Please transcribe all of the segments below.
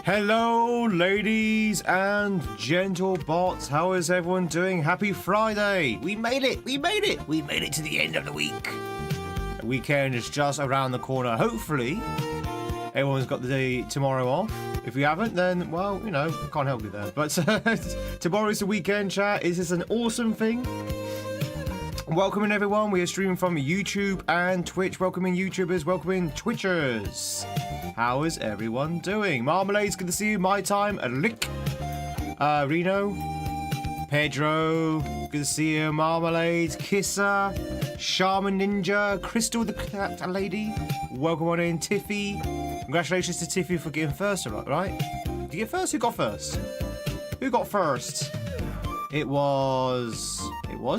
Hello, ladies and gentle bots. How is everyone doing? Happy Friday. We made it. We made it. We made it to the end of the week. The weekend is just around the corner. Hopefully, everyone's got the day tomorrow off. If you haven't, then, well, you know, can't help you there. But tomorrow is the weekend, chat. Is this an awesome thing? Welcoming everyone. We are streaming from YouTube and Twitch. Welcoming YouTubers. Welcoming Twitchers. How is everyone doing? Marmalade's good to see you. My time. Lick. Reno. Pedro. Good to see you. Marmalade. Kisser. Shaman Ninja. Crystal the Cat Lady. Welcome on in. Tiffy. Congratulations to Tiffy for getting first, right? Did you get first? Who got first? Who got first? It was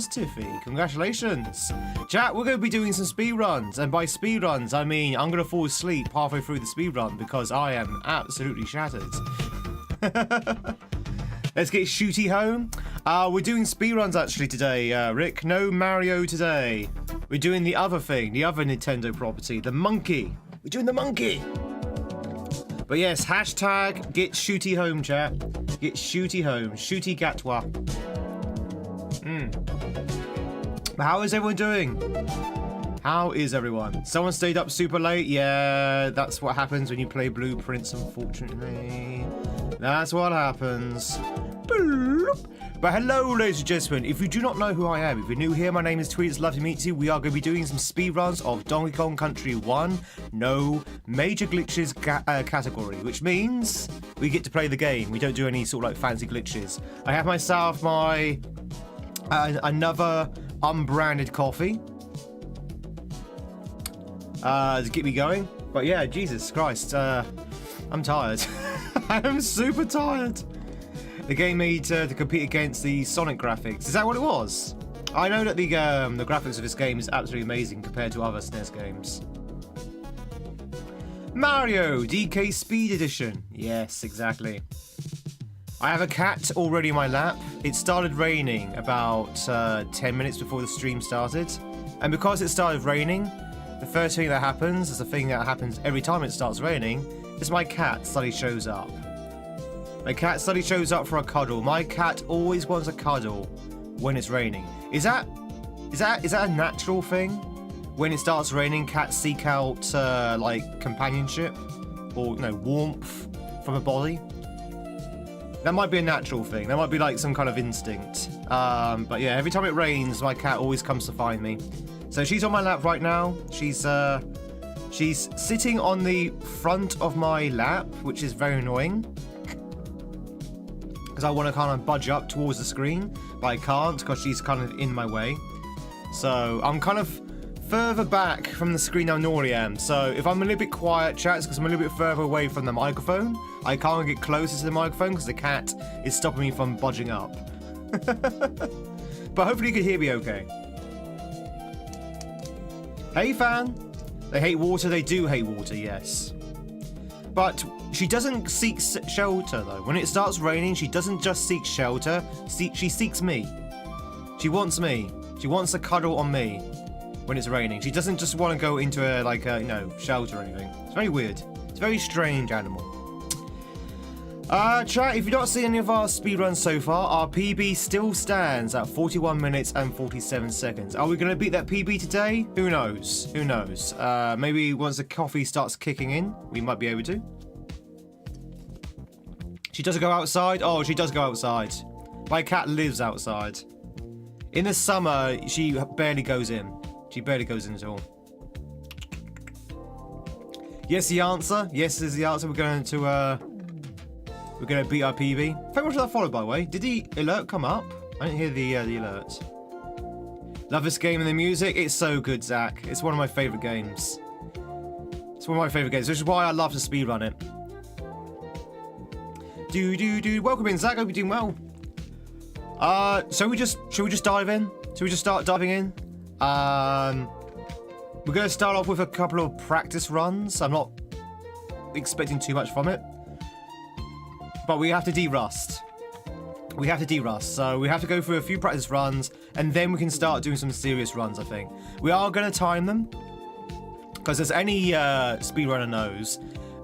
Tiffy. Congratulations. Chat, we're going to be doing some speed runs. And by speed runs, I mean I'm going to fall asleep halfway through the speed run because I am absolutely shattered. Let's get shooty home. We're doing speed runs actually today, Rick. No Mario today. We're doing the other thing, the other Nintendo property, the monkey. We're doing the monkey. But yes, hashtag get shooty home, chat. Get shooty home. Shooty gatwa. How is everyone doing? How is everyone? Someone stayed up super late? Yeah, that's what happens when you play Blueprints, unfortunately. That's what happens. But hello, ladies and gentlemen. If you do not know who I am, if you're new here, my name is Tweed. It's lovely to meet you. We are going to be doing some speedruns of Donkey Kong Country 1. No major glitches category, which means we get to play the game. We don't do any sort of like fancy glitches. I have myself my another unbranded coffee to get me going. But yeah, Jesus Christ, I'm tired. I am super tired. The game made to compete against the Sonic graphics. Is that what it was? I know that the graphics of this game is absolutely amazing compared to other SNES games. Mario DK Speed Edition. Yes, exactly. I have a cat already in my lap. It started raining about 10 minutes before the stream started. And because it started raining, the first thing that happens is the thing that happens every time it starts raining, is my cat suddenly shows up. My cat suddenly shows up for a cuddle. My cat always wants a cuddle when it's raining. Is that a natural thing? When it starts raining, cats seek out like companionship or warmth from a body. That might be a natural thing. That might be like some kind of instinct. But yeah, every time it rains, my cat always comes to find me. So she's on my lap right now. She's sitting on the front of my lap, which is very annoying. Because I want to kind of budge up towards the screen, but I can't because she's kind of in my way. So I'm kind of further back from the screen than I normally am. So if I'm a little bit quiet, chat, it's because I'm a little bit further away from the microphone. I can't get closer to the microphone because the cat is stopping me from budging up. But hopefully you can hear me okay. Hey, fan. They hate water. They do hate water, yes. But she doesn't seek shelter, though. When it starts raining, she doesn't just seek shelter. She seeks me. She wants me. She wants to cuddle on me when it's raining. She doesn't just want to go into a, shelter or anything. It's very weird. It's a very strange animal. Chat, if you've not seen any of our speedruns so far, our PB still stands at 41 minutes and 47 seconds. Are we going to beat that PB today? Who knows? Who knows? Maybe once the coffee starts kicking in, we might be able to. She doesn't go outside? Oh, she does go outside. My cat lives outside. In the summer, she barely goes in. She barely goes in at all. Yes, the answer. Yes is the answer. We're going to beat our PB. Thank you for that follow, by the way. Did the alert come up? I didn't hear the alert. Love this game and the music. It's so good, Zach. It's one of my favorite games. It's one of my favorite games, which is why I love to speedrun it. Welcome in, Zach. Hope you're doing well. Should we just dive in? Should we just start diving in? We're going to start off with a couple of practice runs. I'm not expecting too much from it. But we have to de-rust. So we have to go through a few practice runs, and then we can start doing some serious runs, I think. We are going to time them. Because as any speedrunner knows,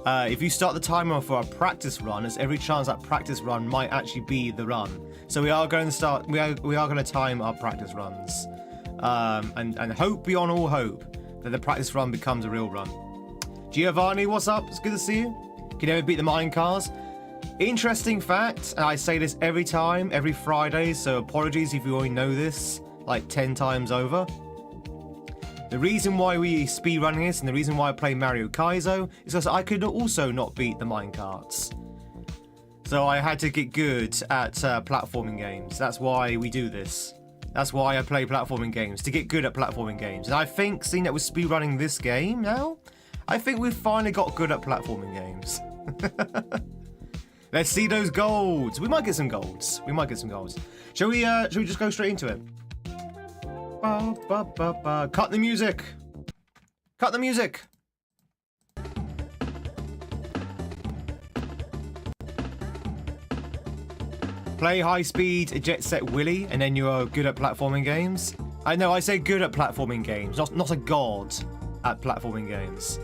if you start the timer for a practice run, there's every chance that practice run might actually be the run. So we are going to start. We are going to time our practice runs, and hope beyond all hope that the practice run becomes a real run. Giovanni, what's up? It's good to see you. Can you ever beat the mine cars? Interesting fact, and I say this every time, every Friday, so apologies if you already know this like 10 times over. The reason why we speedrunning this and the reason why I play Mario Kaizo is because I could also not beat the minecarts. So I had to get good at platforming games. That's why we do this. That's why I play platforming games, to get good at platforming games. And I think, seeing that we're speedrunning this game now, I think we've finally got good at platforming games. Let's see those golds. We might get some golds. We might get some golds. Shall we just go straight into it? Ba, ba, ba, ba. Cut the music. Cut the music. Play high speed Jet Set Willy, and then you're good at platforming games. I know I say good at platforming games, not a god at platforming games.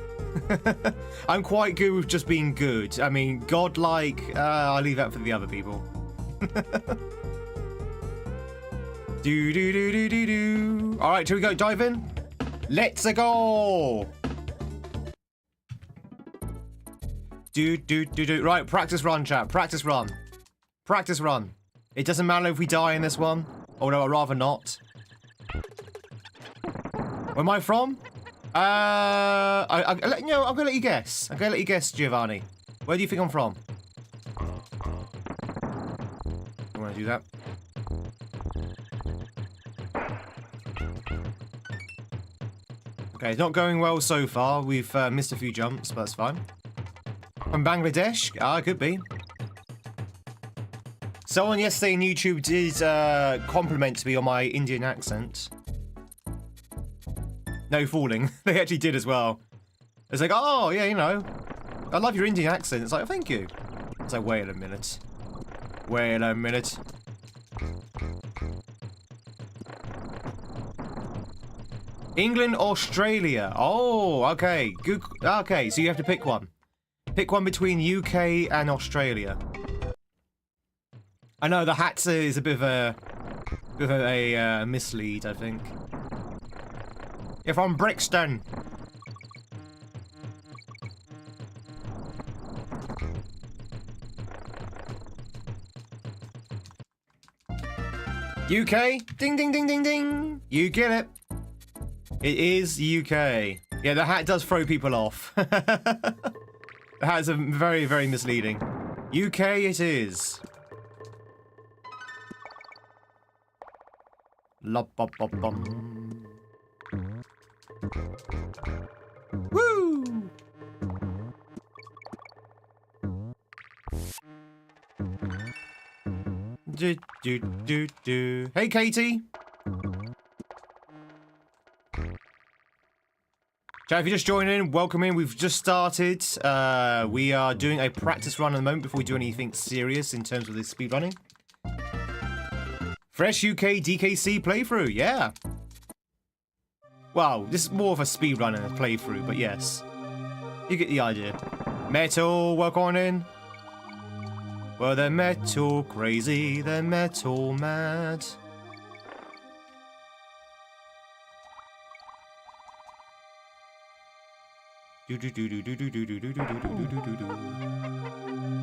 I'm quite good with just being good. I mean, godlike, I'll leave that for the other people. Do do do do do do. All right, here we go. Dive in. Let's go. Do do do do. Right, practice run, chat. Practice run. Practice run. It doesn't matter if we die in this one, although I'd rather not. Where am I from? I'm gonna let you guess. I'm gonna let you guess, Giovanni. Where do you think I'm from? I want to do that. Okay, it's not going well so far. We've missed a few jumps, but that's fine. From Bangladesh? Ah, it could be. Someone yesterday on YouTube did compliment me on my Indian accent. No fooling. They actually did as well. It's like, oh, yeah, you know, I love your Indian accent. It's like, thank you. It's like, wait a minute. Wait a minute. England, Australia. Oh, okay. Good. Okay, so you have to pick one. Pick one between UK and Australia. I know the hat is a bit of a mislead, I think. If I'm Brixton. UK? Ding, ding, ding, ding, ding. You get it. It is UK. Yeah, the hat does throw people off. The hats are very, very misleading. UK it is. Lop-bop-bop-bum. Woo! Do, do, do, do. Hey, Katie. Chat, if you're just joining in, welcome in. We've just started. We are doing a practice run at the moment before we do anything serious in terms of this speedrunning. Fresh UK DKC playthrough, yeah. Well, this is more of a speedrun and a playthrough, but yes. You get the idea. Metal, welcome on in. Well, they're metal crazy, they're metal mad.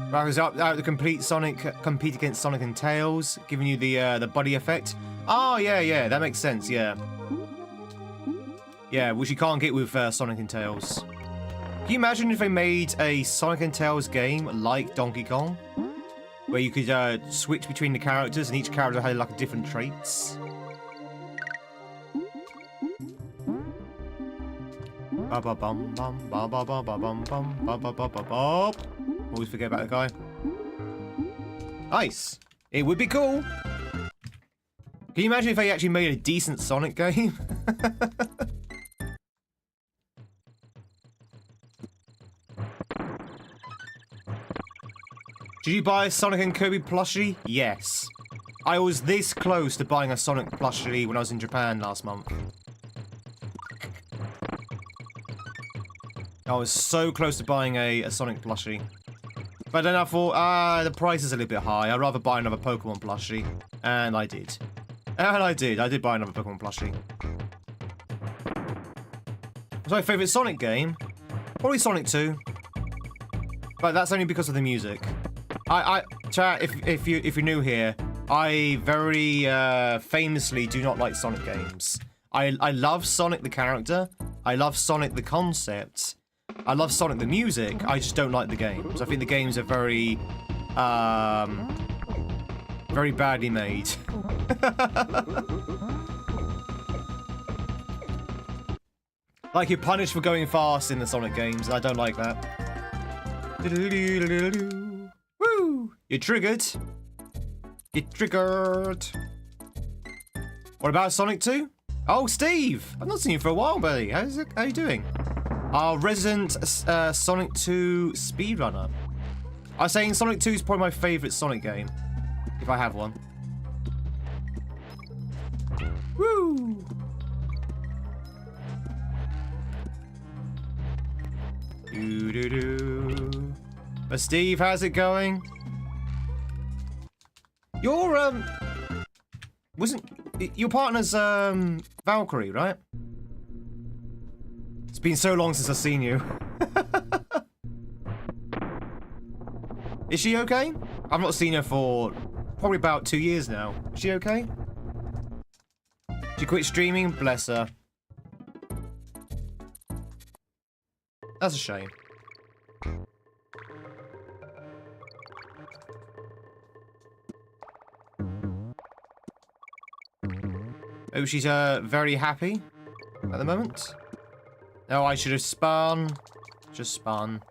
Rounds up the complete Sonic compete against Sonic and Tails, giving you the buddy effect. Oh yeah, that makes sense. Yeah, which you can't get with Sonic and Tails. Can you imagine if they made a Sonic and Tails game like Donkey Kong, where you could switch between the characters and each character had like different traits? Always forget about the guy. Nice. It would be cool. Can you imagine if they actually made a decent Sonic game? Did you buy a Sonic and Kirby plushie? Yes. I was this close to buying a Sonic plushie when I was in Japan last month. I was so close to buying a Sonic plushie. But then I thought, the price is a little bit high. I'd rather buy another Pokemon plushie. And I did. I did buy another Pokemon plushie. What's my favourite Sonic game? Probably Sonic 2. But that's only because of the music. Chat, if you're new here, I very famously do not like Sonic games. I love Sonic the character. I love Sonic the concept. I love Sonic the music. I just don't like the games. I think the games are very badly made. Like you're punished for going fast in the Sonic games, and I don't like that. Woo! You're triggered. You're triggered. What about Sonic 2? Oh, Steve! I've not seen you for a while, buddy. How you doing? Our resident Sonic 2 speedrunner. I was saying Sonic 2 is probably my favourite Sonic game. If I have one. Woo! Doo-doo-doo. But Steve, how's it going? Your your partner's Valkyrie, right? It's been so long since I've seen you. Is she okay? I've not seen her for probably about 2 years now. Is she okay? She quit streaming? Bless her. That's a shame. Oh, she's very happy at the moment. No, I should have spun. Just spun.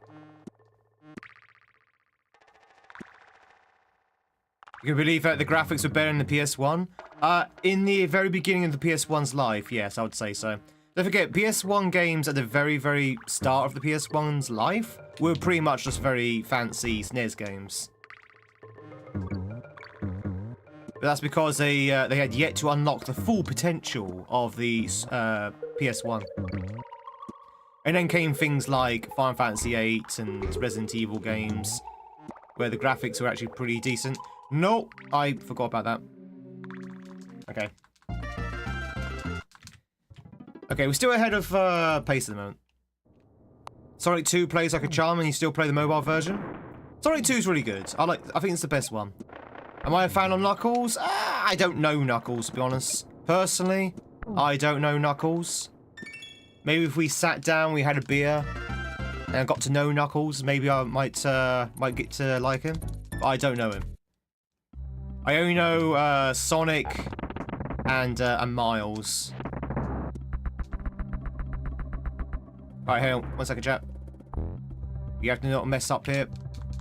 You can believe that the graphics were better in the PS1? In the very beginning of the PS1's life, yes, I would say so. Don't forget, PS1 games at the very, very start of the PS1's life were pretty much just very fancy SNES games. But that's because they had yet to unlock the full potential of the PS1. And then came things like Final Fantasy VIII and Resident Evil games, where the graphics were actually pretty decent. No, I forgot about that. Okay. Okay, we're still ahead of pace at the moment. Sonic 2 plays like a charm and you still play the mobile version. Sonic 2 is really good. I think it's the best one. Am I a fan of Knuckles? I don't know Knuckles, to be honest. Personally, I don't know Knuckles. Maybe if we sat down, we had a beer, and I got to know Knuckles, maybe I might get to like him. But I don't know him. I only know Sonic and Miles. Alright, hang on. 1 second, chat. We have to not mess up here.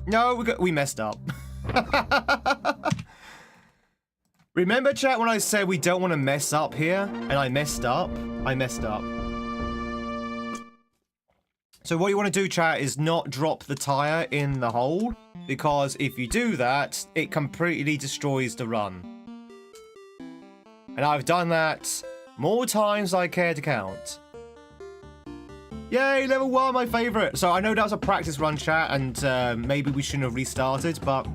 No, we messed up. Remember, chat, when I said we don't want to mess up here? And I messed up? I messed up. So what you want to do, chat, is not drop the tire in the hole. Because if you do that, it completely destroys the run. And I've done that more times than I care to count. Yay, level 1, my favourite. So I know that was a practice run, chat, and maybe we shouldn't have restarted, but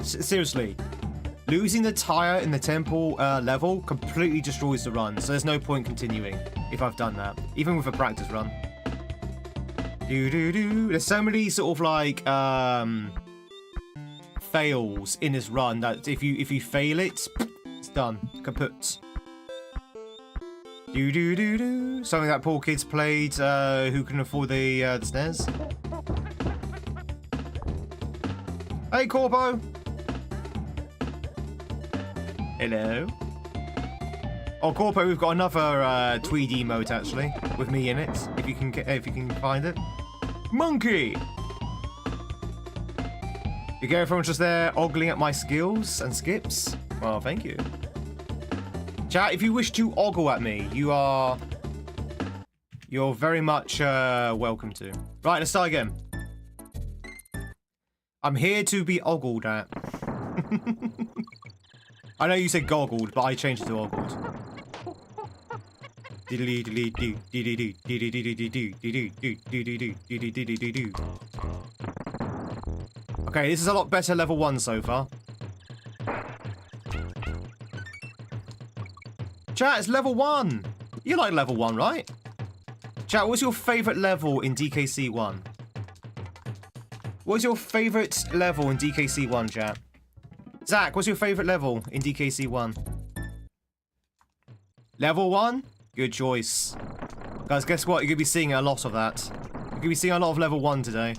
seriously, losing the tire in the temple level completely destroys the run, so there's no point continuing if I've done that, even with a practice run. There's so many sort of like fails in this run that if you fail it, it's done, kaput. Something that poor kids played who can afford the SNES. Hey, Corpo. Hello. Oh, Corpo, we've got another Tweed emote actually with me in it. If you can find it. Monkey. You go, everyone's just there ogling at my skills and skips. Well, thank you. Chat, if you wish to ogle at me, you're very much welcome to. Right, let's start again. I'm here to be ogled at. I know you said goggled, but I changed it to ogled. Okay, this is a lot better level 1 so far. Chat, it's level 1. You like level 1, right? Chat, what's your favorite level in DKC 1? What's your favorite level in DKC 1, chat? Zach, what's your favorite level in DKC 1? Level 1? Good choice. Guys, guess what? You're going to be seeing a lot of that. You're going to be seeing a lot of level 1 today.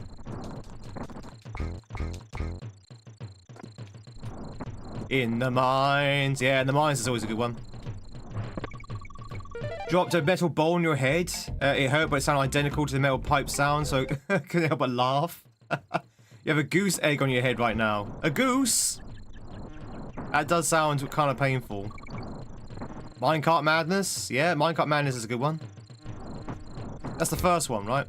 In the mines. Yeah, in the mines is always a good one. Dropped a metal bowl on your head. It hurt, but it sounded identical to the metal pipe sound, so couldn't help but laugh. You have a goose egg on your head right now. A goose? That does sound kind of painful. Minecart Madness? Yeah, Minecart Madness is a good one. That's the first one, right?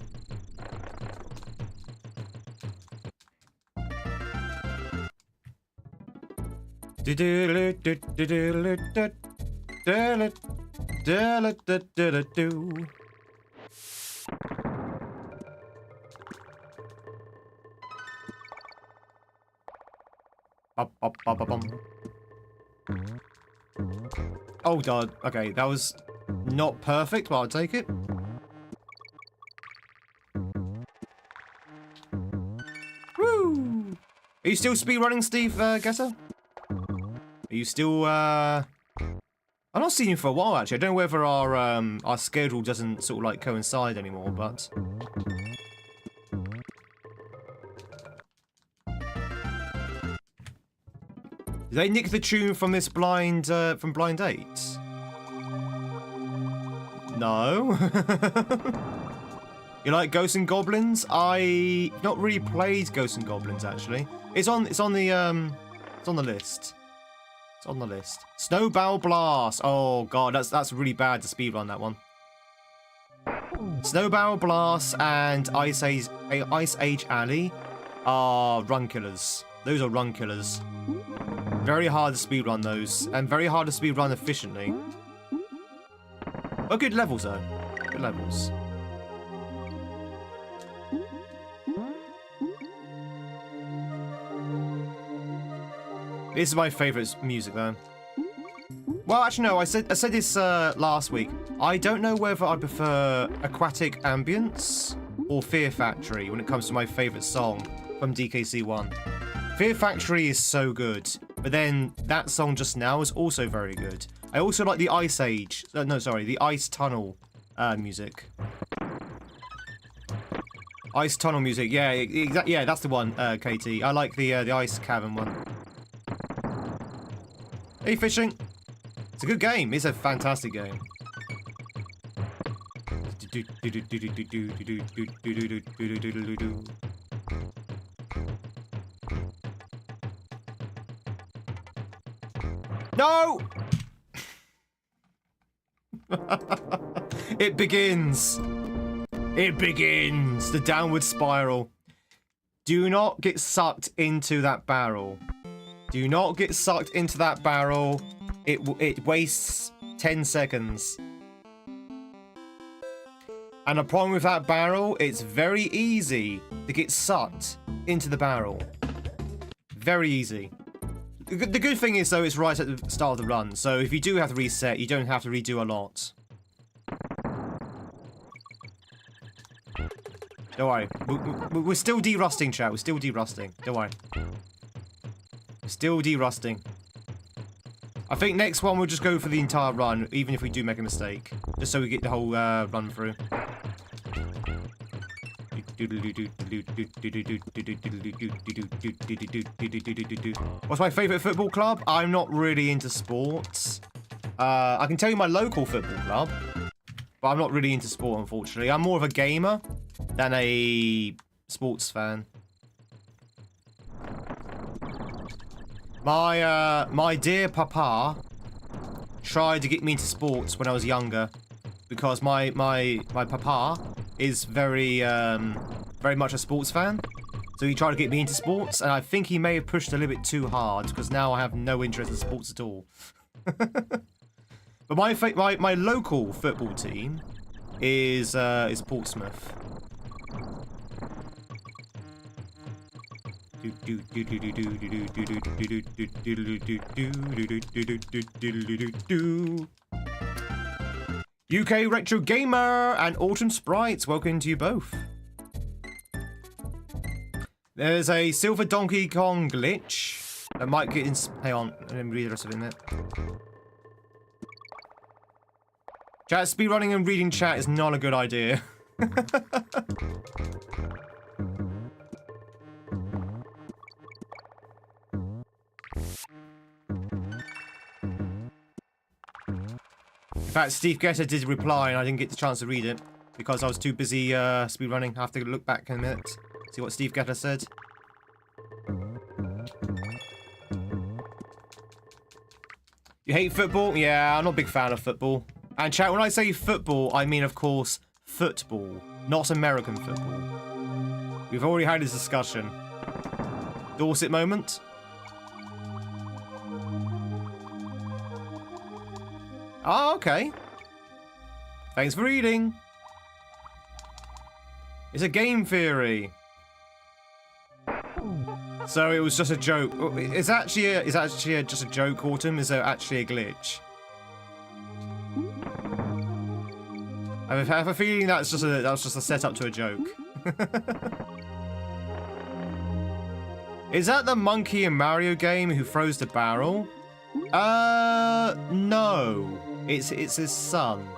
Oh god, okay, that was not perfect, but I'll take it. Woo! Are you still speedrunning, Steve Getter? Are you still I've not seen you for a while actually. I don't know whether our schedule doesn't sort of like coincide anymore, but did they nick the tune from this blind from Blind 8? No. You like Ghosts and Goblins? I've not really played Ghosts and Goblins actually. It's on the list. It's on the list. Snowball Blast. Oh god, that's really bad to speedrun that one. Snowball Blast and Ice Age Alley are run killers. Those are run killers. Very hard to speedrun those, and very hard to speedrun efficiently. But good levels though. Good levels. This is my favourite music though. Well, actually no, I said this last week. I don't know whether I prefer Aquatic Ambience or Fear Factory when it comes to my favourite song from DKC 1. Fear Factory is so good, but then that song just now is also very good. I also like the Ice Age, the Ice Tunnel music. Ice Tunnel music, yeah, yeah, that's the one, KT. I like the Ice Cavern one. Hey, fishing. It's a good game. It's a fantastic game. No! It begins. It begins. The downward spiral. Do not get sucked into that barrel. Do not get sucked into that barrel. It wastes 10 seconds. And the problem with that barrel, it's very easy to get sucked into the barrel. Very easy. The good thing is, though, it's right at the start of the run. So if you do have to reset, you don't have to redo a lot. Don't worry. We're still derusting, chat. We're still derusting. Don't worry. Still derusting. I think next one we'll just go for the entire run, even if we do make a mistake. Just so we get the whole run through. What's my favourite football club? I'm not really into sports. I can tell you my local football club, but I'm not really into sport, unfortunately. I'm more of a gamer than a sports fan. My dear papa tried to get me into sports when I was younger, because my papa is very much a sports fan. So he tried to get me into sports, and I think he may have pushed a little bit too hard, because now I have no interest in sports at all. But my local football team is Portsmouth. UK Retro Gamer and Autumn Sprites, welcome to you both. There's a Silver Donkey Kong glitch that might get in. Hang on, let me read the rest of it in a minute. Chat, speedrunning and reading chat is not a good idea. In fact, Steve Getter did reply and I didn't get the chance to read it because I was too busy speedrunning. I have to look back in a minute, see what Steve Getter said. You hate football? Yeah, I'm not a big fan of football. And chat, when I say football, I mean, of course, football, not American football. We've already had this discussion. Dorset moment. Oh, okay. Thanks for reading. It's a game theory. So it was just a joke. It's actually just a joke, Autumn. Is there actually a glitch? I have a feeling that was just a setup to a joke. Is that the monkey in Mario game who throws the barrel? No. It's his son.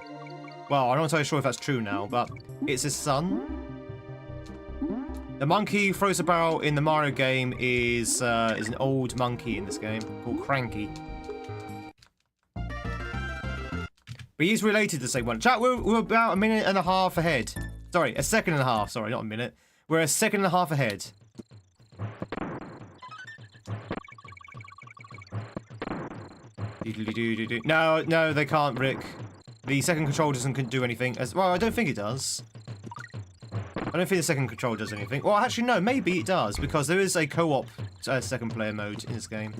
Well, I'm not entirely sure if that's true now, but it's his son. The monkey who throws the barrel in the Mario game is an old monkey in this game called Cranky. But he's related to the same one. Chat, we're about a minute and a half ahead. Sorry, a second and a half. Sorry, not a minute. We're a second and a half ahead. No, they can't, Rick. The second control doesn't do anything. Well, I don't think it does. I don't think the second control does anything. Well, actually, no, maybe it does, because there is a co-op second player mode in this game.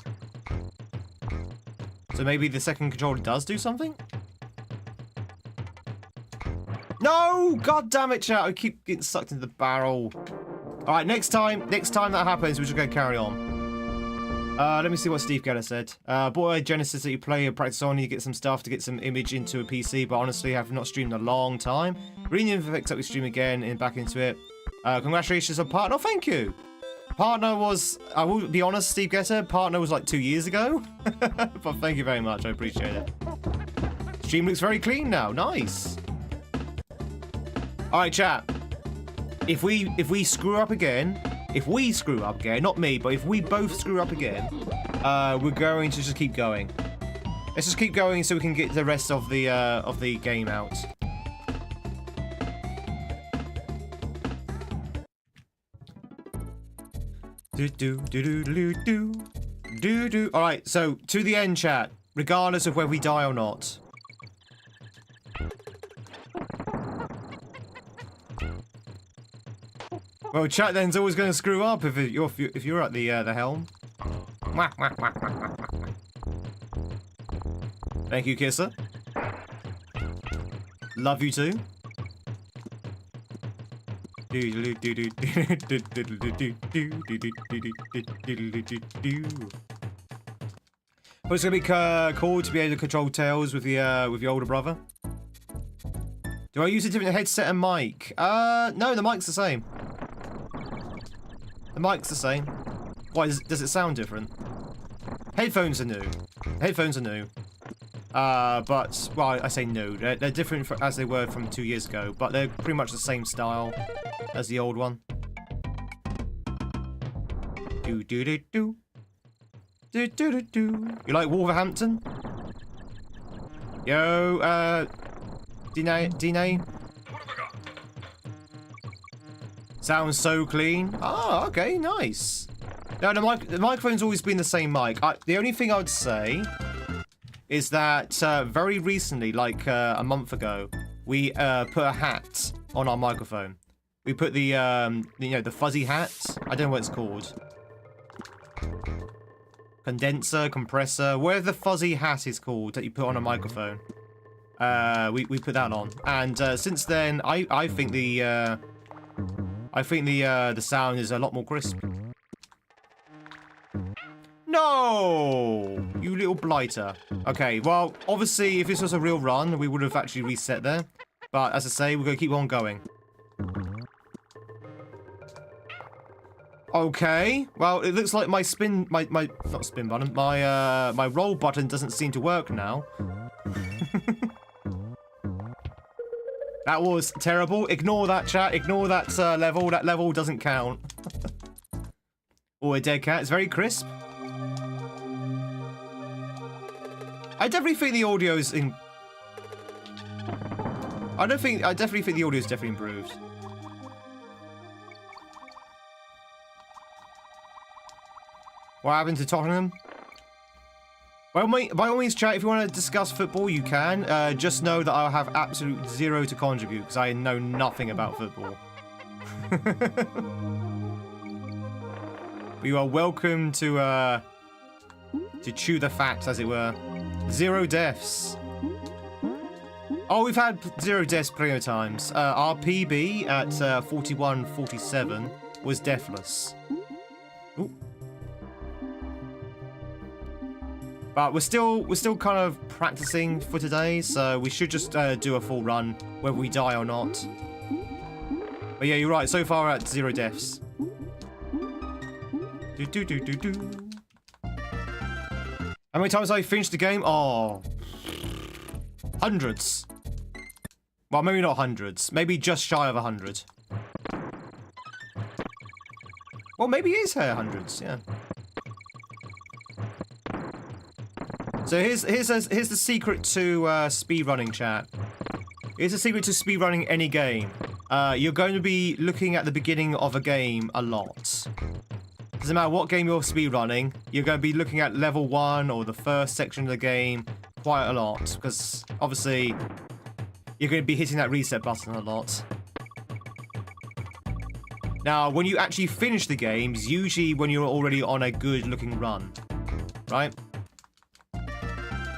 So maybe the second controller does do something? No! God damn it, chat. I keep getting sucked into the barrel. Alright, next time that happens, we're just going to carry on. Let me see what Steve Getter said. Bought a Genesis that you play and practice on, you get some stuff to get some image into a PC, but honestly, I have not streamed in a long time. Really fix up your stream again and back into it. Congratulations on Partner. Oh, thank you. Partner was, I will be honest, Steve Getter, Partner was like 2 years ago. But thank you very much, I appreciate it. Stream looks very clean now, nice. Alright, chat. If we screw up again, not me, but if we both screw up again, we're going to just keep going. Let's just keep going so we can get the rest of the game out. Alright, so to the end, chat, regardless of whether we die or not. Well, chat then's always going to screw up if you're at the helm. Thank you, Kisser. Love you too. But it's gonna be cool to be able to control Tails with your older brother. Do I use a different headset and mic? No, the mic's the same. The mic's the same. Why, does it sound different? Headphones are new. Headphones are new. But, well, I say new. They're different as they were from 2 years ago, but they're pretty much the same style as the old one. Do-do-do-do. Do-do-do-do. You like Wolverhampton? Yo, Dine? Sounds so clean. Oh, okay, nice. No, the microphone's always been the same mic. The only thing I would say is that very recently, like a month ago, we put a hat on our microphone. We put the the fuzzy hat. I don't know what it's called. Condenser, compressor, whatever the fuzzy hat is called that you put on a microphone. we put that on, and since then, I think the sound is a lot more crisp. No, you little blighter. Okay, well, obviously, if this was a real run, we would have actually reset there. But as I say, we're gonna keep on going. Okay, well, it looks like my not spin button, my roll button doesn't seem to work now. That was terrible. Ignore that, chat. Ignore that level. That level doesn't count. Oh, a dead cat. It's very crisp. I definitely think the audio's in. I definitely think the audio's definitely improved. What happened to Tottenham? Well, by all means, chat, if you want to discuss football, you can. Just know that I'll have absolute zero to contribute, because I know nothing about football. You are welcome to chew the facts, as it were. 0 deaths. Oh, we've had 0 deaths plenty of times. Our PB at 41:47 was deathless. Ooh. But we're still kind of practicing for today, so we should just do a full run, whether we die or not. But yeah, you're right. So far, we're at 0 deaths. How many times have I finished the game? Oh, hundreds. Well, maybe not hundreds. Maybe just shy of 100. Well, maybe it is hundreds. Yeah. So here's the secret to speedrunning, chat. Here's the secret to speedrunning any game. You're going to be looking at the beginning of a game a lot. Doesn't matter what game you're speedrunning, you're going to be looking at level 1 or the first section of the game quite a lot, because obviously you're going to be hitting that reset button a lot. Now, when you actually finish the game is usually when you're already on a good looking run, right?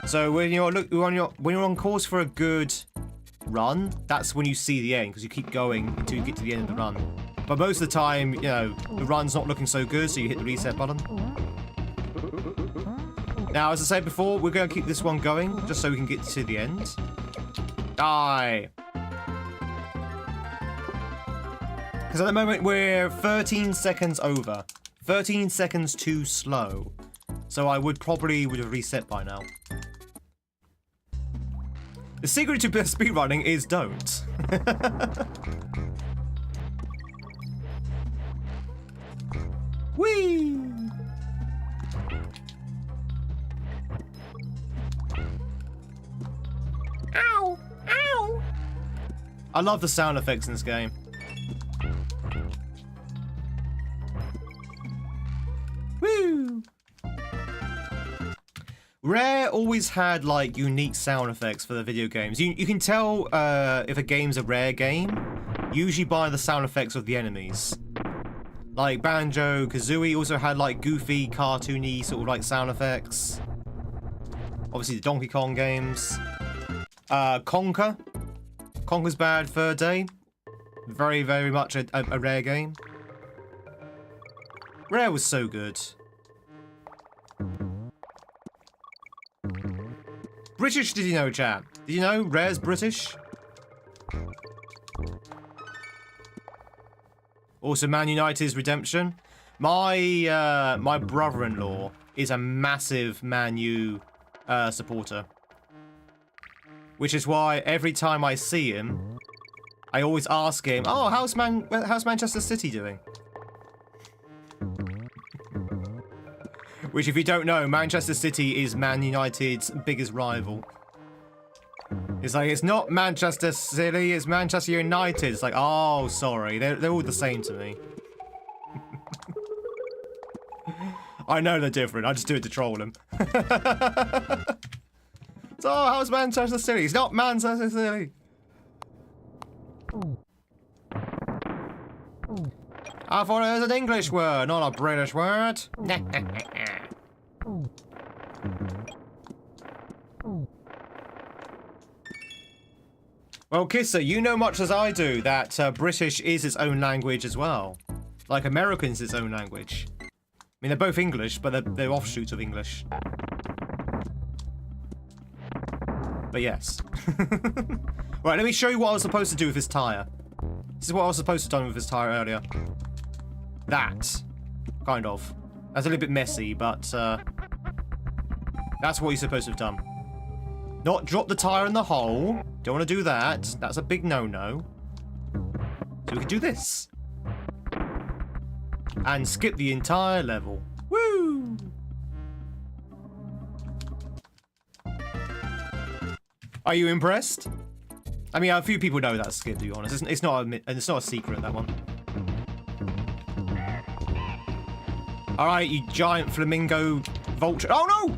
So when you're on course for a good run, that's when you see the end, because you keep going until you get to the end of the run. But most of the time, you know, the run's not looking so good, so you hit the reset button. Now, as I said before, we're going to keep this one going, just so we can get to the end. Die! Because at the moment, we're 13 seconds over. 13 seconds too slow. So I would have reset by now. The secret to speedrunning is don't. Whee! Ow! Ow! I love the sound effects in this game. Woo! Rare always had like unique sound effects for the video games. You can tell if a game's a Rare game usually by the sound effects of the enemies. Like Banjo-Kazooie also had like goofy, cartoony sort of like sound effects. Obviously the Donkey Kong games. Conker. Conker's Bad Fur Day. Very, very much a Rare game. Rare was so good. British, did you know, chat? Did you know Rare's British? Also, Man United's Redemption. My my brother-in-law is a massive Man U supporter, which is why every time I see him, I always ask him, "Oh, how's Manchester City doing?" Which, if you don't know, Manchester City is Man United's biggest rival. It's like, it's not Manchester City, it's Manchester United. It's like, oh, sorry, they're all the same to me. I know they're different, I just do it to troll them. So, how's Manchester City? It's not Manchester City. I thought it was an English word, not a British word. Well, Kisser, you know much as I do that British is its own language as well. Like American's its own language. I mean, they're both English, but they're offshoots of English. But yes. Right, let me show you what I was supposed to do with this tire. This is what I was supposed to have done with this tire earlier. That. Kind of. That's a little bit messy, but that's what you're supposed to have done. Not drop the tire in the hole. Don't want to do that. That's a big no-no. So we can do this. And skip the entire level. Woo! Are you impressed? I mean, a few people know that skip, to be honest. It's not a secret, that one. Alright, you giant flamingo vulture. Oh no!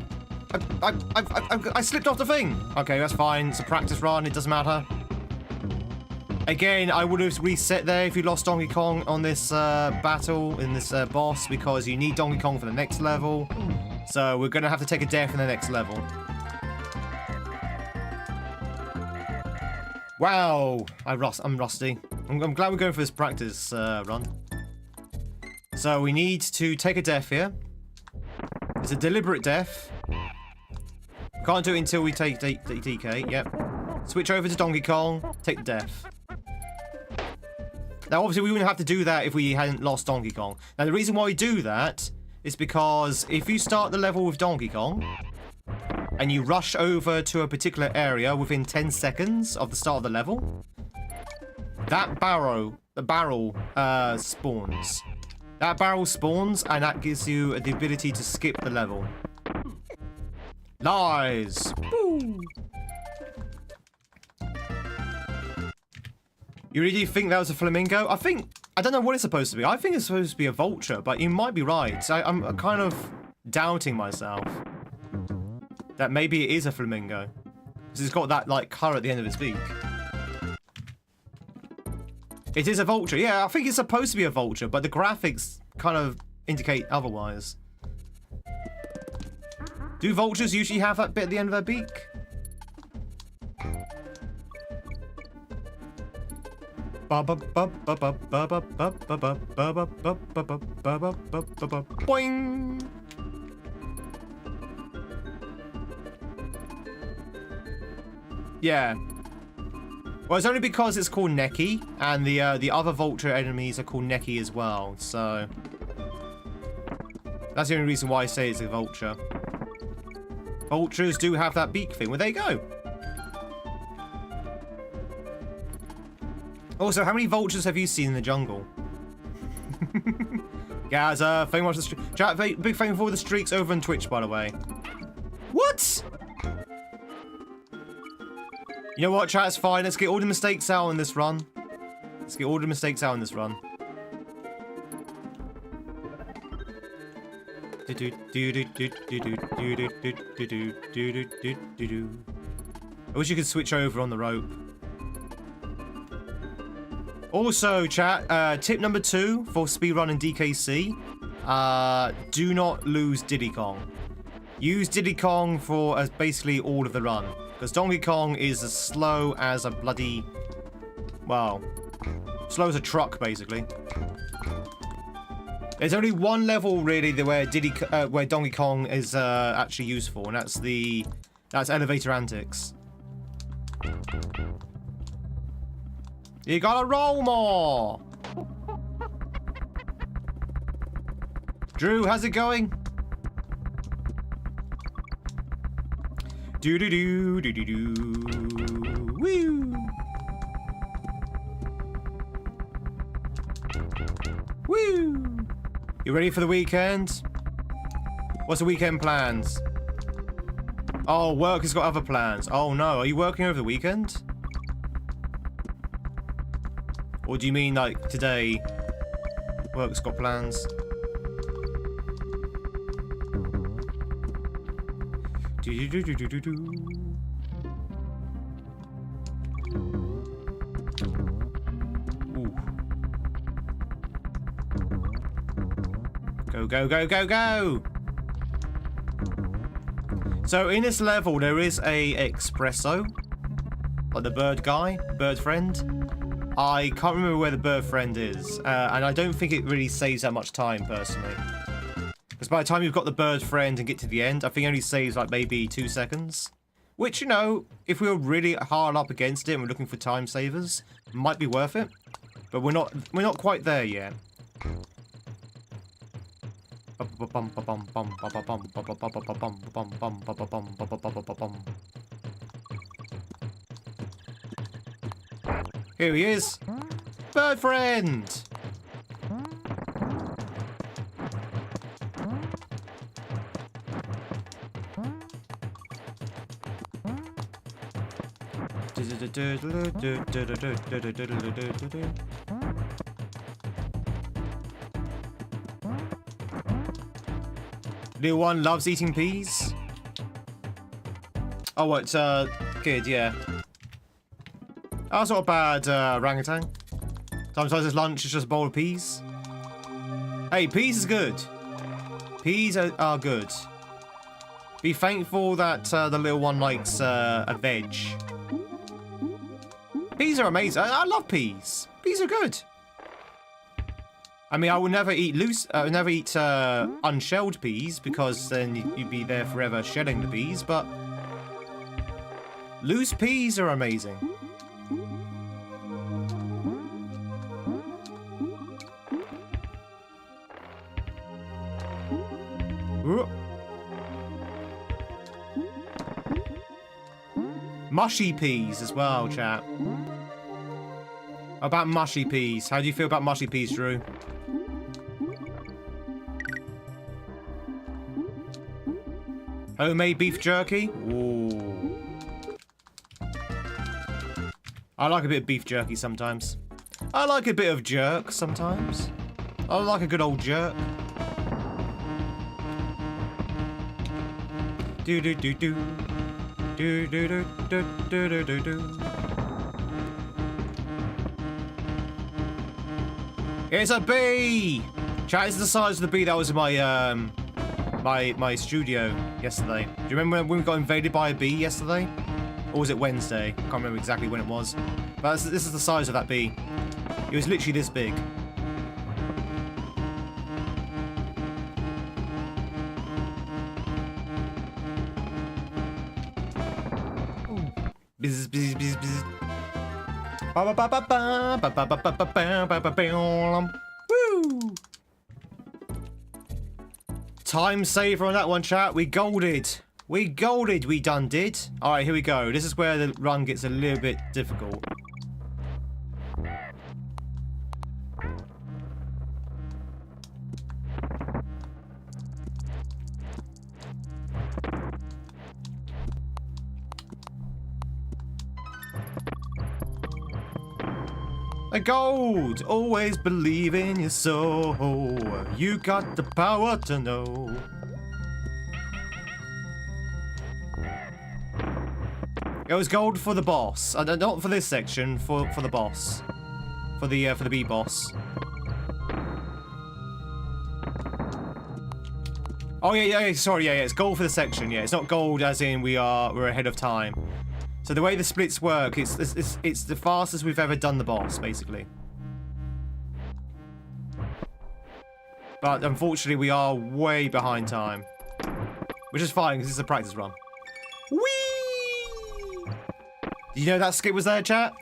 I slipped off the thing. Okay, that's fine. It's a practice run. It doesn't matter. Again, I would have reset there if you lost Donkey Kong on this battle, in this boss, because you need Donkey Kong for the next level. So we're going to have to take a death in the next level. Wow, I'm rusty. I'm glad we're going for this practice run. So we need to take a death here. It's a deliberate death. Can't do it until we take DK, yep. Switch over to Donkey Kong, take the death. Now, obviously, we wouldn't have to do that if we hadn't lost Donkey Kong. Now, the reason why we do that is because if you start the level with Donkey Kong and you rush over to a particular area within 10 seconds of the start of the level, that barrel spawns. That barrel spawns, and that gives you the ability to skip the level. Lies! Woo. You really think that was a flamingo? I don't know what it's supposed to be. I think it's supposed to be a vulture, but you might be right. I'm kind of doubting myself that maybe it is a flamingo. Because it's got that, like, colour at the end of its beak. It is a vulture. Yeah, I think it's supposed to be a vulture, but the graphics kind of indicate otherwise. Do vultures usually have that bit at the end of their beak? Boing! Yeah. Well, it's only because it's called Neki, and the other vulture enemies are called Neki as well, so that's the only reason why I say it's a vulture. Vultures do have that beak thing. Well, there you go. Also, how many vultures have you seen in the jungle? Guys, thank you much for the chat. Big thank you for all the streaks over on Twitch, by the way. What? You know what, chat? It's fine. Let's get all the mistakes out in this run. Let's get all the mistakes out in this run. I wish you could switch over on the rope. Also, chat, tip number 2 for speedrunning DKC. Do not lose Diddy Kong. Use Diddy Kong for basically all of the run. Because Donkey Kong is as slow as a bloody... well, slow as a truck, basically. There's only one level, really, where Donkey Kong is actually useful, and that's elevator antics. You gotta roll more! Drew, how's it going? Do-do-do-do-do-do. Woo! Woo! You ready for the weekend? What's the weekend plans? Oh, work has got other plans. Oh no, are you working over the weekend? Or do you mean like today? Work's got plans. Do-do-do-do-do-do. Ooh. Go, go, go, go, go! So in this level there is a espresso. Like the bird guy, bird friend. I can't remember where the bird friend is, and I don't think it really saves that much time personally. Because by the time you've got the bird friend and get to the end, I think it only saves like maybe 2 seconds. Which, you know, if we were really hard up against it and we're looking for time savers, might be worth it. But we're not quite there yet. Here he is. Bird friend. Little one loves eating peas. Oh, it's good, yeah. That's not a bad orangutan. Sometimes his lunch is just a bowl of peas. Hey, peas is good. Peas are good. Be thankful that the little one likes a veg. Peas are amazing. I love peas. Peas are good. I mean, I will never eat unshelled peas because then you'd be there forever shelling the peas. But loose peas are amazing. Ooh. Mushy peas as well, chat. About mushy peas. How do you feel about mushy peas, Drew? Homemade beef jerky? Ooh. I like a bit of beef jerky sometimes. I like a bit of jerk sometimes. I like a good old jerk. Do do do do. Do do do do do do do do. It's a bee! Chat, is the size of the bee that was in my my studio yesterday. Do you remember when we got invaded by a bee yesterday? Or was it Wednesday? I can't remember exactly when it was. But this is the size of that bee. It was literally this big. Bzz, bzz, bzz, bzz. Woo! Time saver on that one, chat. We golded. We golded. We done did. All right, here we go. This is where the run gets a little bit difficult. A gold! Always believe in your soul. You got the power to know. It was gold for the boss. Not for this section, for the boss. For the bee boss. Oh yeah, sorry, yeah, it's gold for the section, yeah. It's not gold as in we're ahead of time. So the way the splits work, it's the fastest we've ever done the boss, basically. But unfortunately, we are way behind time. Which is fine, because it's a practice run. Whee! Did you know that skip was there, chat?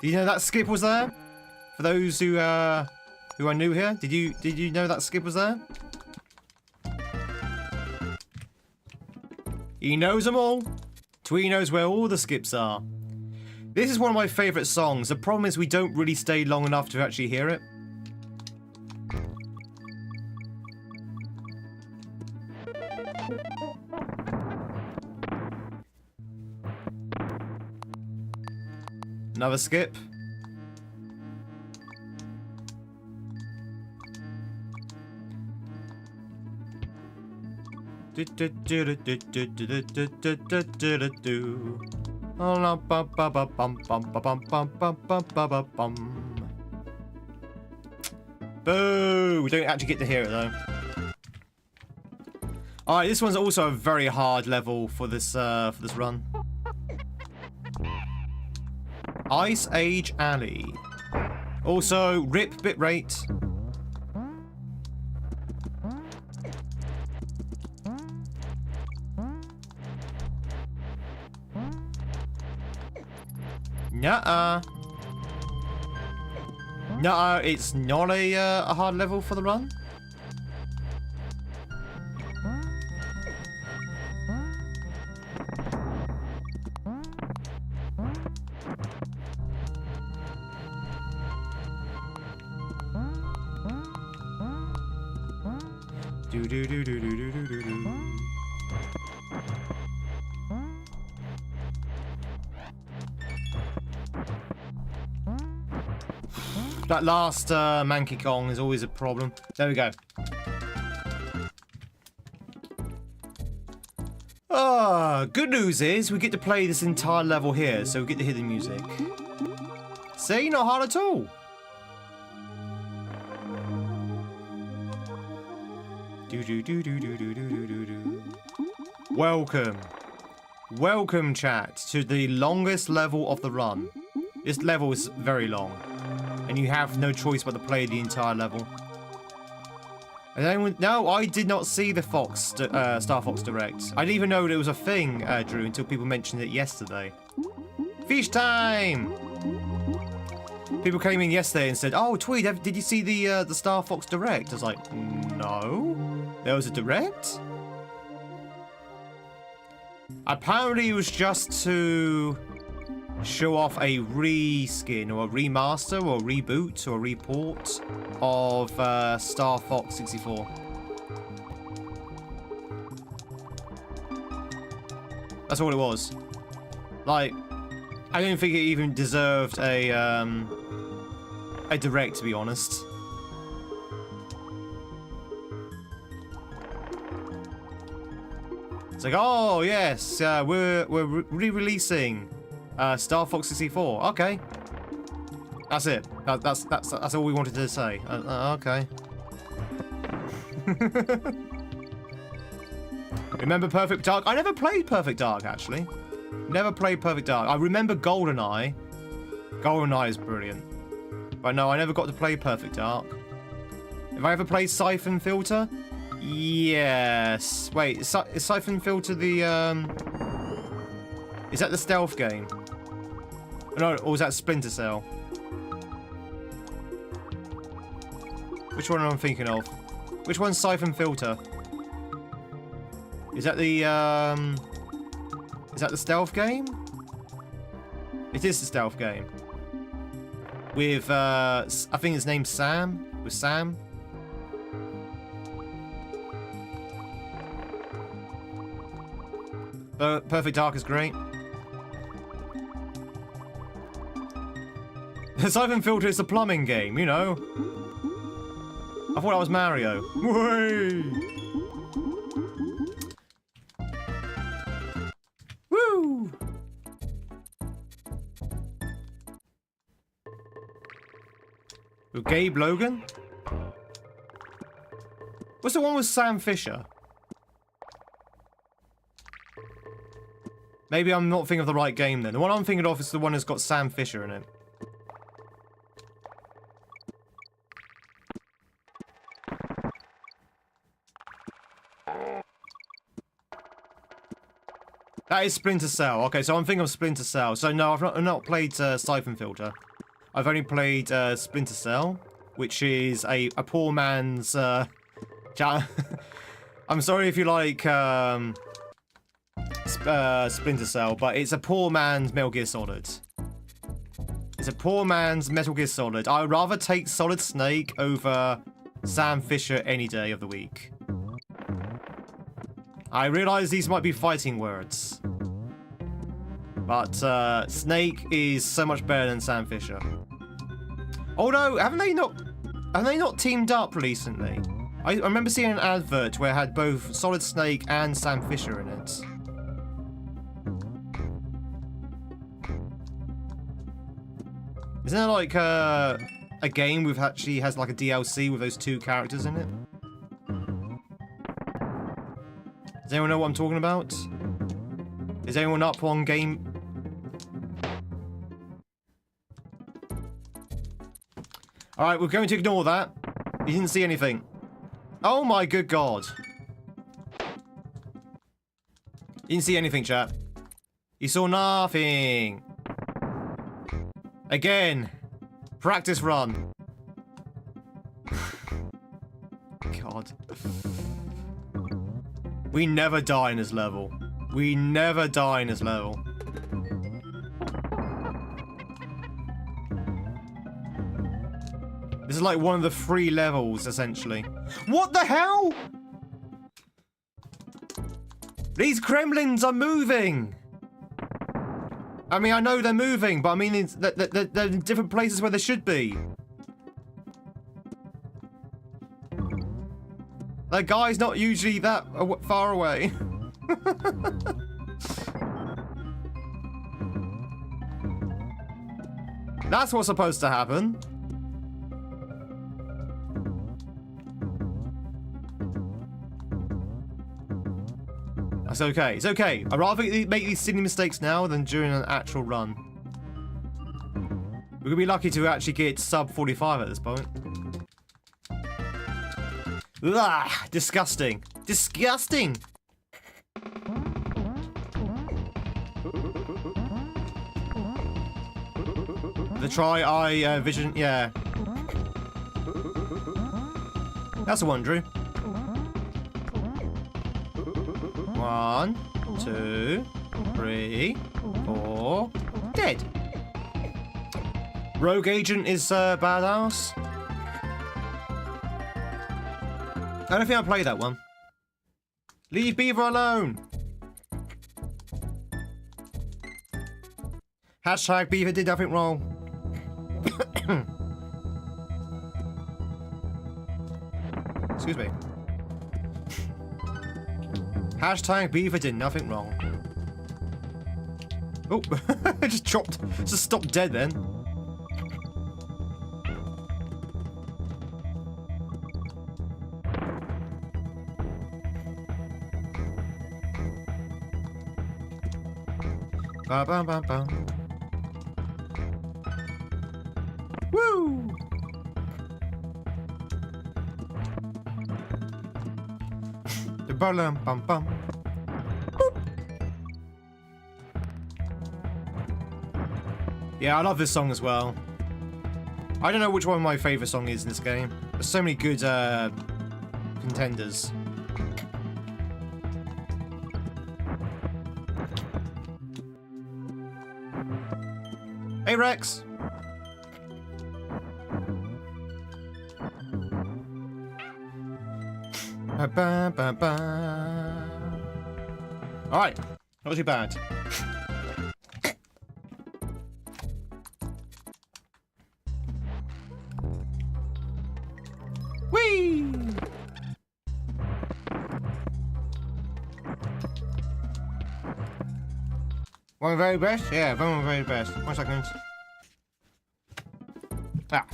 Did you know that skip was there? For those who are new here, did you know that skip was there? He knows them all. Tweed knows where all the skips are. This is one of my favourite songs. The problem is we don't really stay long enough to actually hear it. Another skip. Boo! We don't actually get to hear it though. Alright, this one's also a very hard level for this run. Ice Age Alley. Also, RIP bitrate. Nuh-uh. Nuh-uh, it's not a hard level for the run. Do do do do do do do do do. That last Monkey Kong is always a problem. There we go. Good news is we get to play this entire level here, so we get to hear the music. See, not hard at all. Do do do do do do do do do. Welcome, welcome, chat, to the longest level of the run. This level is very long, and you have no choice but to play the entire level. And then, no, I did not see the Star Fox Direct. I didn't even know that it was a thing, Drew, until people mentioned it yesterday. Fish time! People came in yesterday and said, "Oh, Tweed, did you see the Star Fox Direct?" I was like, "No, there was a Direct." Apparently, it was just to show off a reskin or a remaster or a reboot or a report of Star Fox 64. That's all it was. Like, I don't think it even deserved a direct, to be honest. It's like, oh yes, we're re-releasing Star Fox 64. Okay, that's it. That's all we wanted to say. Okay. Remember Perfect Dark? I never played Perfect Dark, actually. Never played Perfect Dark. I remember GoldenEye. GoldenEye is brilliant. But no, I never got to play Perfect Dark. Have I ever played Siphon Filter? Yes. Wait, is Siphon Filter the is that the stealth game? No, or was that Splinter Cell? Which one am I thinking of? Which one's Siphon Filter? Is that the stealth game? It is the stealth game. With I think his name's Sam. With Sam. Perfect Dark is great. The Siphon Filter is a plumbing game, you know. I thought that was Mario. Whee! Woo! With Gabe Logan? What's the one with Sam Fisher? Maybe I'm not thinking of the right game then. The one I'm thinking of is the one that's got Sam Fisher in it. That is Splinter Cell. Okay, so I'm thinking of Splinter Cell. So no, I've not played Siphon Filter. I've only played Splinter Cell, which is a poor man's... I'm sorry if you like Splinter Cell, but it's a poor man's Metal Gear Solid. It's a poor man's Metal Gear Solid. I would rather take Solid Snake over Sam Fisher any day of the week. I realise these might be fighting words, but Snake is so much better than Sam Fisher. Although, haven't they not teamed up recently? I remember seeing an advert where it had both Solid Snake and Sam Fisher in it. Isn't there like a game with actually has like a DLC with those two characters in it? Does anyone know what I'm talking about? Is anyone up on game? Alright, we're going to ignore that. He didn't see anything. Oh my good god. He didn't see anything, chat. He saw nothing. Again. Practice run. God. We never die in this level. We never die in this level. This is like one of the 3 levels, essentially. What the hell? These gremlins are moving! I mean, I know they're moving, but I mean, they're in different places where they should be. That guy's not usually that far away. That's what's supposed to happen. That's okay. It's okay. I'd rather make these silly mistakes now than during an actual run. We're gonna be lucky to actually get sub 45 at this point. Ugh, disgusting. Disgusting! The tri-eye vision, yeah. That's a one, Drew. 1, 2, 3, 4. Dead. Rogue agent is badass. I don't think I played that one. Leave Beaver alone. Hashtag Beaver did nothing wrong. Excuse me. Hashtag Beaver did nothing wrong. Oh, I just chopped. Just stopped dead then. Ba ba ba ba. Woo! The bum bum bum. Yeah, I love this song as well. I don't know which one my favorite song is in this game. There's so many good contenders. Hey Rex. Ba, ba, ba, ba. All right, not too bad. Whee! One of the very best? Yeah, one of the very best. 1 second. Ah.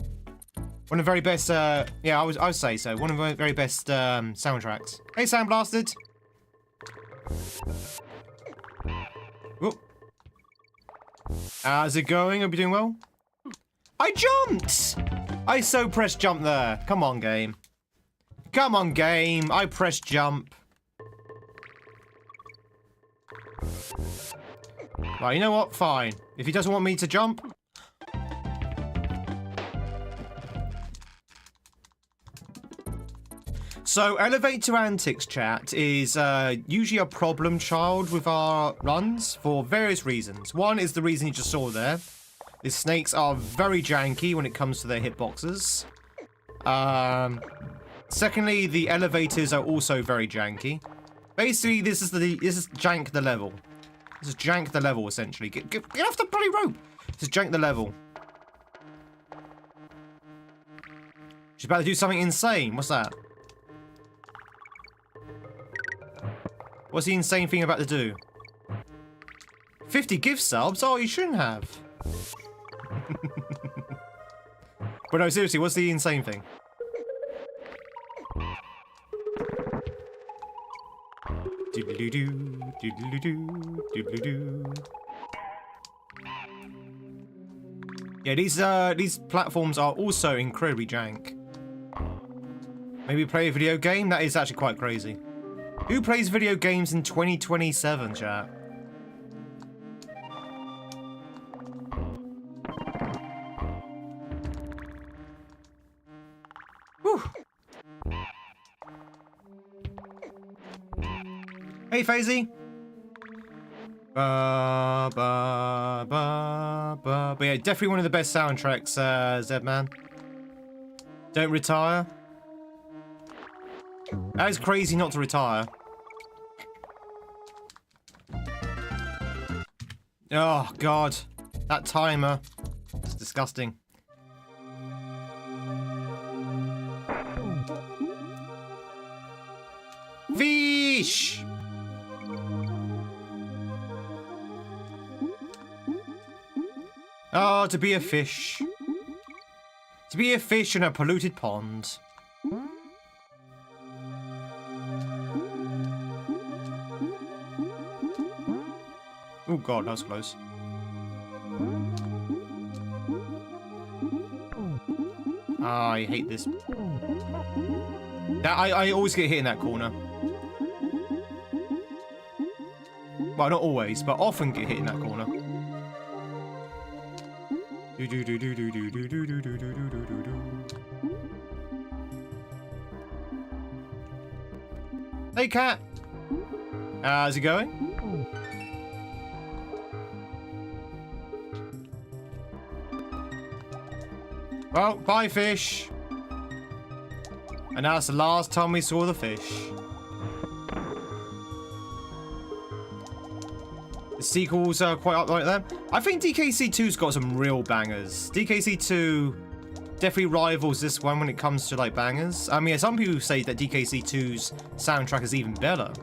One of the very best, yeah, I would say so. One of the very best soundtracks. Hey, Sound Blasted! Whoop. How's it going? Are we doing well? I jumped! I so pressed jump there. Come on, game. Come on, game. I pressed jump. Right, you know what? Fine. If he doesn't want me to jump... So, Elevator Antics chat is usually a problem child with our runs for various reasons. One is the reason you just saw there. The snakes are very janky when it comes to their hitboxes. Secondly, the elevators are also very janky. Basically, this is jank the level. This is jank the level, essentially. Get off the bloody rope! This is jank the level. She's about to do something insane. What's that? What's the insane thing about to do? 50 gift subs? Oh, you shouldn't have. But no, seriously, what's the insane thing? Doodly-doo, doodly-doo, doodly-doo. Yeah, these platforms are also incredibly jank. Maybe play a video game? That is actually quite crazy. Who plays video games in 2027, chat? Whew. Hey, Faisy. But yeah, definitely one of the best soundtracks, Zedman. Don't retire. That is crazy not to retire. Oh, God. That timer. It's disgusting. Fish! Oh, to be a fish. To be a fish in a polluted pond. Oh God, that was close. I hate this. I always get hit in that corner. Well, not always, but often get hit in that corner. Hey, cat. How's it going? Well, bye, fish. And that's the last time we saw the fish. The sequels are quite up like that. I think DKC2's got some real bangers. DKC2 definitely rivals this one when it comes to like bangers. I mean, some people say that DKC2's soundtrack is even better.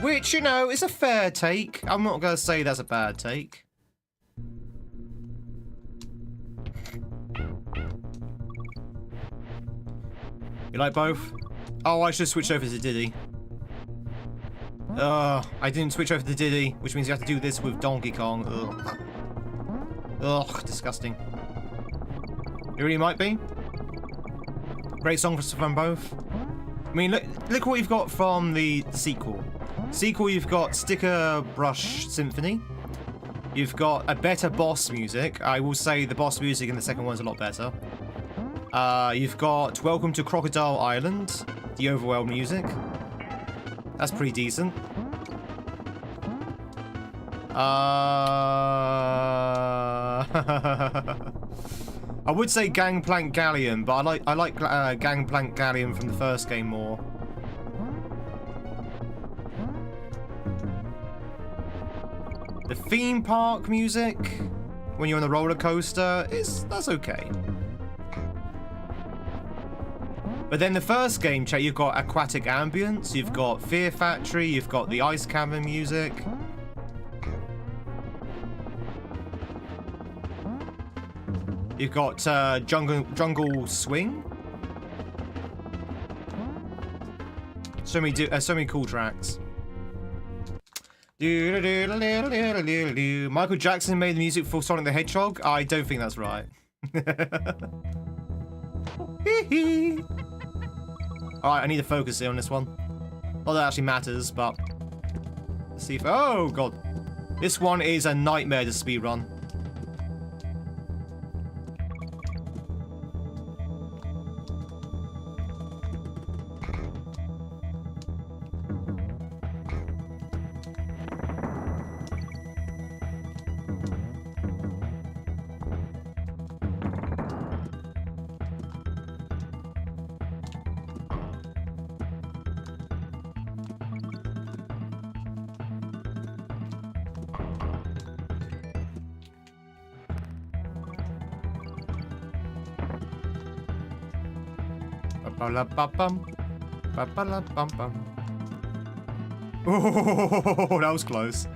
Which, you know, is a fair take. I'm not going to say that's a bad take. You like both? Oh, I should switch over to Diddy. I didn't switch over to Diddy, which means you have to do this with Donkey Kong. Ugh, disgusting. It really might be. Great song from both. I mean, look what you've got from the sequel. Sequel, you've got Sticker Brush Symphony. You've got a better boss music. I will say the boss music in the second one's a lot better. You've got Welcome to Crocodile Island, the Overwhelm music. That's pretty decent. I would say Gangplank Galleon, but I like Gangplank Galleon from the first game more. The theme park music, when you're on the roller coaster, that's okay. But then the first game, chat, you've got Aquatic Ambience, you've got Fear Factory, you've got the Ice Cavern music. You've got Jungle Swing. So many cool tracks. Michael Jackson made the music for Sonic the Hedgehog. I don't think that's right. Alright, I need to focus here on this one. Not that it actually matters, but let's see if... Oh, God. This one is a nightmare to speedrun. Oh, that was close.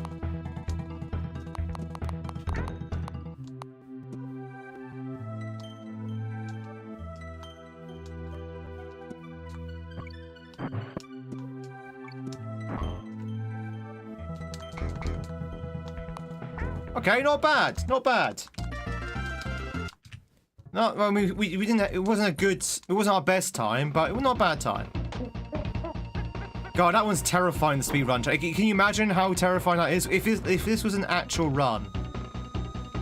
Okay, not bad. Not bad. No, I mean, we didn't. It wasn't a good. It wasn't our best time, but it was not a bad time. God, that one's terrifying. The speed run. Can you imagine how terrifying that is? If this was an actual run,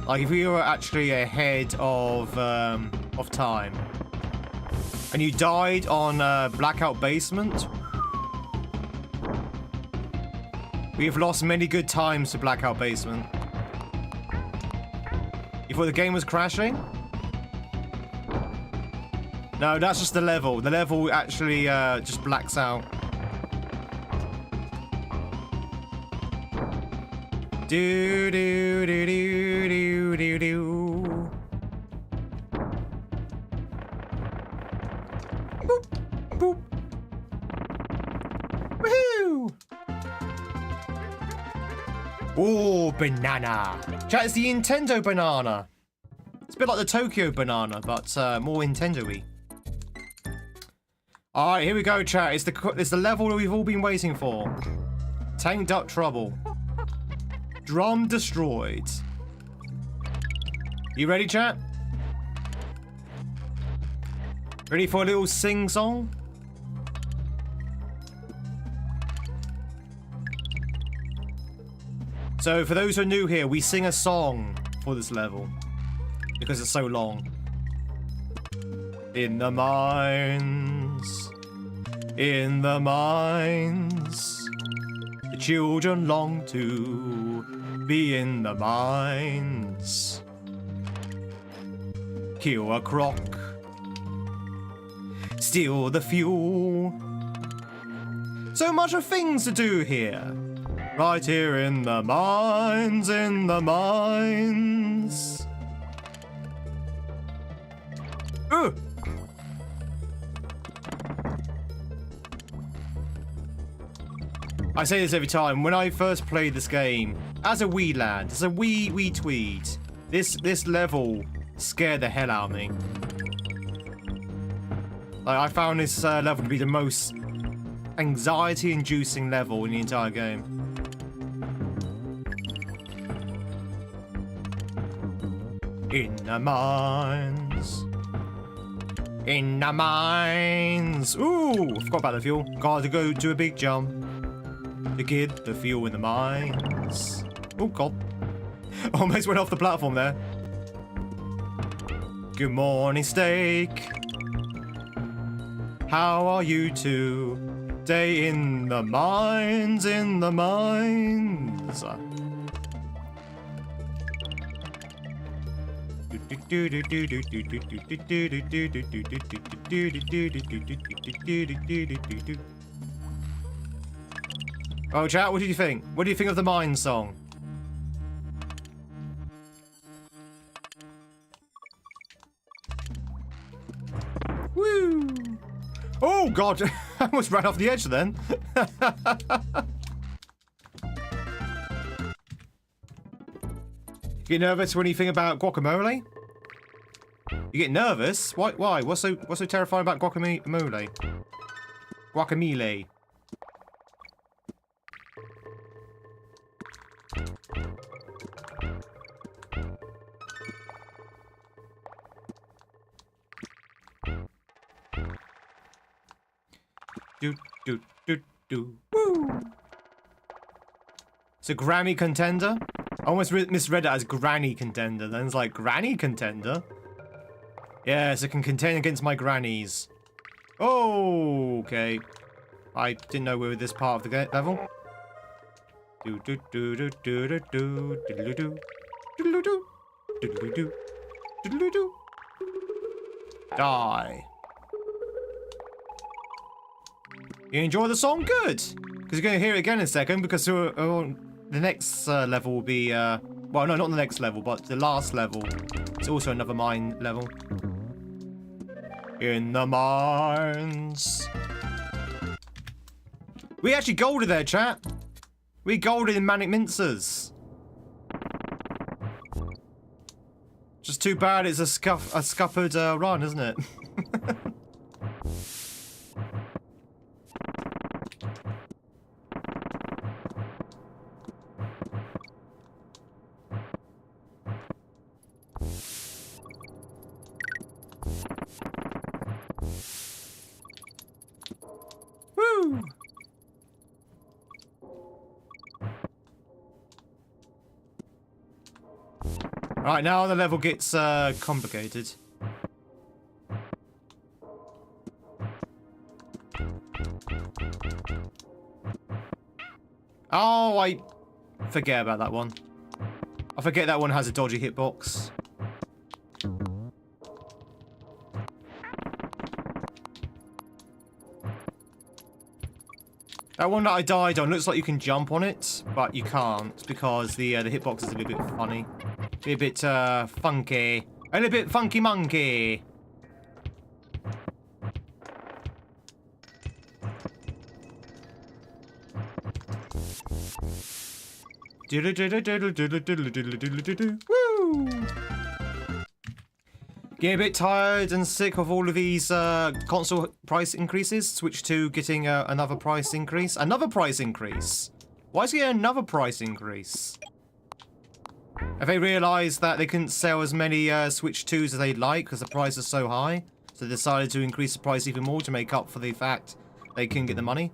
like if we were actually ahead of time, and you died on Blackout Basement, we have lost many good times to Blackout Basement. You thought the game was crashing? No, that's just the level. The level actually just blacks out. Do do do do do do do. Boop boop. Woohoo! Oh, banana. Chat, it's the Nintendo banana. It's a bit like the Tokyo banana, but more Nintendo-y. All right, here we go, chat. It's the level that we've all been waiting for. Tank Duck Trouble. Drum destroyed. You ready, chat? Ready for a little sing-song? So, for those who are new here, we sing a song for this level. Because it's so long. In the mines. In the mines. The children long to be in the mines. Kill a croc. Steal the fuel. So much of things to do here. Right here in the mines, in the mines. Ugh. I say this every time. When I first played this game, as a wee lad, as a wee tweed, this level scared the hell out of me. Like, I found this level to be the most anxiety-inducing level in the entire game. In the mines. In the mines. Ooh, forgot about the fuel. Gotta go do a big jump. To get the fuel in the mines. Oh, God. Almost went off the platform there. Good morning, steak. How are you today? In the mines, in the mines. Oh, chat, what did you think? What do you think of the Mine song? Woo! Oh, God! I almost ran off the edge then. Get nervous when you think about guacamole? You get nervous? Why? What's so terrifying about guacamole? Guacamole. Do. Woo! It's a Grammy contender? I almost misread it as Granny contender. Then it's like, Granny contender? Yes, it can contend against my grannies. Oh, okay. I didn't know we were this part of the level. Die. You enjoy the song? Good! Because you're going to hear it again in a second, because the next level will be, well, no, not the next level, but the last level. It's also another mine level. In the mines. We actually golded there, chat. We golded in Manic Mincers. Just too bad it's a scuppered run, isn't it? Right, now the level gets complicated. Oh, I forget about that one. I forget that one has a dodgy hitbox. That one that I died on looks like you can jump on it, but you can't because the hitbox is a little bit funny. A bit funky. A little bit funky monkey. Woo! Getting a bit tired and sick of all of these console price increases. Switch to getting another price increase. Another price increase? Why is he getting another price increase? Have they realised that they couldn't sell as many Switch 2s as they'd like because the price is so high? So they decided to increase the price even more to make up for the fact they couldn't get the money?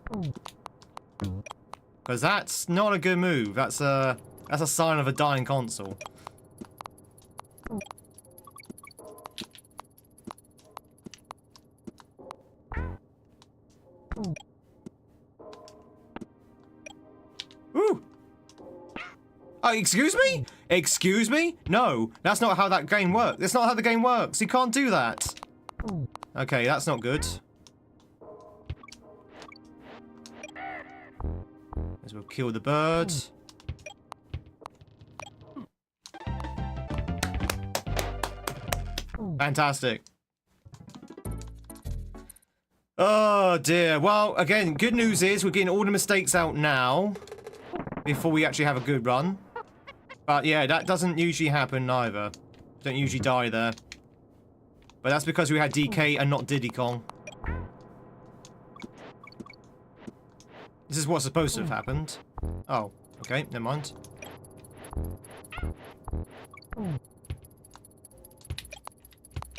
Because that's not a good move. That's a sign of a dying console. Ooh! Oh, excuse me? Excuse me? No, that's not how that game works. That's not how the game works. You can't do that. Okay, that's not good. As we'll kill the bird. Fantastic. Oh dear. Well, again, good news is we're getting all the mistakes out now before we actually have a good run. But yeah, that doesn't usually happen either. Don't usually die there. But that's because we had DK and not Diddy Kong. This is what's supposed to have happened. Oh, okay, never mind.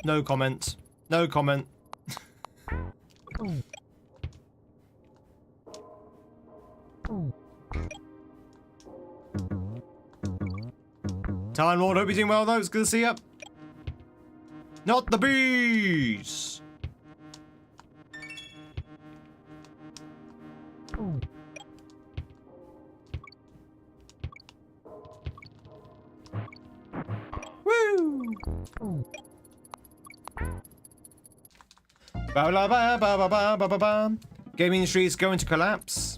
No comment. No comment. Time Lord, hope you're doing well though. It's good to see you. Not the bees! Woo! Gaming industry is going to collapse.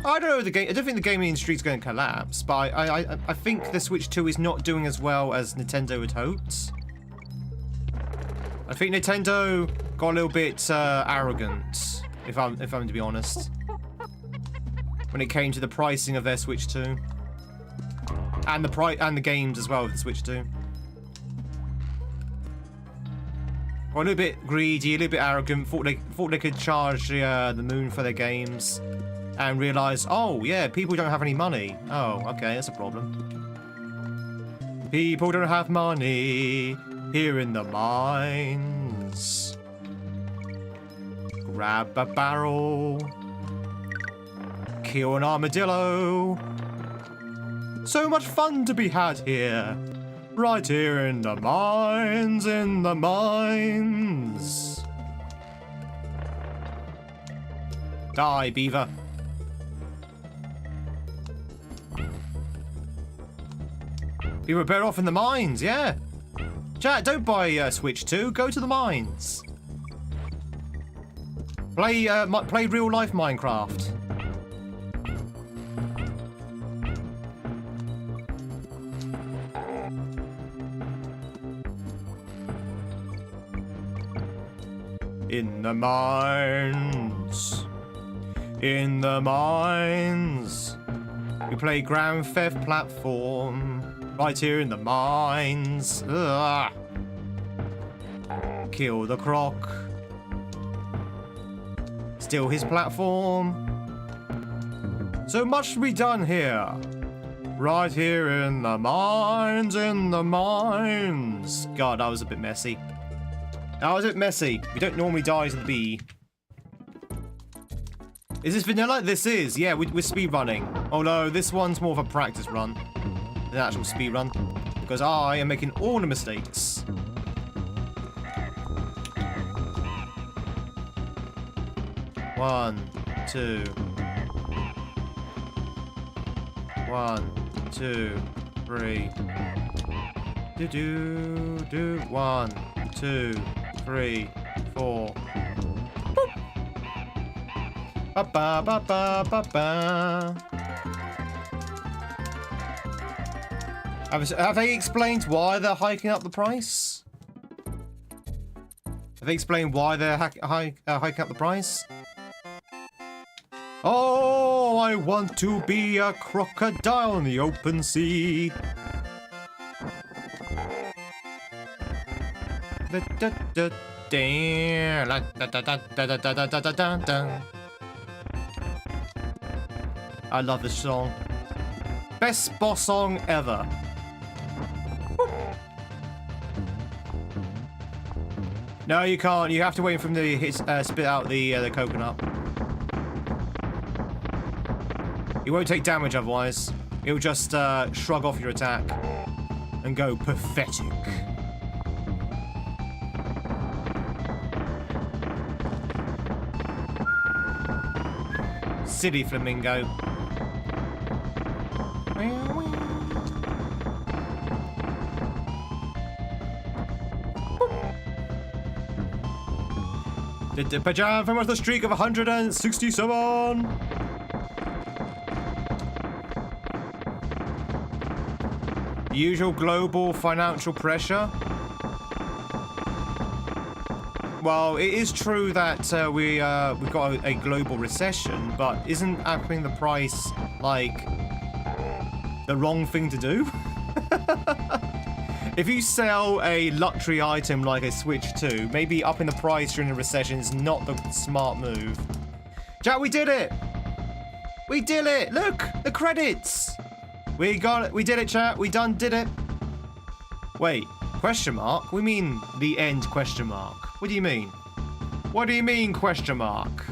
I don't know I don't think the gaming industry is going to collapse, but I think the Switch 2 is not doing as well as Nintendo had hoped. I think Nintendo got a little bit arrogant, if I'm to be honest, when it came to the pricing of their Switch 2, and the games as well with the Switch 2. Got a little bit greedy, a little bit arrogant. Thought they could charge the moon for their games, and realised, oh yeah, people don't have any money. Oh, okay, that's a problem. People don't have money here in the mines. Grab a barrel, kill an armadillo. So much fun to be had here. Right here in the mines, in the mines. Die, beaver. We were better off in the mines, yeah. Chat, don't buy Switch 2, go to the mines. Play real life Minecraft. In the mines. In the mines. We play Grand Theft Platform. Right here in the mines. Ugh. Kill the croc. Steal his platform. So much to be done here. Right here in the mines, in the mines. God, that was a bit messy. That was a bit messy. We don't normally die to the bee. Is this vanilla? This is. Yeah, we're speedrunning. Oh no, this one's more of a practice run. An actual speed run. because I am making all the mistakes. One, two. 1, 2, 3. Do. 1, 2, 3, 4. Boop. Ba ba ba ba ba ba. Have they explained why they're hiking up the price? Have they explained why they're hiking up the price? Oh, I want to be a crocodile in the open sea. I love this song. Best boss song ever. No, you can't. You have to wait for him to spit out the coconut. He won't take damage otherwise. He'll just shrug off your attack and go pathetic. Silly flamingo. The Pajam from the streak of 167. Usual global financial pressure. Well, it is true that we've got a global recession, but isn't upping the price like the wrong thing to do? If you sell a luxury item like a Switch 2, maybe upping the price during a recession is not the smart move. Chat, we did it! We did it! Look! The credits! We got it. We did it, chat. We did it. Wait, question mark? We mean the end question mark. What do you mean? What do you mean question mark?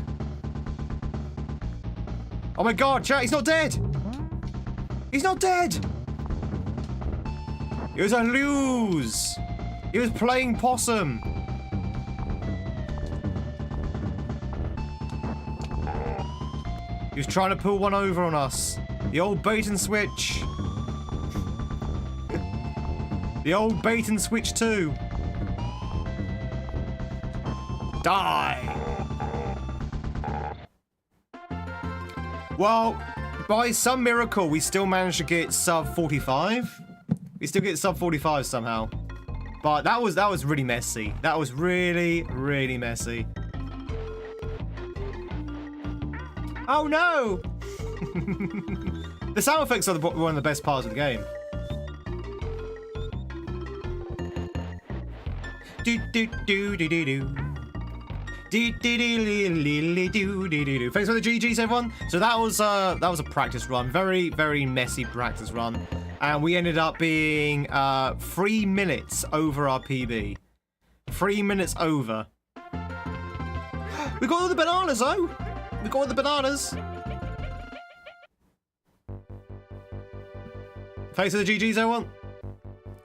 Oh my god, chat, he's not dead! He's not dead! It was a lose! He was playing possum! He was trying to pull one over on us. The old bait and switch. The old bait and switch 2. Die! Well, by some miracle, we still managed to get sub 45. We still get sub 45 somehow. But that was really messy. That was really, really messy. Oh no! The sound effects are one of the best parts of the game. Do do do do do do. Thanks for the GGs, everyone. So that was a practice run, very, very messy practice run, and we ended up being 3 minutes over our PB. 3 minutes over. We got all the bananas, though. We got all the bananas. Thanks for the GGs, everyone.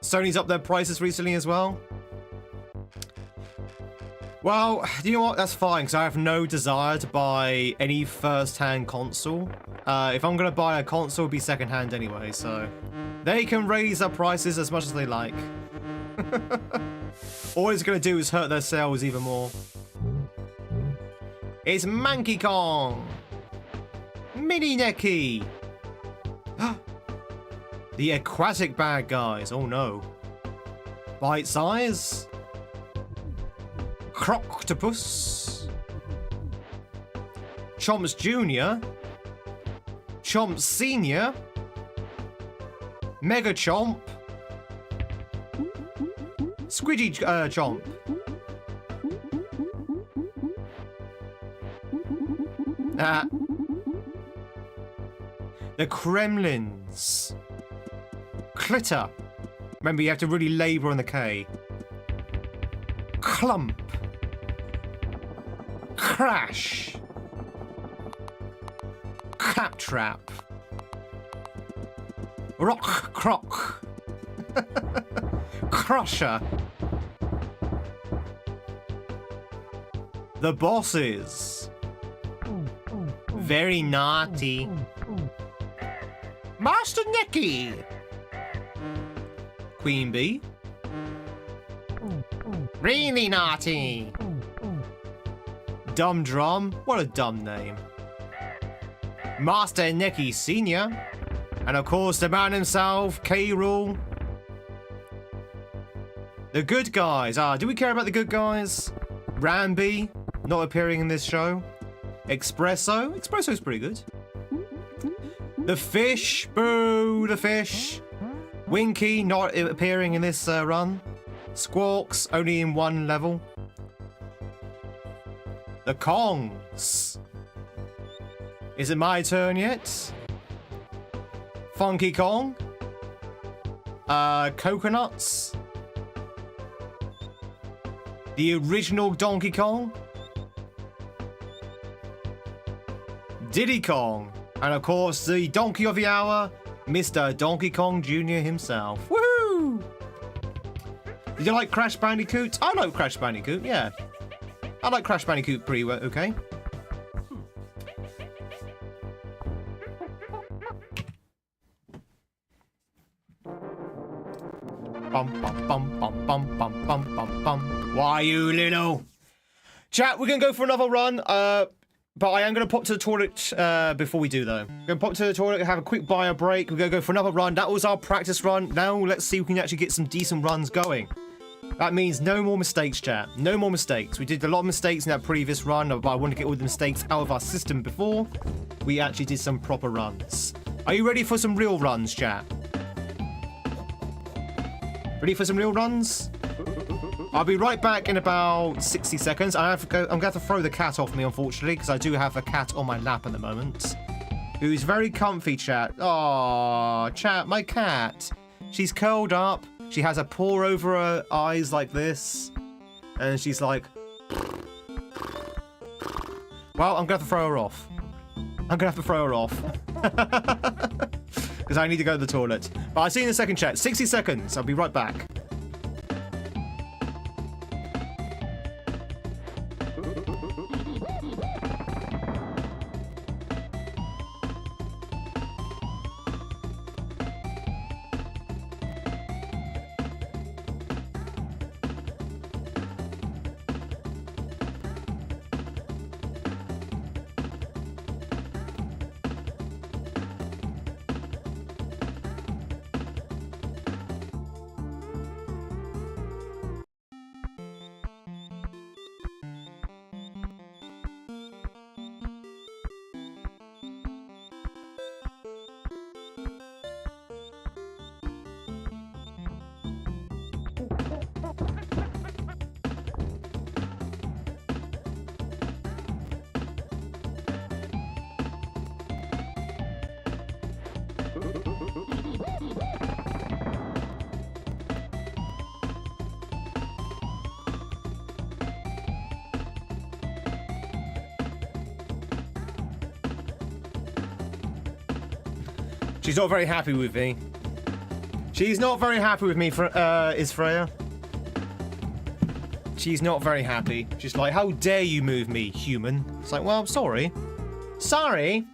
Sony's up their prices recently as well. Well, you know what? That's fine, because I have no desire to buy any first-hand console. If I'm going to buy a console, it'll be second-hand anyway, so... They can raise their prices as much as they like. All it's going to do is hurt their sales even more. It's Monkey Kong! Mini Necky! The aquatic bad guys, oh no. Bite size? Croctopus, Chomps Jr., Chomps Senior, Mega Chomp, Squidgy Chomp, the Kremlins, Clitter. Remember, you have to really labour on the K. Clump. Crash! Claptrap! Rock Croc! Crusher. The bosses. Very naughty. Master Nicky. Queen Bee. Really naughty. Dumb Drum. What a dumb name. Master Nicky Sr. And of course the man himself, K-Rool. The good guys. Do we care about the good guys? Ramby, not appearing in this show. Espresso. Espresso's pretty good. The fish. Boo, the fish. Winky, not appearing in this run. Squawks, only in one level. The Kongs. Is it my turn yet? Funky Kong. Coconuts. The original Donkey Kong. Diddy Kong. And of course, the donkey of the hour, Mr. Donkey Kong Jr. himself. Woohoo! Did you like Crash Bandicoot? I like Crash Bandicoot, yeah. I like Crash Bandicoot pretty well, okay. Bum, bum, bum, bum, bum, bum, bum, bum, bum. Why you little? Chat, we're going to go for another run, but I am going to pop to the toilet before we do, though. I'm going to pop to the toilet, have a quick bio break. We're going to go for another run. That was our practice run. Now let's see if we can actually get some decent runs going. That means no more mistakes, chat. No more mistakes. We did a lot of mistakes in that previous run, but I wanted to get all the mistakes out of our system before we actually did some proper runs. Are you ready for some real runs, chat? Ready for some real runs? I'll be right back in about 60 seconds. I'm going to have to throw the cat off me, unfortunately, because I do have a cat on my lap at the moment. Who's very comfy, chat. Oh, chat, my cat. She's curled up. She has a paw over her eyes like this. And she's like... Well, I'm going to have to throw her off. I'm going to have to throw her off. Because I need to go to the toilet. But I'll see you in a second, chat. 60 seconds. I'll be right back. She's not very happy with me. She's not very happy with me, is Freya. She's not very happy. She's like, how dare you move me, human? It's like, well, I'm sorry. Sorry.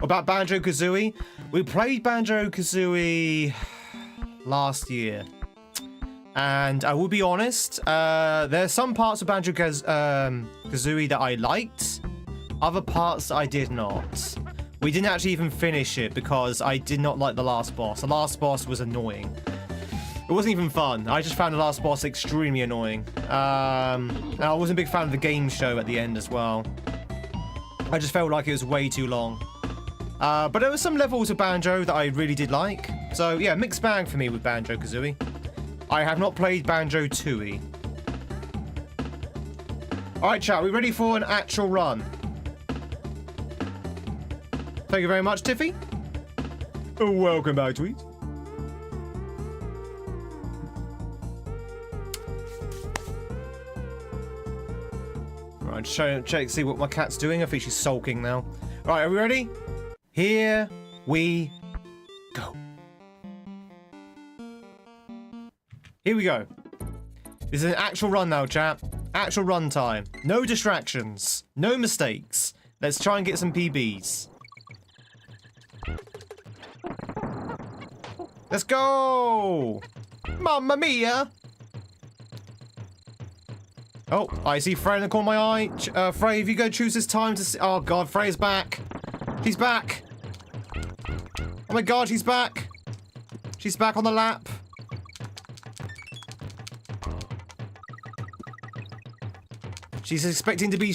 About Banjo-Kazooie? We played Banjo-Kazooie last year. And I will be honest, there's some parts of Banjo-Kazooie that I liked. Other parts I did not. We didn't actually even finish it because I did not like the last boss. The last boss was annoying. It wasn't even fun. I just found the last boss extremely annoying. And I wasn't a big fan of the game show at the end as well. I just felt like it was way too long. But there were some levels of Banjo that I really did like. So yeah, mixed bag for me with Banjo-Kazooie. I have not played Banjo-Tooie. Alright chat, we ready for an actual run? Thank you very much, Tiffy. Welcome back, Tweed. Right, check, see what my cat's doing. I think she's sulking now. Right, are we ready? Here we go. Here we go. This is an actual run now, chat. Actual run time. No distractions. No mistakes. Let's try and get some PBs. Let's go! Mamma mia! Oh, I see Frey in the corner of my eye. Frey, if you go choose this time to see... Oh, God, Frey's back. She's back. Oh, my God, she's back. She's back on the lap. She's expecting to be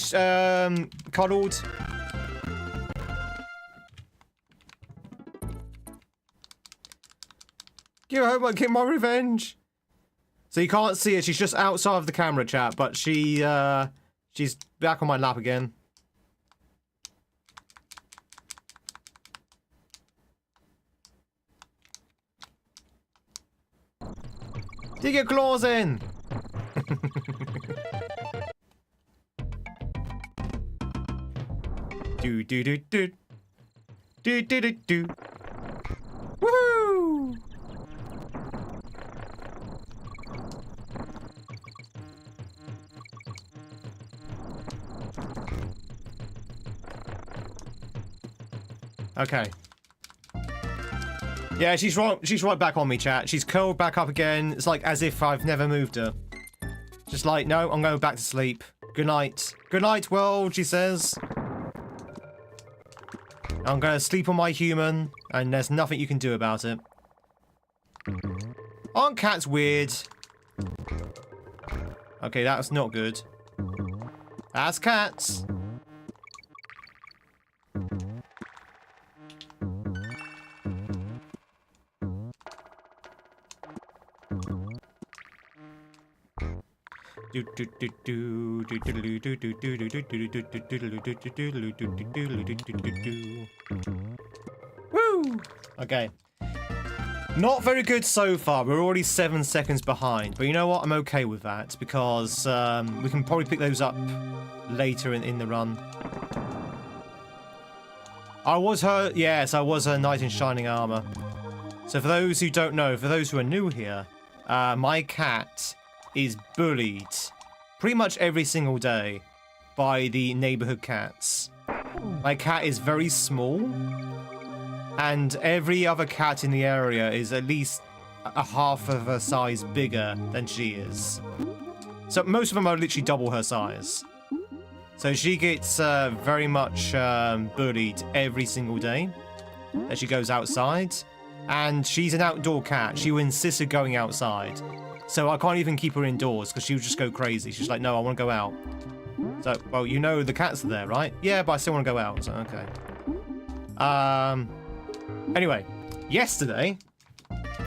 cuddled. Give her hope, get my revenge. So you can't see her. She's just outside of the camera, chat. But she's back on my lap again. Dig your claws in. Do do do do do do do do. Woohoo! Okay. Yeah, she's right back on me, chat. She's curled back up again. It's like as if I've never moved her. Just like, no, I'm going back to sleep. Good night. Good night, world, she says. I'm going to sleep on my human, and there's nothing you can do about it. Aren't cats weird? Okay, that's not good. That's cats. Woo! Okay. Not very good so far. We're already 7 seconds behind. But you know what? I'm okay with that because we can probably pick those up later in the run. I was her... Yes, I was her knight in shining armor. So for those who don't know, for those who are new here, my cat is bullied pretty much every single day by the neighborhood cats. My cat is very small, and every other cat in the area is at least a half of her size bigger than she is. So most of them are literally double her size. So she gets very much bullied every single day that she goes outside. And she's an outdoor cat. She insisted going outside. So I can't even keep her indoors because she would just go crazy. She's like, no, I want to go out. So, well, you know the cats are there, right? Yeah, but I still want to go out. So, okay. Anyway, yesterday,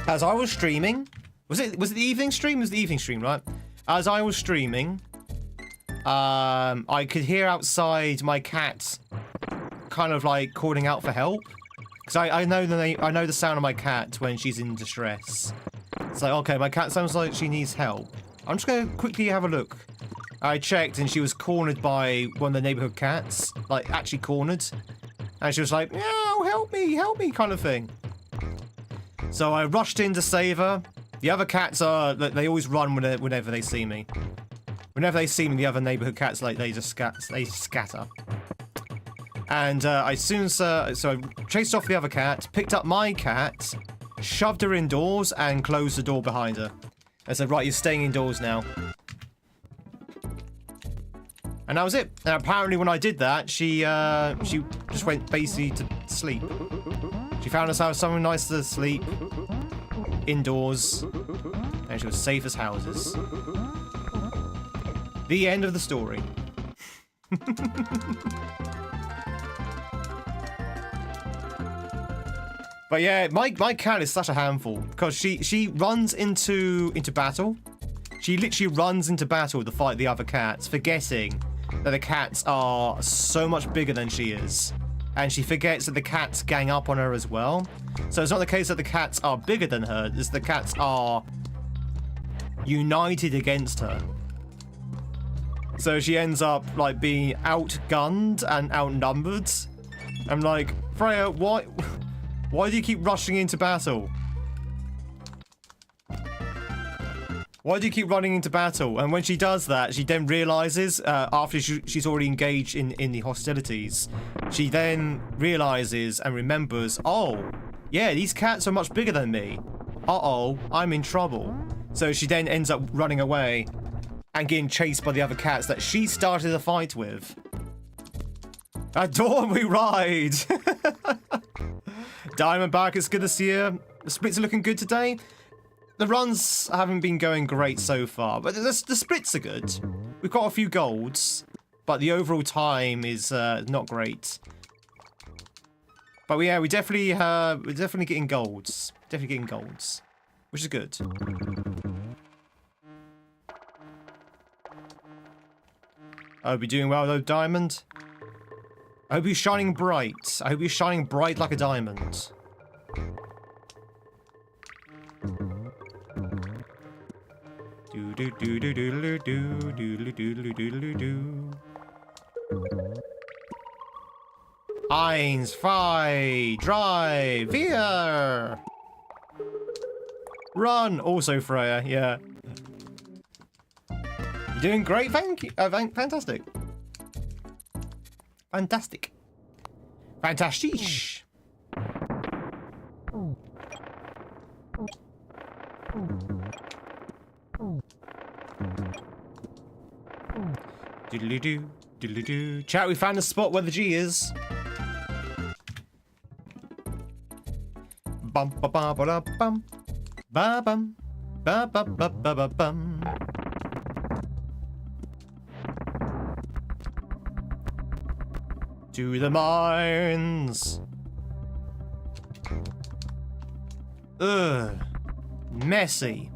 as I was streaming... Was it the evening stream? It was the evening stream, right? As I was streaming, I could hear outside my cat kind of like calling out for help. Because I know the sound of my cat when she's in distress. It's like, okay, my cat sounds like she needs help. I'm just going to quickly have a look. I checked and she was cornered by one of the neighborhood cats. Like, actually cornered. And she was like, no, help me, kind of thing. So I rushed in to save her. The other cats are, they always run whenever they see me. Whenever they see me, the other neighborhood cats, like, they scatter. And so I chased off the other cat, picked up my cat, shoved her indoors, and closed the door behind her. I said, right, you're staying indoors now. And that was it. And apparently when I did that, she just went basically to sleep. She found herself somewhere nice to sleep, indoors, and she was safe as houses. The end of the story. But yeah, my cat is such a handful because she runs into battle. She literally runs into battle to fight the other cats, forgetting that the cats are so much bigger than she is. And she forgets that the cats gang up on her as well. So it's not the case that the cats are bigger than her, it's the cats are united against her. So she ends up like being outgunned and outnumbered. I'm like, Freya, why do you keep rushing into battle? Why do you keep running into battle? And when she does that, she then realizes, after she's already engaged in the hostilities, she then realizes and remembers, oh, yeah, these cats are much bigger than me. Uh-oh, I'm in trouble. So she then ends up running away and getting chased by the other cats that she started a fight with. At dawn we ride! Diamondback, it's good to see you. The splits are looking good today. The runs haven't been going great so far, but the splits are good. We've got a few golds, but the overall time is not great. But yeah, we're definitely getting golds. Definitely getting golds, which is good. I hope you're doing well though, Diamond. I hope you're shining bright. I hope you're shining bright like a diamond. Do do do do do do do do do do. 1, 2, 3, 4. Run! Also Freya, yeah. You're doing great, thank you. Fantastic. Fantastic. Fantastisch. Diddly-doo, diddly-doo. Chat, we found a spot where the G is. Bum ba ba ba da bum. Ba bum. Ba ba ba ba ba bum. To the mines. Ugh. Messy.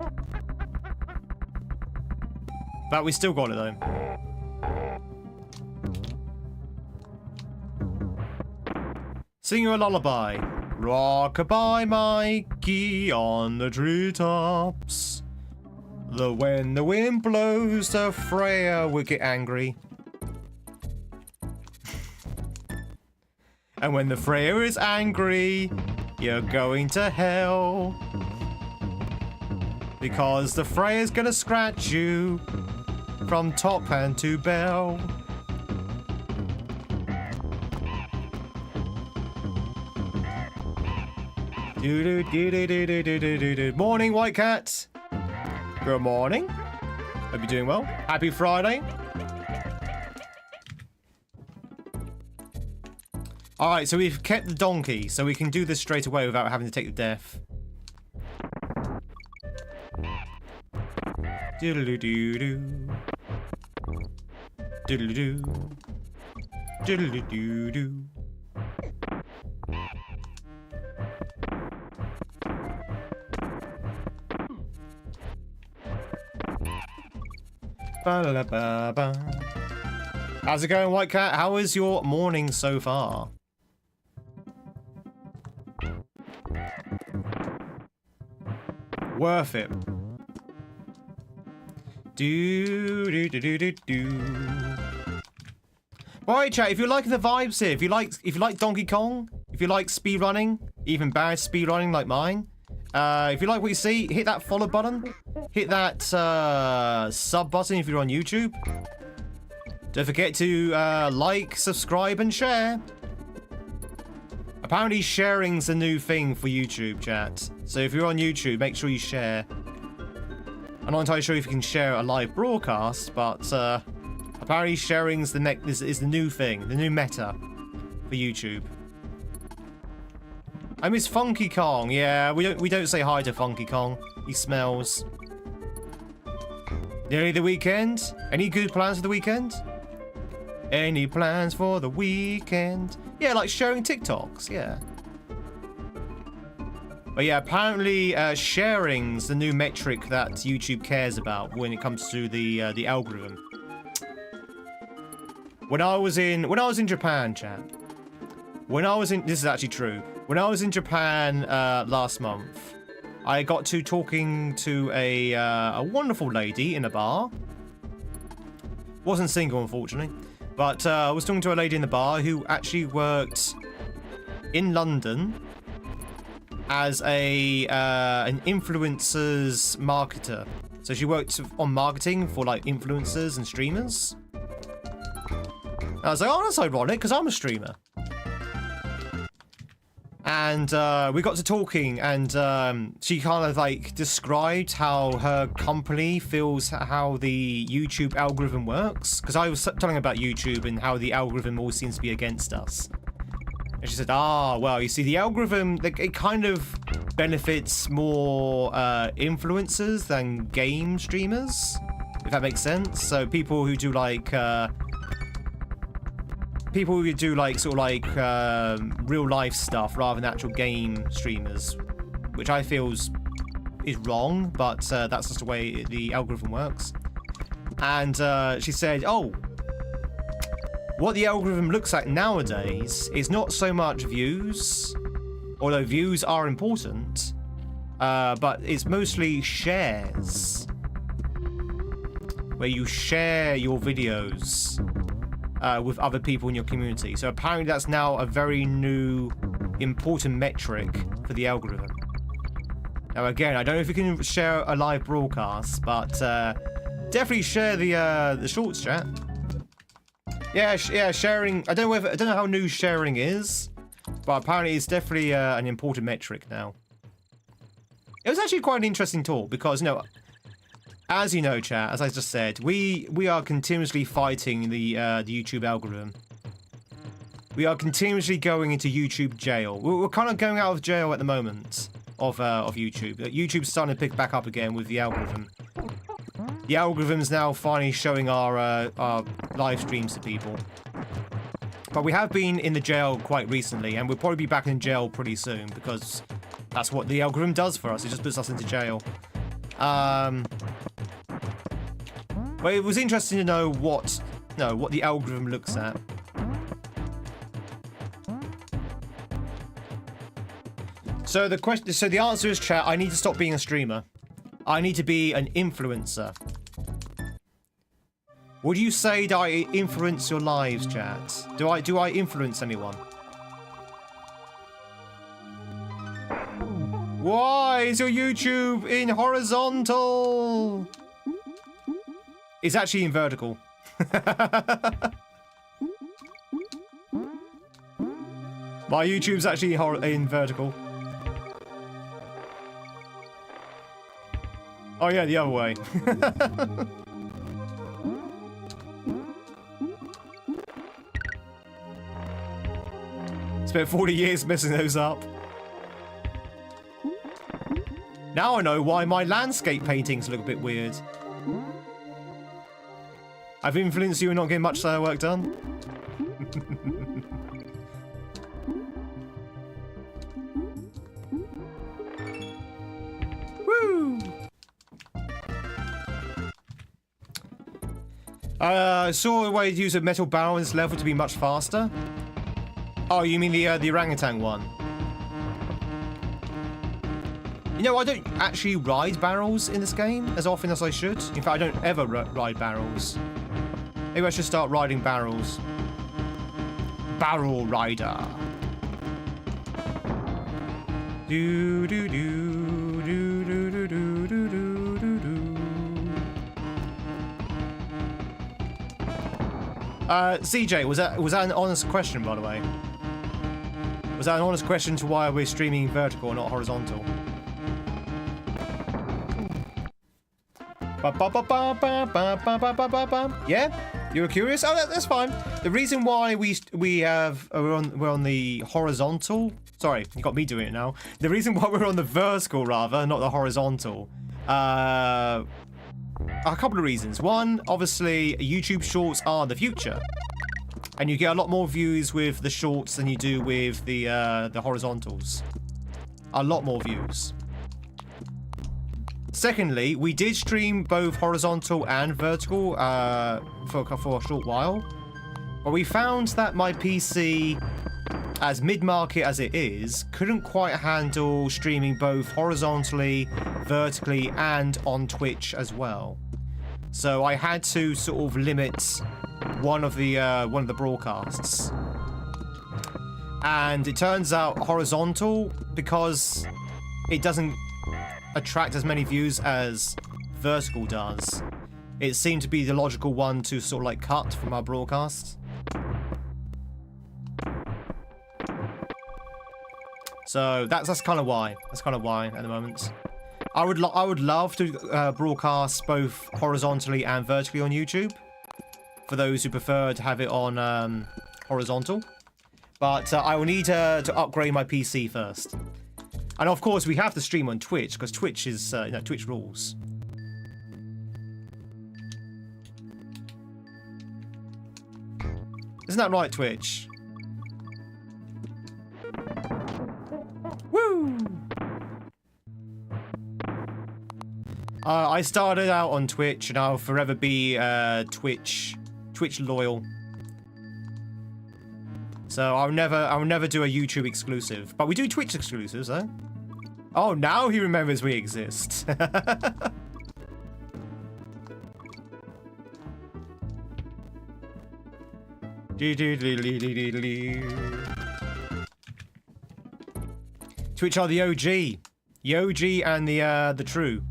But we still got it though. Sing you a lullaby. Rock-a-bye, Mikey, on the treetops. When the wind blows, the Freya will get angry. And when the Freya is angry, you're going to hell. Because the Freya's gonna scratch you from top hand to bell. Do do do do do do do do do. Morning, White Cat. Good morning. Hope you're doing well. Happy Friday. All right, so we've kept the donkey, so we can do this straight away without having to take the death. Doodle-doo-doo-doo. Doodle-doo. Doodle-doo-doo-doo. Ba-la-ba-ba. How's it going, White Cat? How is your morning so far? Worth it. Do do do do do do. Alright, chat. If you're liking the vibes here, if you like Donkey Kong, if you like speed running, even bad speed running like mine, if you like what you see, hit that follow button, hit that sub button if you're on YouTube. Don't forget to like, subscribe, and share. Apparently, sharing's a new thing for YouTube, chat. So if you're on YouTube, make sure you share. I'm not entirely sure if you can share a live broadcast, but apparently sharing's is the new thing, the new meta for YouTube. I miss Funky Kong. Yeah, we don't say hi to Funky Kong. He smells. Nearly the weekend. Any good plans for the weekend? Any plans for the weekend? Yeah, like sharing TikToks. Yeah. But yeah, apparently sharing's the new metric that YouTube cares about when it comes to the algorithm. When I was in Japan, chat. This is actually true. When I was in Japan last month, I got to talking to a wonderful lady in a bar. Wasn't single, unfortunately, but I was talking to a lady in the bar who actually worked in London as an influencers marketer. So she worked on marketing for like influencers and streamers. And I was like, oh, that's ironic because I'm a streamer. And we got to talking, and she kind of like described how her company feels how the YouTube algorithm works. Because I was telling her about YouTube and how the algorithm always seems to be against us. And she said, well, you see, the algorithm, it kind of benefits more influencers than game streamers, if that makes sense. So people who do like real life stuff rather than actual game streamers, which I feel is wrong, but that's just the way the algorithm works. And she said, what the algorithm looks at nowadays is not so much views, although views are important, but it's mostly shares, where you share your videos with other people in your community. So apparently that's now a very new, important metric for the algorithm. Now again, I don't know if you can share a live broadcast, but definitely share the shorts chat. Yeah, sharing. I don't know how new sharing is, but apparently it's definitely an important metric now. It was actually quite an interesting talk because, as you know, chat, as I just said, we are continuously fighting the YouTube algorithm. We are continuously going into YouTube jail. We're kind of going out of jail at the moment of YouTube. YouTube's starting to pick back up again with the algorithm. The algorithm's now finally showing our live streams to people. But we have been in the jail quite recently, and we'll probably be back in jail pretty soon because that's what the algorithm does for us. It just puts us into jail. But it was interesting to know what the algorithm looks at. So the answer is, chat, I need to stop being a streamer. I need to be an influencer. Would you say that I influence your lives, chat? Do I influence anyone? Why is your YouTube in horizontal? It's actually in vertical. My YouTube's actually in vertical. Oh yeah, the other way. Spent 40 years messing those up. Now I know why my landscape paintings look a bit weird. I've influenced you in not getting much work done. Woo! I saw a way to use a metal barrel in this level to be much faster. Oh, you mean the orangutan one? You know, I don't actually ride barrels in this game as often as I should. In fact, I don't ever ride barrels. Maybe I should start riding barrels. Barrel rider. Do do do do do do do do do do. CJ, was that an honest question, by the way? Was that an honest question to why we're streaming vertical and not horizontal? Yeah, you were curious. Oh, that's fine. The reason why we're on the horizontal. Sorry, you got me doing it now. The reason why we're on the vertical rather, not the horizontal. A couple of reasons. One, obviously, YouTube Shorts are the future, and you get a lot more views with the shorts than you do with the horizontals. A lot more views. Secondly, we did stream both horizontal and vertical for a short while, but we found that my PC, as mid-market as it is, couldn't quite handle streaming both horizontally, vertically, and on Twitch as well. So I had to sort of limit one of the broadcasts. And it turns out horizontal, because it doesn't attract as many views as vertical does. It seemed to be the logical one to sort of like cut from our broadcast. So that's kind of why. That's kind of why at the moment. I would love to broadcast both horizontally and vertically on YouTube, for those who prefer to have it on horizontal. But I will need to upgrade my PC first. And of course, we have to stream on Twitch, because Twitch is, you know, Twitch rules. Isn't that right, Twitch? Woo! I started out on Twitch, and I'll forever be Twitch loyal. So I'll never do a YouTube exclusive, but we do Twitch exclusives, though. Oh, now he remembers we exist. Twitch are the OG, and the true.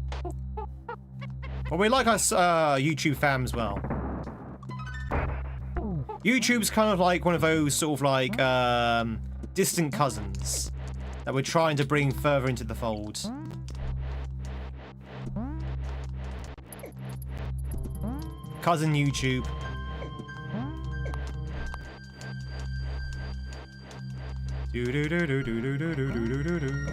But we like us YouTube fam as well. YouTube's kind of like one of those sort of like distant cousins that we're trying to bring further into the fold. Cousin YouTube. Do do do do do do do do do do.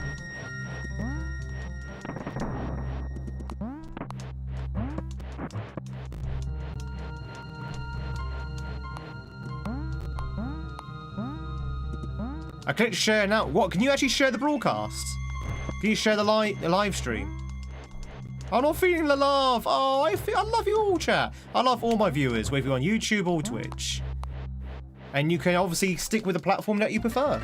I clicked share now. What? Can you actually share the broadcast? Can you share the live stream? I'm not feeling the love. Oh, I love you all, chat. I love all my viewers, whether you're on YouTube or Twitch. And you can obviously stick with the platform that you prefer.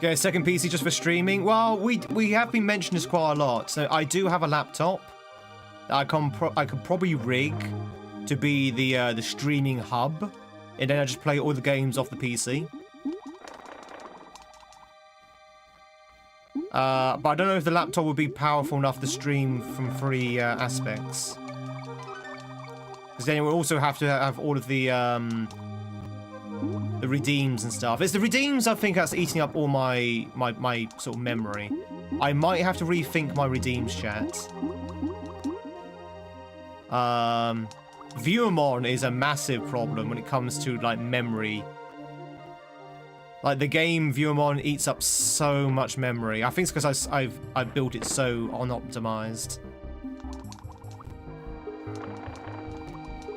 Get a second PC just for streaming. Well, we have been mentioning this quite a lot. So I do have a laptop that I could probably rig to be the streaming hub, and then I just play all the games off the PC. But I don't know if the laptop would be powerful enough to stream from 3 aspects. Because then it will also have to have all of the redeems and stuff. It's the redeems, I think, that's eating up all my sort of memory. I might have to rethink my redeems, chat. Viewamon is a massive problem when it comes to like memory. Like the game Viewamon eats up so much memory. I think it's because I've built it so unoptimized.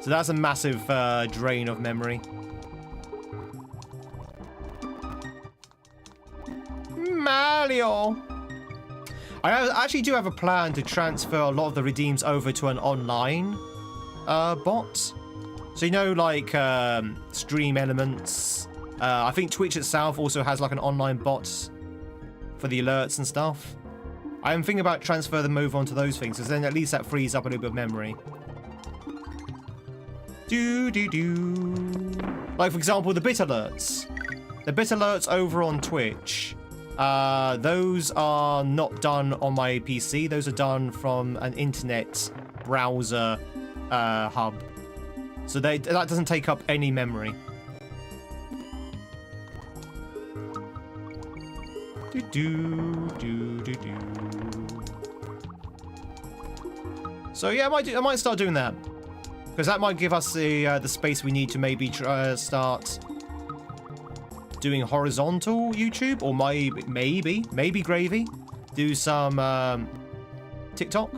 So that's a massive drain of memory. Mario! I actually do have a plan to transfer a lot of the redeems over to an online bot. So, you know, like Stream Elements. I think Twitch itself also has like an online bot for the alerts and stuff. I am thinking about transfer them over onto those things, because then at least that frees up a little bit of memory. Like, for example, the bit alerts. The bit alerts over on Twitch. Those are not done on my PC. Those are done from an internet browser hub. So that doesn't take up any memory. So yeah, I might start doing that, because that might give us the space we need to maybe start doing horizontal YouTube, or maybe Gravy do some TikTok.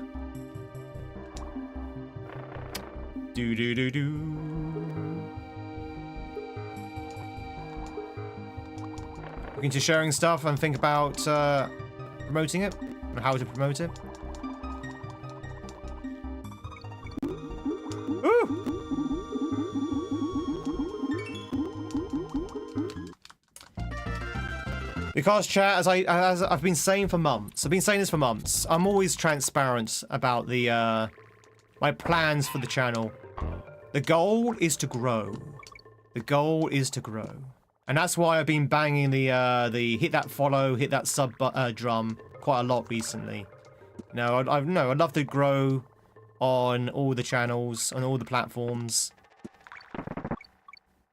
Looking to sharing stuff and think about promoting it and how to promote it. Ooh! Because, chat, as I've been saying for months, I'm always transparent about the my plans for the channel. The goal is to grow. The goal is to grow. And that's why I've been banging the hit that follow, hit that sub drum quite a lot recently. No, I'd love to grow on all the channels, on all the platforms.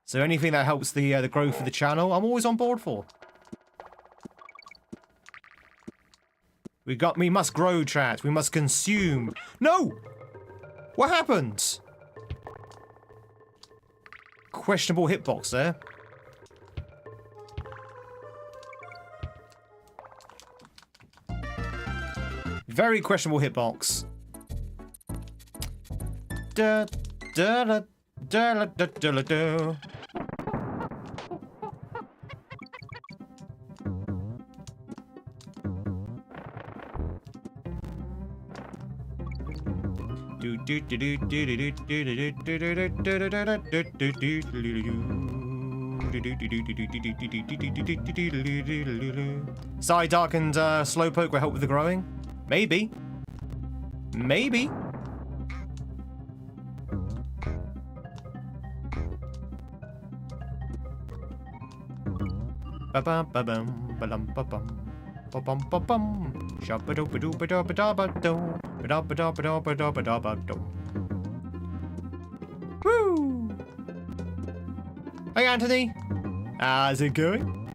So anything that helps the growth of the channel, I'm always on board for. We must grow, chat. We must consume. No! What happened? Questionable hitbox there. Very questionable hitbox. Da da da da da da da da. Side Dark and Slowpoke will help with the growing? Maybe. Maybe. Ba-bum, ba-bum, ba-dum, ba-bum. Ba-bum, ba-bum. Shabba-doo-ba-doo-ba-doo-ba-doo-ba-doo. Ba-da-ba-da-ba-da-ba-da-ba-doo. Woo! Hey, Anthony. How's it going?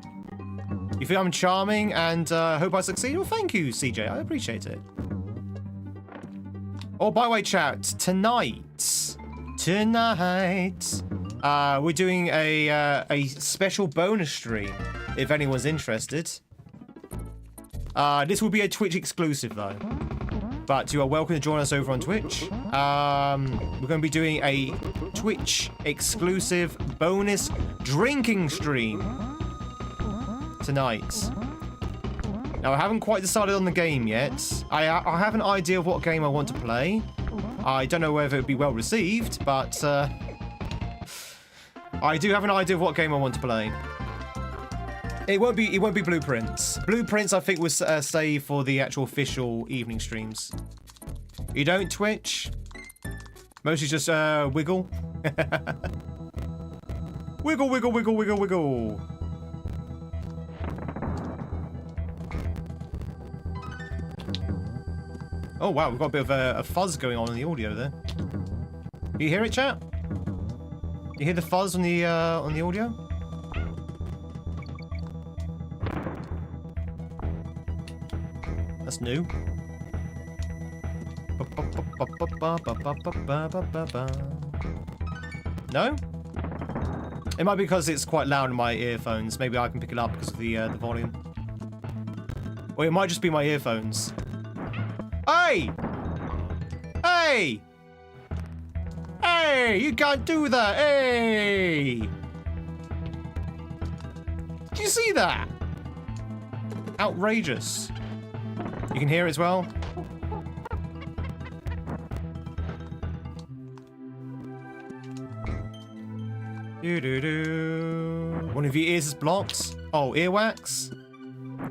You think I'm charming and hope I succeed? Well, thank you, CJ. I appreciate it. Oh, by the way, chat, tonight, we're doing a special bonus stream, if anyone's interested. This will be a Twitch exclusive, though. But you are welcome to join us over on Twitch. We're going to be doing a Twitch exclusive bonus drinking stream tonight. Now, I haven't quite decided on the game yet. I have an idea of what game I want to play. I don't know whether it would be well received, but I do have an idea of what game I want to play. It won't be Blueprints. Blueprints, I think, was saved for the actual official evening streams. You don't Twitch? Mostly just wiggle. Wiggle, wiggle, wiggle, wiggle, wiggle. Oh wow, we've got a bit of a fuzz going on in the audio there. You hear it, chat? You hear the fuzz on the audio? That's new. No? It might be because it's quite loud in my earphones. Maybe I can pick it up because of the volume. Or it might just be my earphones. Hey! Hey! Hey! You can't do that! Hey! Did you see that? Outrageous. You can hear it as well. Doo-doo-doo. One of your ears is blocked. Oh, earwax?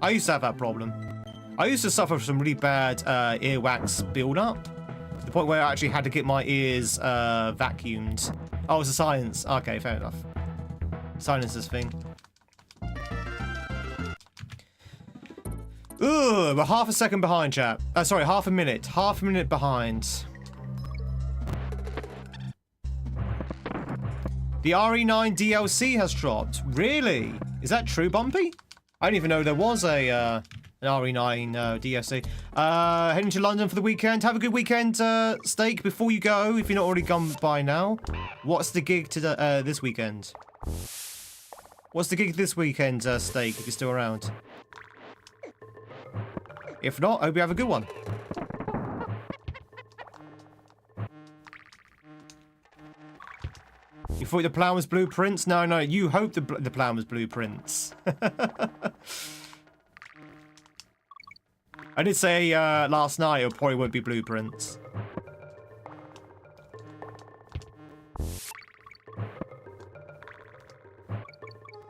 I used to have that problem. I used to suffer from some really bad earwax build-up. To the point where I actually had to get my ears vacuumed. Oh, it's a science. Okay, fair enough. Silencer's thing. Ugh, we're half a second behind, chat. Sorry, half a minute. Half a minute behind. The RE9 DLC has dropped. Really? Is that true, Bumpy? I didn't even know there was a an RE9 DLC. Heading to London for the weekend. Have a good weekend, Steak. Before you go, if you're not already gone by now, what's the gig to this weekend? What's the gig this weekend, Steak, if you're still around? If not, I hope you have a good one. You thought the plan was Blueprints? No, no, you hoped the plan was Blueprints. I did say last night it probably won't be Blueprints.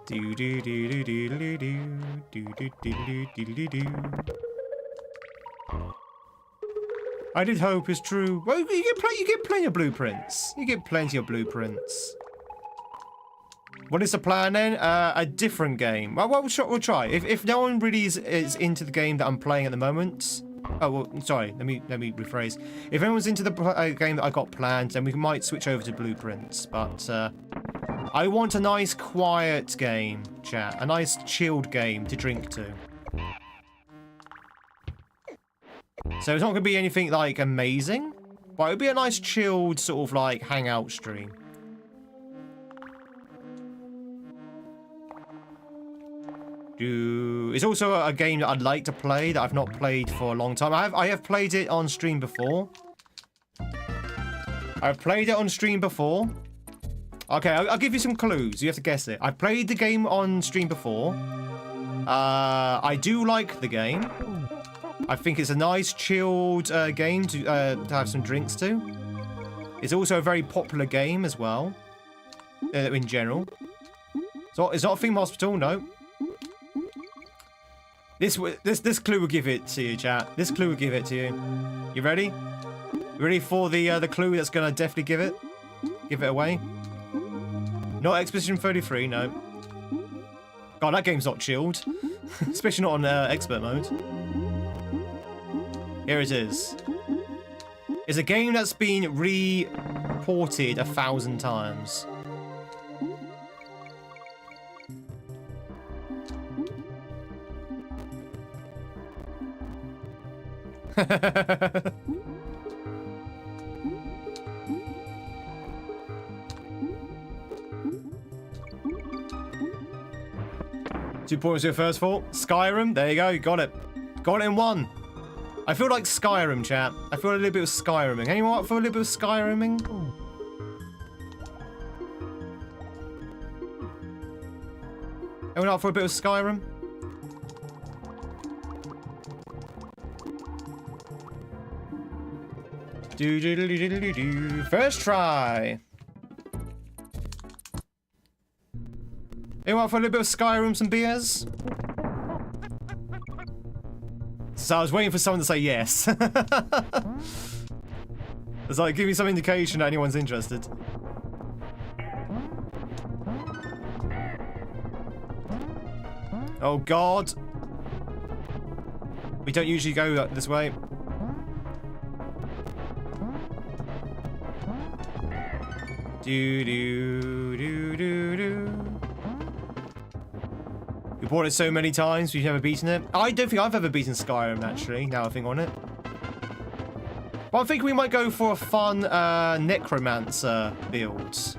Do do do do do do do do do do do do do. I did hope it's true. Well, you get plenty of blueprints. You get plenty of blueprints. What is the plan then? A different game. Well, we'll try. If no one really is into the game that I'm playing at the moment. Oh, well, sorry. Let me rephrase. If anyone's into the game that I got planned, then we might switch over to blueprints. But I want a nice, quiet game, chat. A nice, chilled game to drink to. So it's not going to be anything like amazing, but it'll be a nice, chilled sort of like hangout stream. It's also a game that I'd like to play that I've not played for a long time. I have played it on stream before. I've played it on stream before. Okay, I'll give you some clues. You have to guess it. I've played the game on stream before. I do like the game. I think it's a nice, chilled game to have some drinks to. It's also a very popular game as well, in general. So it's not a theme hospital, no. This clue will give it to you, chat. This clue will give it to you. You ready? You ready for the clue that's gonna definitely give it away? Not Expedition 33, no. God, that game's not chilled, especially not on expert mode. Here it is. It's a game that's been reported 1,000 times. Two points to your first fault. Skyrim, there you go, you got it. Got it in one. I feel like Skyrim, chat. I feel a little bit of Skyriming. Anyone up for a little bit of Skyriming? Ooh. Anyone up for a bit of Skyrim? Do. First try. Anyone up for a little bit of Skyrim, some beers? So I was waiting for someone to say yes. It's like, give me some indication that anyone's interested. Oh God. We don't usually go this way. We bought it so many times, we've never beaten it. I don't think I've ever beaten Skyrim, actually, now I think on it. But I think we might go for a fun necromancer build.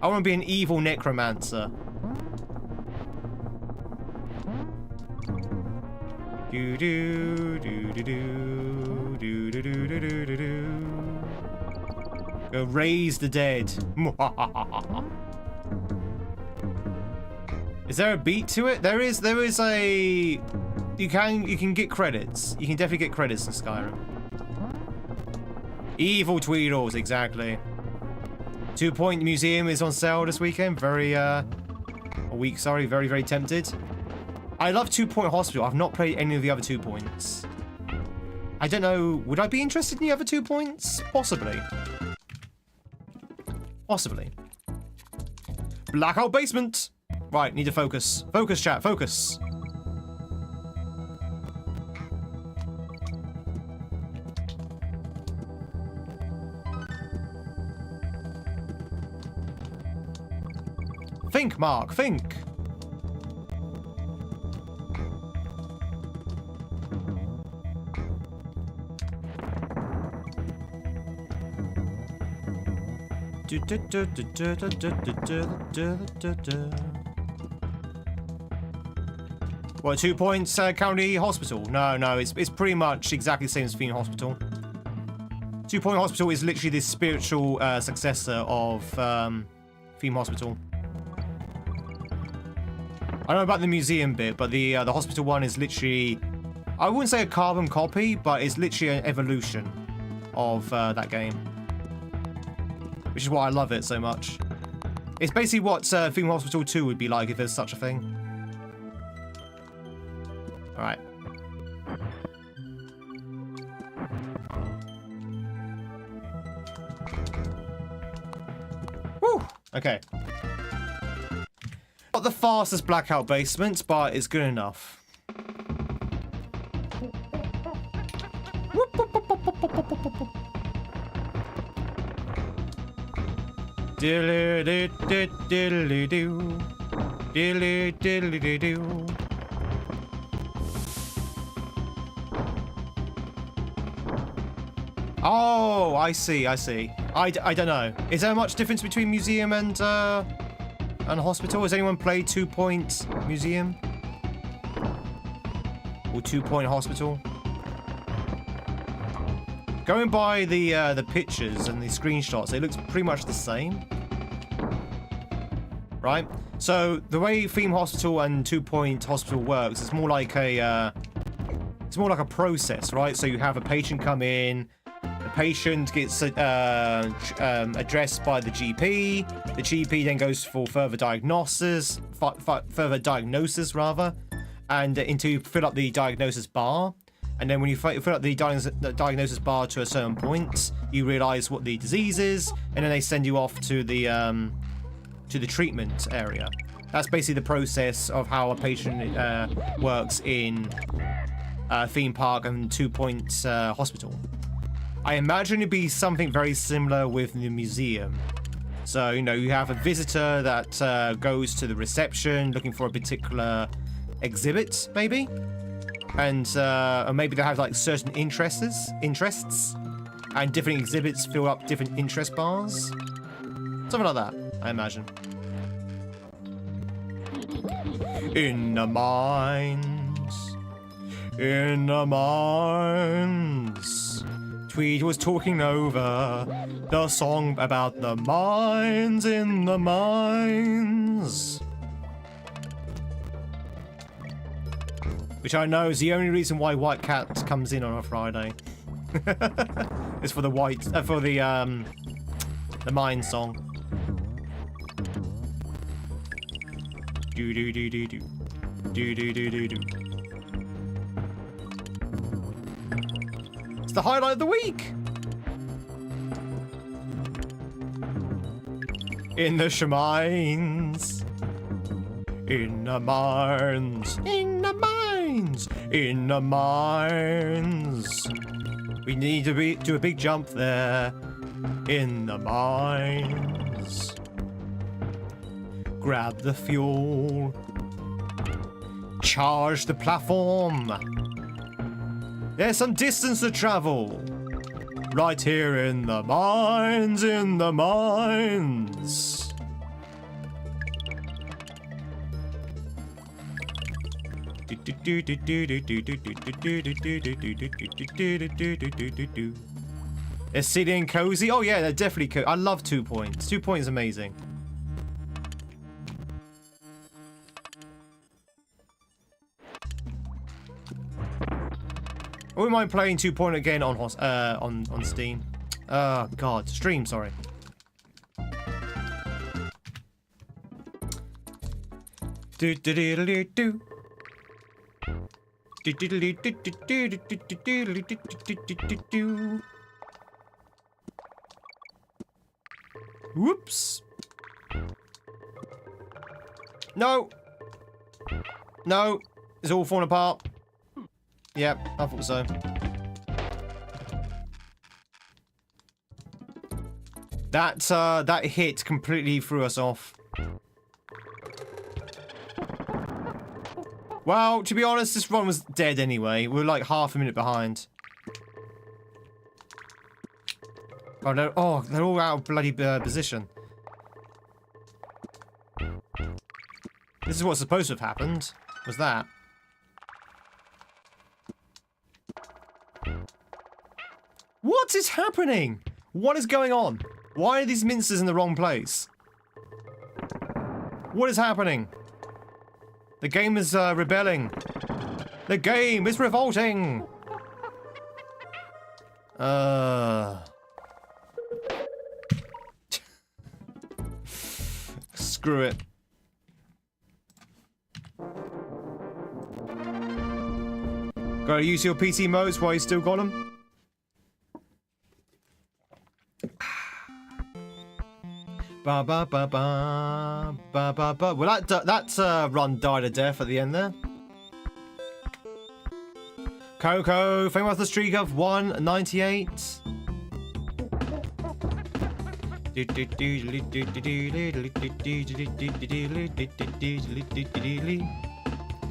I want to be an evil necromancer. Go raise the dead. Is there a beat to it? There is a... You can get credits. You can definitely get credits in Skyrim. Evil Tweedles, exactly. 2 Point Museum is on sale this weekend. Very very tempted. I love 2 Point Hospital. I've not played any of the other 2 Points. I don't know, would I be interested in the other 2 Points? Possibly. Possibly. Blackout basement! Right, need to focus. Focus, chat, focus. Think, Mark, think. What, 2 Points County Hospital? No, it's pretty much exactly the same as Fiend Hospital. 2 Point Hospital is literally the spiritual successor of Fiend Hospital. I don't know about the museum bit, but the hospital one is literally, I wouldn't say a carbon copy, but it's literally an evolution of that game. Which is why I love it so much. It's basically what Fiend Hospital 2 would be like if there's such a thing. Alright. Woo! Okay. Not the fastest blackout basement, but it's good enough. Diddly-did-did-diddly-doo. Diddly-diddly-doo. Oh, I see, I see. I don't know. Is there much difference between museum and hospital? Has anyone played 2 Point Museum? Or 2 Point Hospital? Going by the pictures and the screenshots, it looks pretty much the same. Right? So the way Theme Hospital and 2 Point Hospital works, it's more like a process, right? So you have a patient come in, the patient gets addressed by the GP. The GP then goes for further diagnosis, and into fill up the diagnosis bar. And then when you fill up the diagnosis bar to a certain point, you realise what the disease is, and then they send you off to the treatment area. That's basically the process of how a patient works in theme park and 2 Point hospital. I imagine it'd be something very similar with the museum. So, you know, you have a visitor that goes to the reception looking for a particular exhibit, maybe? And or maybe they have like certain interests, and different exhibits fill up different interest bars. Something like that, I imagine. In the mines, in the mines. Tweed was talking over the song about the mines in the mines. Which I know is the only reason why White Cat comes in on a Friday. It's for the the mine song. Do do do do do do do do do do. It's the highlight of the week. In the mines. In the mines. In the mines. In the mines. We need to do a big jump there. In the mines. Grab the fuel. Charge the platform. There's some distance to travel. Right here in the mines, in the mines. They're seedy and cozy. Oh yeah, they're definitely cozy. I love 2 Points. 2 Points is amazing. I wouldn't mind playing 2 Point again on Steam. God, stream, sorry. Do do do do do. Do do do do do do do do do. Whoops. No. No. It's all falling apart. Yep, I thought so. That hit completely threw us off. Well, to be honest, this run was dead anyway. We were like half a minute behind. Oh no! Oh, they're all out of bloody position. This is what's supposed to have happened. Was that? What is happening? What is going on? Why are these minces in the wrong place? What is happening? The game is rebelling. The game is revolting. Screw it. Gotta use your PC modes while you still got them. Ba ba ba ba ba ba ba. Well, that run died a death at the end there. Coco, famous the streak of 198.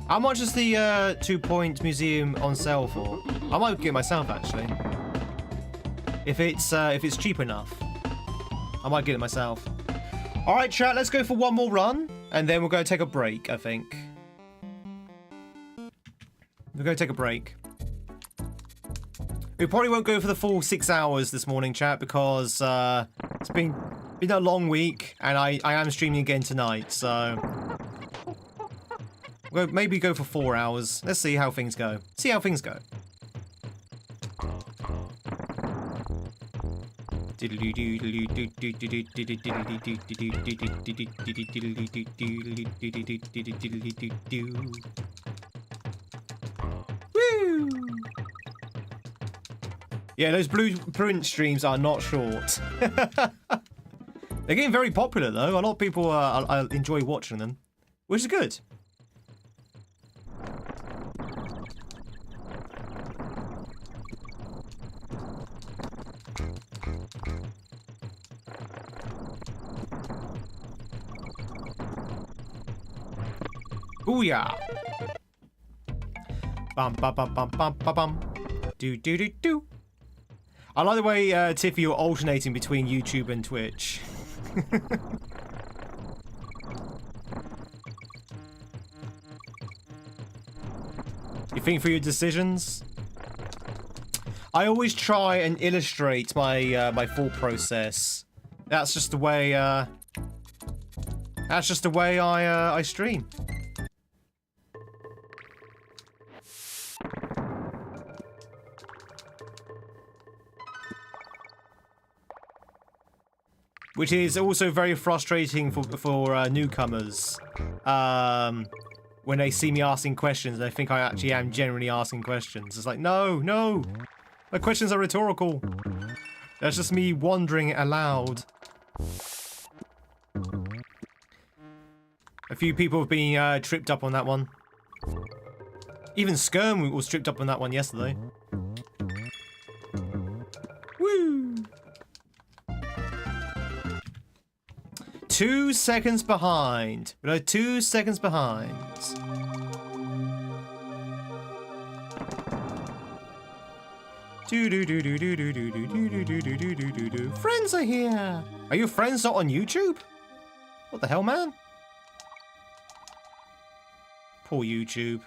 How much is the 2-point museum on sale for? I might get it myself actually. If it's cheap enough, I might get it myself. All right, chat. Let's go for one more run, and then we're going to take a break. I think we're going to take a break. We probably won't go for the full 6 hours this morning, chat, because it's been a long week, and I am streaming again tonight, so we'll maybe go for 4 hours. Let's see how things go. See how things go. Woo! Yeah, those blueprint streams are not short. They're getting very popular though. A lot of people enjoy watching them, which is good. Booyah! Bum bum bum bum bum bum bum. Do do do do. I like the way Tiffy, you're alternating between YouTube and Twitch. You think for your decisions? I always try and illustrate my my thought process. That's just the way. That's just the way I stream. Which is also very frustrating for newcomers when they see me asking questions. They think I actually am generally asking questions. It's like, no, no, my questions are rhetorical. That's just me wondering aloud. A few people have been tripped up on that one. Even Skirm was tripped up on that one yesterday. Woo! 2 seconds behind. We're 2 seconds behind. Friends are here. Are your friends not on YouTube? What the hell, man? Poor YouTube.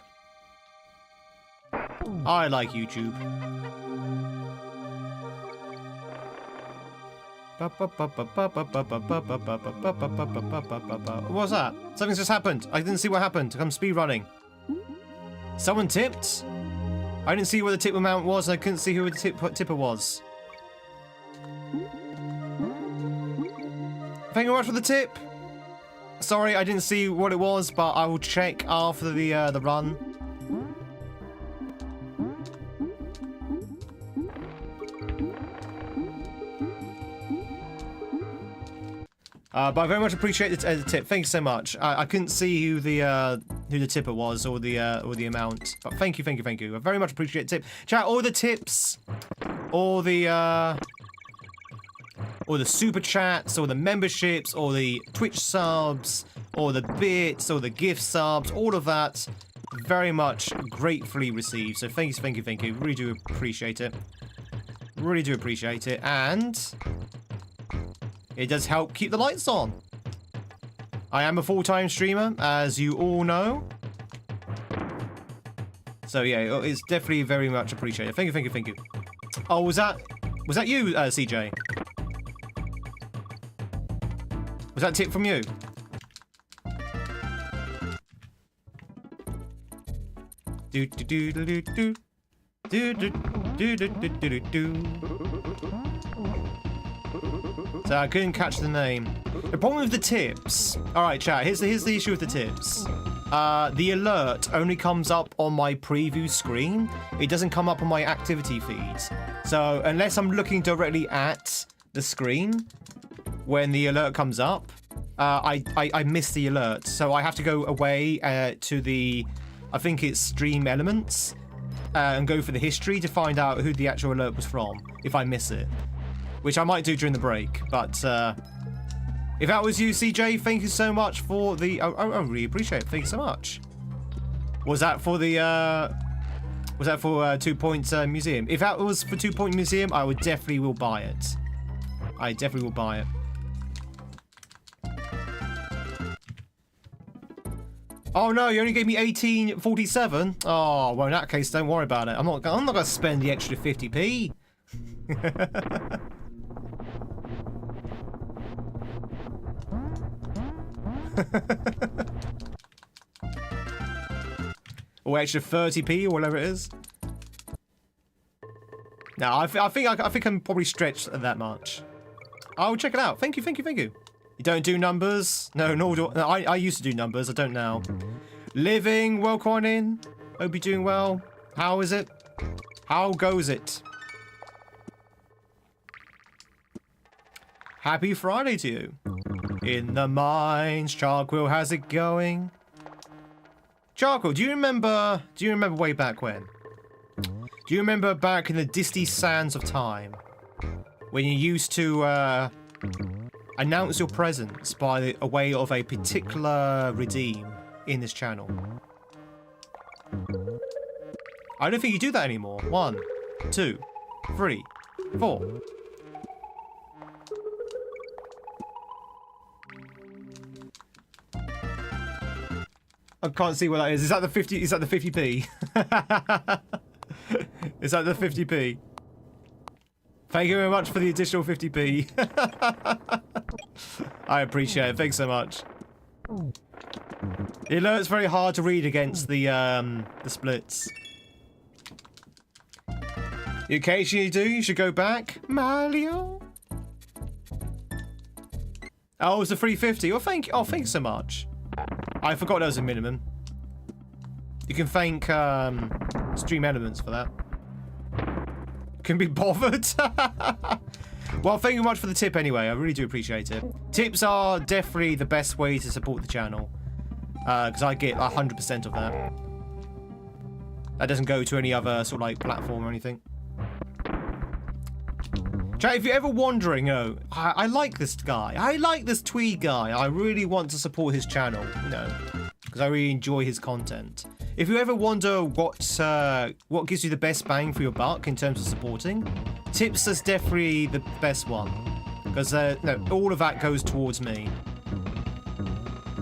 I like YouTube. What's that? Something's just happened. I didn't see what happened. I'm speedrunning. Someone tipped? I didn't see what the tip amount was, and I couldn't see who the tipper was. Thank you very much for the tip. Sorry, I didn't see what it was, but I will check after the run. But I very much appreciate the tip. Thank you so much. I couldn't see who the tipper was or the amount. But thank you. I very much appreciate the tip. Chat, all the tips, all the super chats, or the memberships, or the Twitch subs, or the bits, or the gift subs, all of that, very much gratefully received. So thank you. Really do appreciate it. Really do appreciate it, and it does help keep the lights on. I am a full-time streamer, as you all know. So yeah, it's definitely very much appreciated. Thank you. Oh, was that you, CJ? Was that a tip from you? Do do do do do do do do do do do do. So I couldn't catch the name. The problem with the tips. All right, chat. Here's the issue with the tips. The alert only comes up on my preview screen. It doesn't come up on my activity feeds. So unless I'm looking directly at the screen when the alert comes up, I miss the alert. So I have to go away to the, I think it's stream elements, and go for the history to find out who the actual alert was from if I miss it. Which I might do during the break, but if that was you, CJ, thank you so much for the... I really appreciate it. Thank you so much. Was that for the... was that for 2 Point Museum? If that was for 2 Point Museum, I would definitely will buy it. I definitely will buy it. Oh no, you only gave me 1847. Oh, well in that case, don't worry about it. I'm not gonna spend the extra 50p. Or extra 30p or whatever it is. No, I think I'm probably stretched that much. I'll check it out. Thank you, thank you, thank you. You don't do numbers? No, nor do I used to do numbers. I don't now. Living, welcome on in. Hope you're doing well. How is it? How goes it? Happy Friday to you. In the mines, Charcoal, how's it going? Charcoal, do you remember way back when? Do you remember back in the disty sands of time when you used to announce your presence by a way of a particular redeem in this channel? I don't think you do that anymore. 1, 2, 3, 4. I can't see what that is. Is that the 50? Is that the 50p? Is that the 50p? Thank you very much for the additional 50p. I appreciate it. Thanks so much. The alert's very hard to read against the splits. You occasionally do. You should go back, Mario. Oh, it's a 350. Oh, thank you so much. I forgot there was a minimum. You can thank Stream Elements for that. Can be bothered. Well, thank you much for the tip anyway. I really do appreciate it. Tips are definitely the best way to support the channel. Because I get 100% of that. That doesn't go to any other sort of like platform or anything. Chat, if you're ever wondering, I like this guy. I like this Tweed guy. I really want to support his channel, you know, because I really enjoy his content. If you ever wonder what gives you the best bang for your buck in terms of supporting, tips is definitely the best one, because no, all of that goes towards me.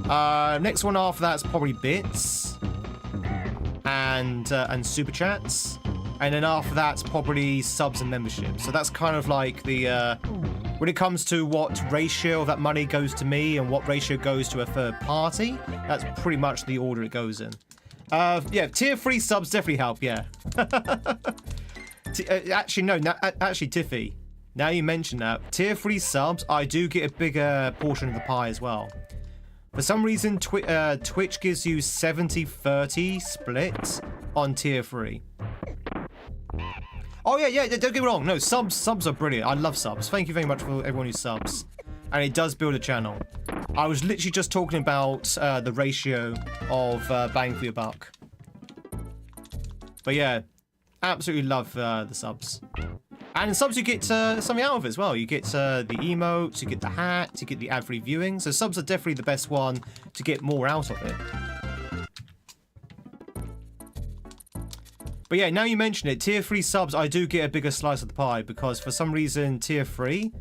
Next one after that's probably bits and super chats. And then after that's probably subs and memberships. So that's kind of like the, when it comes to what ratio of that money goes to me and what ratio goes to a third party, that's pretty much the order it goes in. Yeah, tier 3 subs definitely help, yeah. Actually, no, actually, Tiffy, now you mention that, tier 3 subs, I do get a bigger portion of the pie as well. For some reason, Twitch gives you 70-30 splits on tier 3. Oh yeah, don't get me wrong. No, subs are brilliant. I love subs. Thank you very much for everyone who subs. And it does build a channel. I was literally just talking about the ratio of bang for your buck. But yeah, absolutely love the subs. And in subs you get something out of it as well. You get the emotes, you get the hats, you get the ad-free viewing. So subs are definitely the best one to get more out of it. But yeah, now you mention it, tier 3 subs, I do get a bigger slice of the pie because for some reason, tier 3,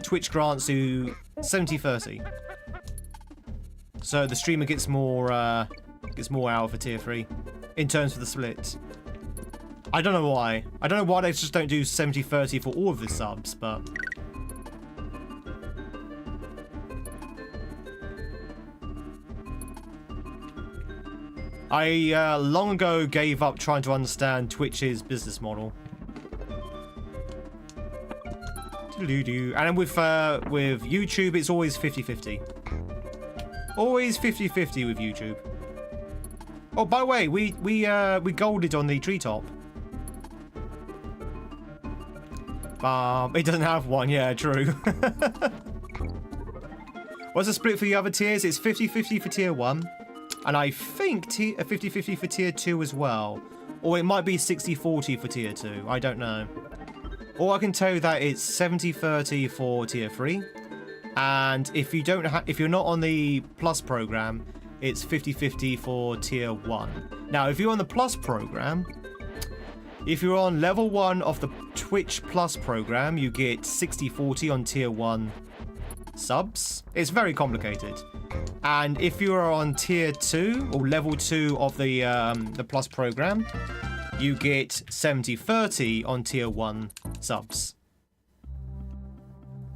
Twitch grants you 70-30. So the streamer gets more out of a tier 3 in terms of the split. I don't know why. I don't know why they just don't do 70-30 for all of the subs, but... I long ago gave up trying to understand Twitch's business model. And then with YouTube, it's always 50-50. Always 50-50 with YouTube. Oh, by the way, we golded on the treetop. It doesn't have one. Yeah, true. What's the split for the other tiers? It's 50-50 for tier 1. And I think 50-50 for tier 2 as well. Or it might be 60-40 for tier 2. I don't know. Or I can tell you that it's 70-30 for tier 3. And if you're not on the Plus program, it's 50-50 for tier 1. Now, if you're on the Plus program, if you're on level 1 of the Twitch Plus program, you get 60-40 on tier 1 subs. It's very complicated. And if you are on tier 2 or level 2 of the Plus program, you get 70-30 on tier 1 subs.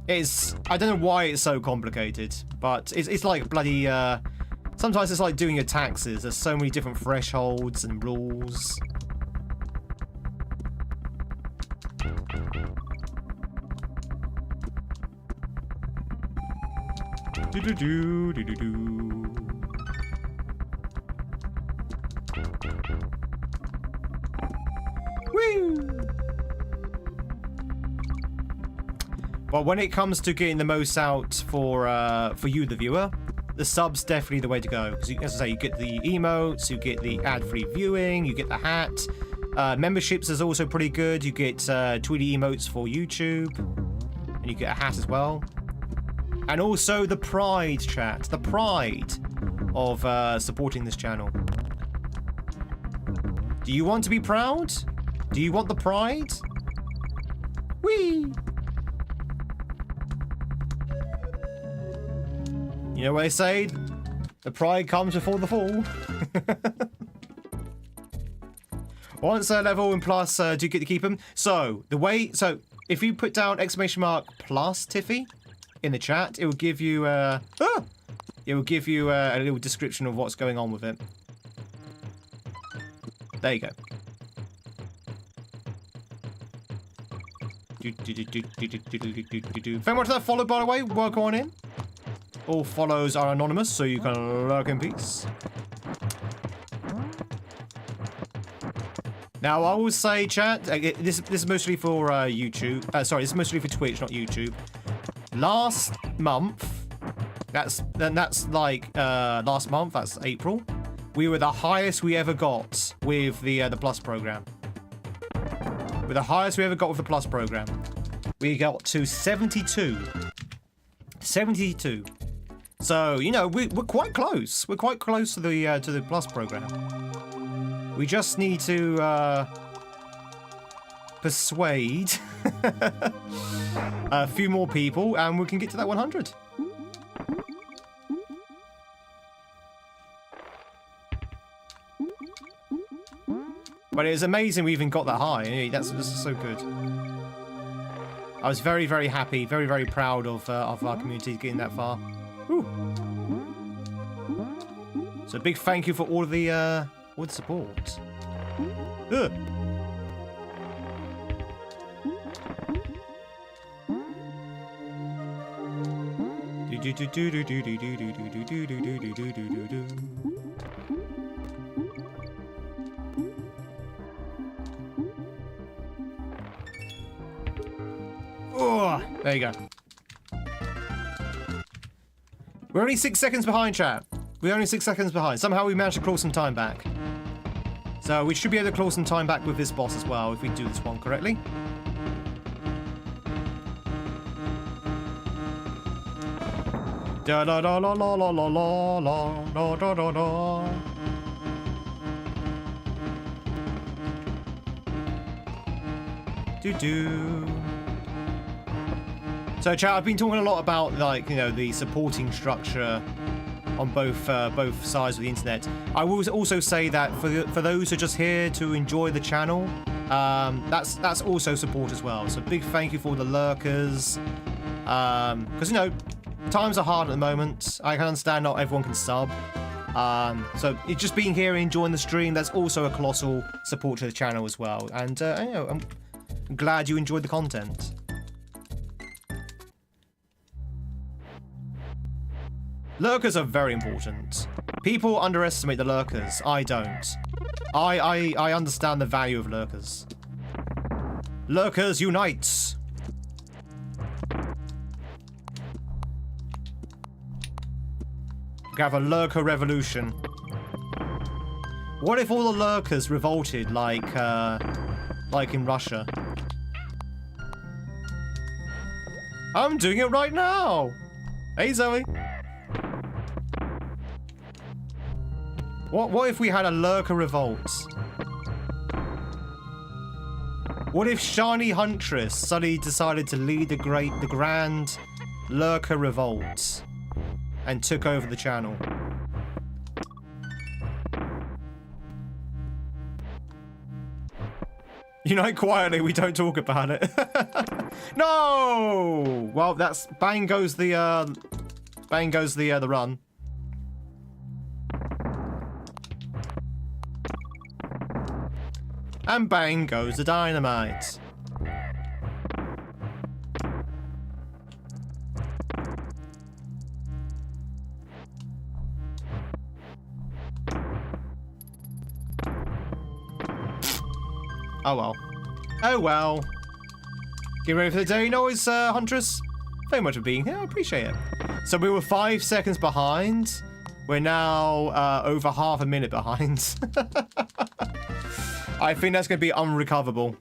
I don't know why it's so complicated, but it's like bloody sometimes it's like doing your taxes. There's so many different thresholds and rules. Woo! But when it comes to getting the most out for you, the viewer, the sub's definitely the way to go. Because, as I say, you get the emotes, you get the ad-free viewing, you get the hat. Memberships is also pretty good. You get Tweedy emotes for YouTube, and you get a hat as well. And also the pride, chat. The pride of supporting this channel. Do you want to be proud? Do you want the pride? Whee! You know what they say? The pride comes before the fall. Once a level in plus, do you get to keep them? So if you put down !plus Tiffy in the chat, it will give you a little description of what's going on with it. There you go. Very much that followed, by the way. Welcome on in. All follows are anonymous, so you can lurk in peace. Now, I will say, chat, this is mostly for YouTube. Sorry, this is mostly for Twitch, not YouTube. Last month, that's April, we were the highest we ever got with the Plus program. We're the highest we ever got with the Plus program. We got to 72. 72. So, you know, we're quite close. We're quite close to the Plus program. We just need to persuade a few more people, and we can get to that 100. But it was amazing we even got that high. That's so good. I was very, very happy, very, very proud of our community getting that far. Whew. So big thank you for all the support. Ugh. Oh, there you go. We're only 6 seconds behind, chat. We're only 6 seconds behind. Somehow we managed to claw some time back. So we should be able to claw some time back with this boss as well if we do this one correctly. Da da da la la la la la la da da da. Do do. So, chat, I've been talking a lot about, like, you know, the supporting structure on both sides of the internet. I will also say that for those who are just here to enjoy the channel, that's also support as well. So, big thank you for all the lurkers, because, you know, times are hard at the moment. I can understand not everyone can sub. So it's just being here and enjoying the stream. That's also a colossal support to the channel as well. And you know, I'm glad you enjoyed the content. Lurkers are very important. People underestimate the lurkers. I don't. I understand the value of lurkers. Lurkers unite. We have a lurker revolution. What if all the lurkers revolted like in Russia? I'm doing it right now. Hey, Zoe. What if we had a lurker revolt? What if Shiny Huntress suddenly decided to lead the grand lurker revolt and took over the channel? Unite quietly, we don't talk about it. No! Well, that's bang goes the run. And bang goes the dynamite. Oh well. Oh well. Get ready for the day noise, Huntress. Very much for being here. I appreciate it. So we were 5 seconds behind. We're now over half a minute behind. I think that's going to be unrecoverable.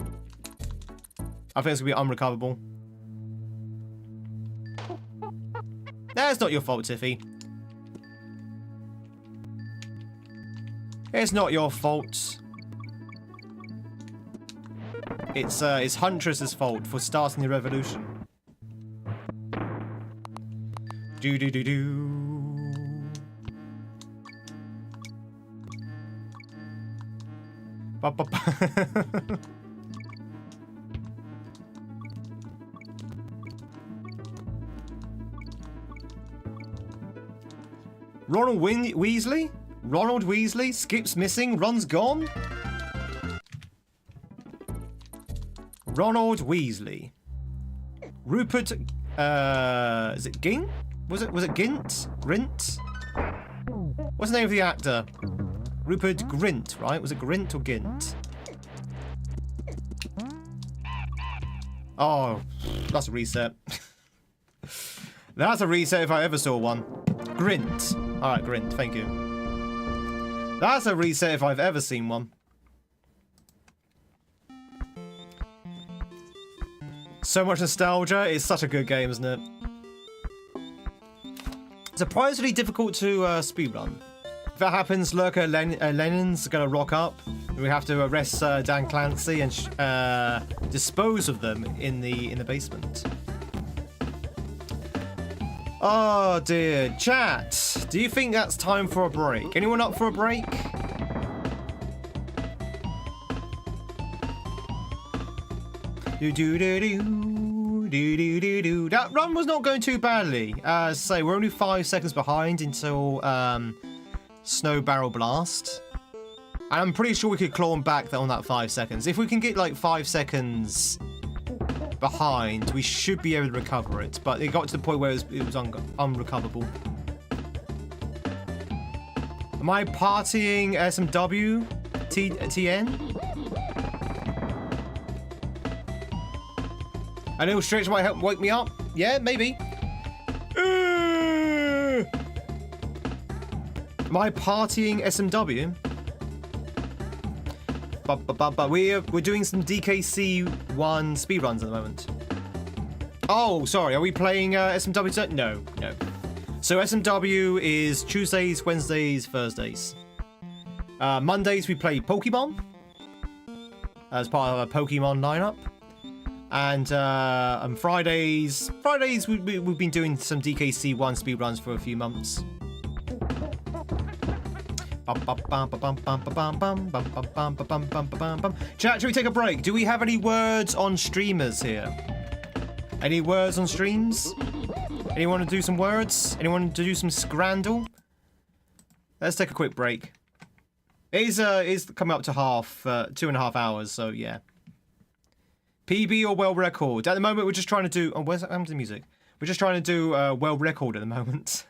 That's not your fault, Tiffy. It's not your fault. It's Huntress's fault for starting the revolution. Do do do do. Ba ba ba. Ronald Weasley? Ronald Weasley? Skip's missing? Ron's gone? Ronald Weasley. Rupert, is it Gint? Was it Gint? Grint? What's the name of the actor? Rupert Grint, right? Was it Grint or Gint? Oh, that's a reset. That's a reset if I ever saw one. Grint. Alright, Grint, thank you. That's a reset if I've ever seen one. So much nostalgia. It's such a good game, isn't it? Surprisingly difficult to speedrun. If that happens, Lurker Lenin's gonna rock up. We have to arrest Dan Clancy and dispose of them in the basement. Oh dear. Chat, do you think that's time for a break? Anyone up for a break? Do. That run was not going too badly. Say we're only 5 seconds behind until Snow Barrel Blast. And I'm pretty sure we could claw back on that 5 seconds. If we can get like 5 seconds behind, we should be able to recover it. But it got to the point where it was unrecoverable. Am I partying SMW? TN? A little stretch might help wake me up. Yeah, maybe. Am I partying SMW? But we're doing some DKC1 speedruns at the moment. Oh, sorry. Are we playing SMW? No. So SMW is Tuesdays, Wednesdays, Thursdays. Mondays we play Pokemon as part of a Pokemon lineup. And on Fridays we've been doing some DKC1 speedruns for a few months. Chat, should we take a break? Do we have any words on streamers here? Any words on streams? Anyone want to do some words? Anyone want to do some scrandle? Let's take a quick break. It is coming up to 2.5 hours, so yeah. PB or world record? At the moment, we're just trying to do... Oh, where's the music? We're just trying to do world record at the moment.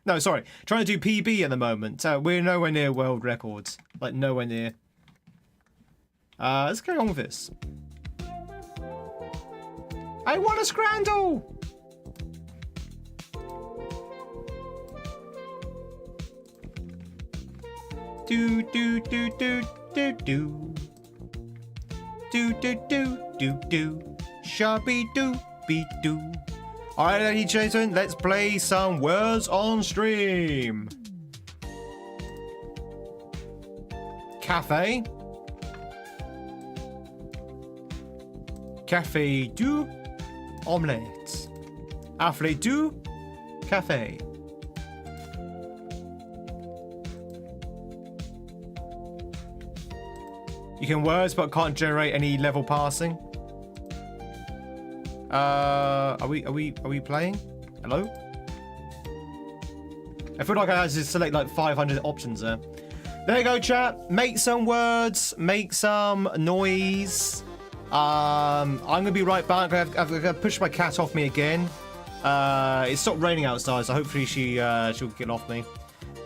No, sorry. Trying to do PB at the moment. We're nowhere near world records. Like, nowhere near. Let's carry on with this. I want a scrandle! Do do do do do do. Do do do do do. Sharpie doo be doo. Alright, ladies and gentlemen, let's play some words on stream. Cafe. Cafe du omelette. Affle du cafe. You can words but can't generate any level passing. Are we playing? Hello? I feel like I had to select like 500 options there. There you go, chat. Make some words, make some noise. I'm gonna be right back. I've got to push my cat off me again. It stopped raining outside, so hopefully she'll get off me.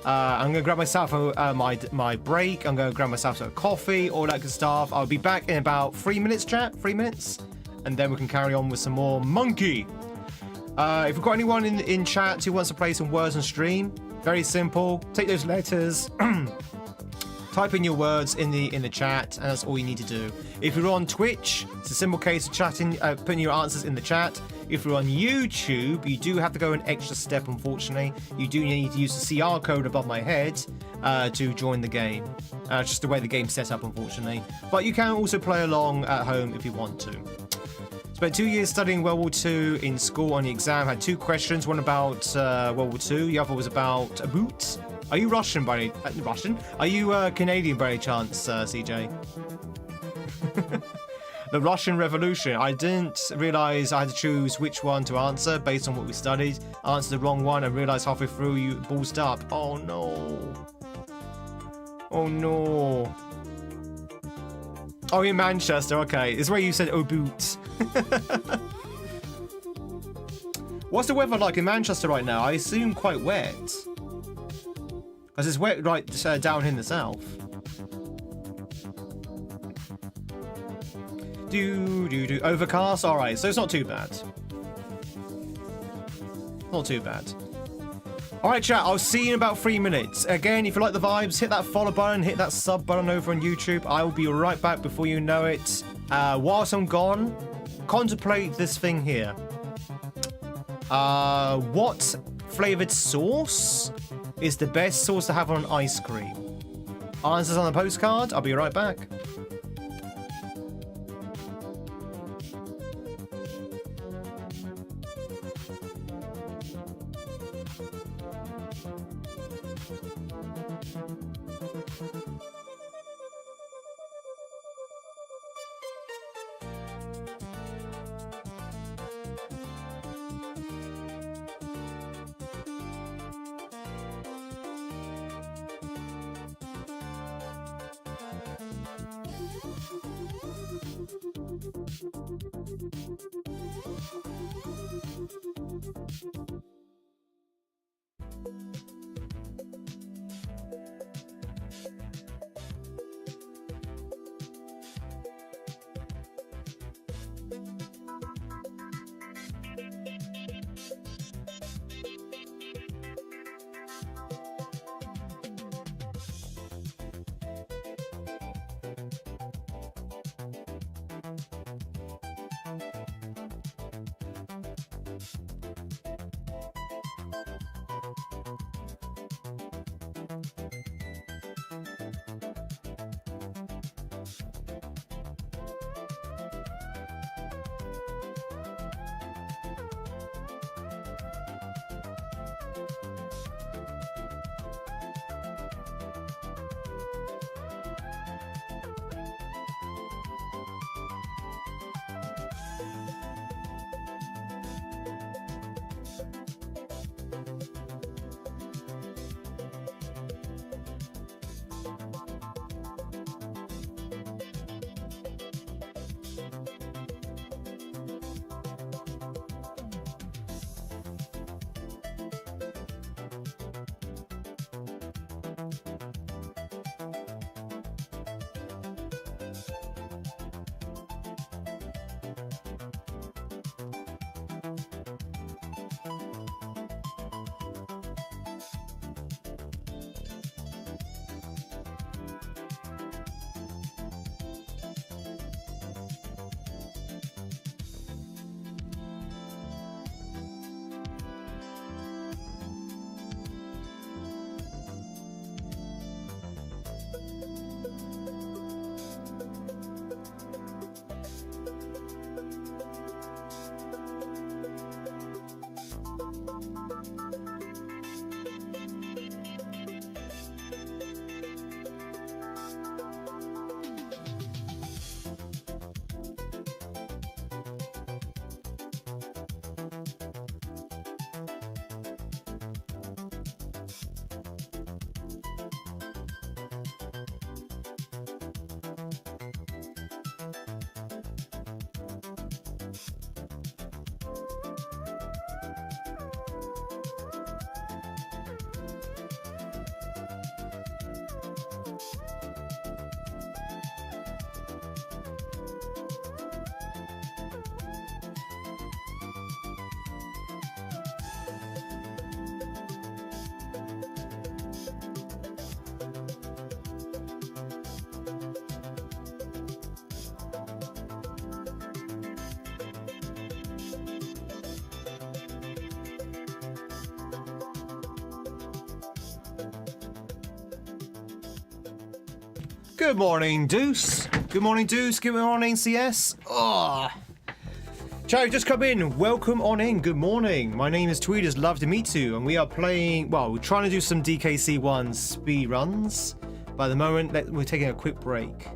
I'm gonna grab myself my break. I'm gonna grab myself a coffee, all that good stuff. I'll be back in about 3 minutes, chat. 3 minutes, and then we can carry on with some more monkey. If we've got anyone in chat who wants to play some words on stream, very simple. Take those letters. Type in your words in the chat, and that's all you need to do. If you're on Twitch, it's a simple case of chatting, putting your answers in the chat. If you're on YouTube, you do have to go an extra step, unfortunately. You do need to use the CR code above my head to join the game. Just the way the game's set up, unfortunately. But you can also play along at home if you want to. Spent 2 years studying World War II in school on the exam. Had 2 questions, one about World War II, the other was about a boot. Are you Russian by any Russian? Are you Canadian by any chance, CJ? The Russian Revolution. I didn't realize I had to choose which one to answer based on what we studied. I answered the wrong one and realized halfway through you ballsed up. Oh no. Oh no. Oh, in Manchester. Okay, it's where you said oh boot. What's the weather like in Manchester right now? I assume quite wet. Because it's wet right down in the south. Do. Overcast? Alright, so it's not too bad. Not too bad. Alright, chat, I'll see you in about 3 minutes. Again, if you like the vibes, hit that follow button, hit that sub button over on YouTube. I will be right back before you know it. Whilst I'm gone, contemplate this thing here. What flavored sauce is the best sauce to have on ice cream? Answers on the postcard. I'll be right back. Good morning, Deuce. Good morning, Deuce. Good morning, CS. Oh. Chat, just come in. Welcome on in. Good morning. My name is Tweed. It's love to meet you. And we are playing, well, we're trying to do some DKC1 speed runs. But at the moment, we're taking a quick break.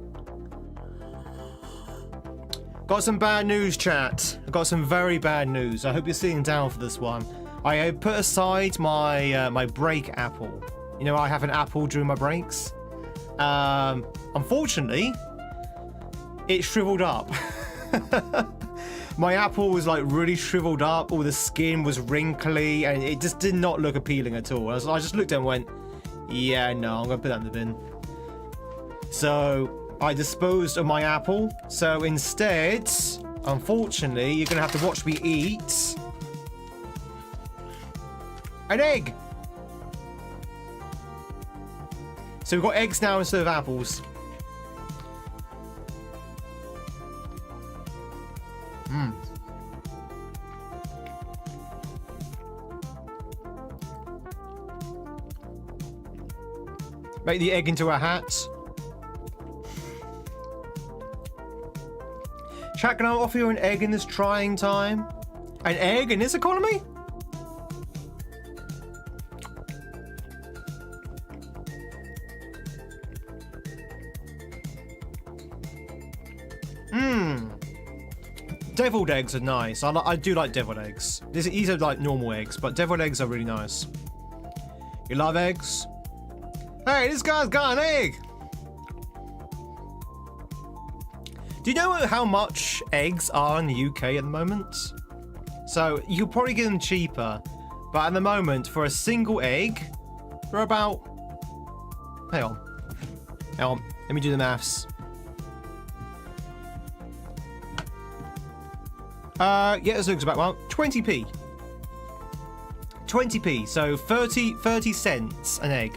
Got some bad news, chat. I've got some very bad news. I hope you're sitting down for this one. I put aside my my break apple. You know, I have an apple during my breaks. Unfortunately, it shriveled up. My apple was like really shriveled up. All the skin was wrinkly, and it just did not look appealing at all. I just looked at it and went, "Yeah, no, I'm gonna put that in the bin." So I disposed of my apple. So instead, unfortunately, you're gonna have to watch me eat an egg. So we've got eggs now instead of apples. Make the egg into a hat. Chat, can I offer you an egg in this trying time? An egg in this economy? Deviled eggs are nice. I do like deviled eggs. These are like normal eggs, but deviled eggs are really nice. You love eggs? Hey, this guy's got an egg! Do you know how much eggs are in the UK at the moment? So, you could probably get them cheaper, but at the moment, for a single egg, they're about... Hang on, let me do the maths. Yeah, this looks about well. 20p. 20p, so 30 cents an egg.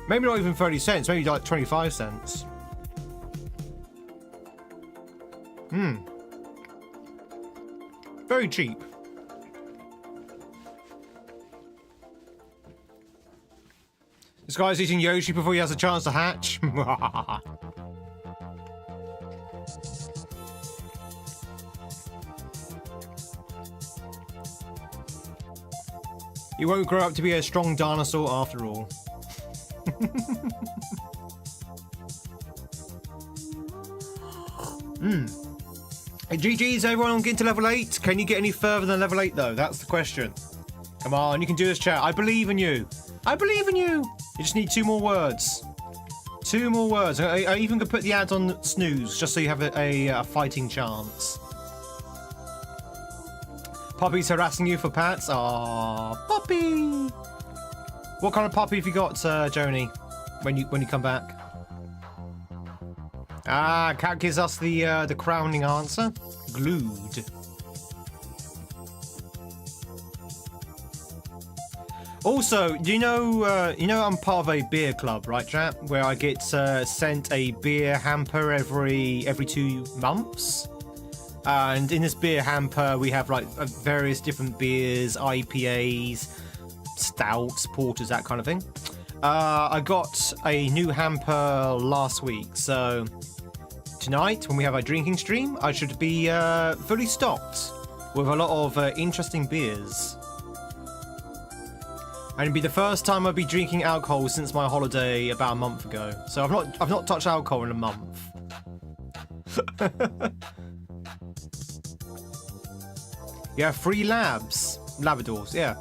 Maybe not even 30 cents, maybe like 25 cents. Very cheap. This guy's eating Yoshi before he has a chance to hatch. He won't grow up to be a strong dinosaur after all. Hey, GG's everyone on getting to level 8. Can you get any further than level 8 though? That's the question. Come on, you can do this, chat. I believe in you. I believe in you. You just need 2 more words. 2 more words. I even could put the ads on snooze just so you have a fighting chance. Poppy's harassing you for pats. Aww, Poppy. What kind of puppy have you got, Joni? When you come back? Ah, Cat gives us the crowning answer. Glued. Also, you know I'm part of a beer club, right, chat? Where I get sent a beer hamper every 2 months. And in this beer hamper, we have like various different beers, IPAs, stouts, porters, that kind of thing. I got a new hamper last week, so tonight, when we have our drinking stream, I should be fully stocked with a lot of interesting beers. And it'd be the first time I'd be drinking alcohol since my holiday about a month ago. So I've not touched alcohol in a month. Yeah, 3 Labradors, yeah.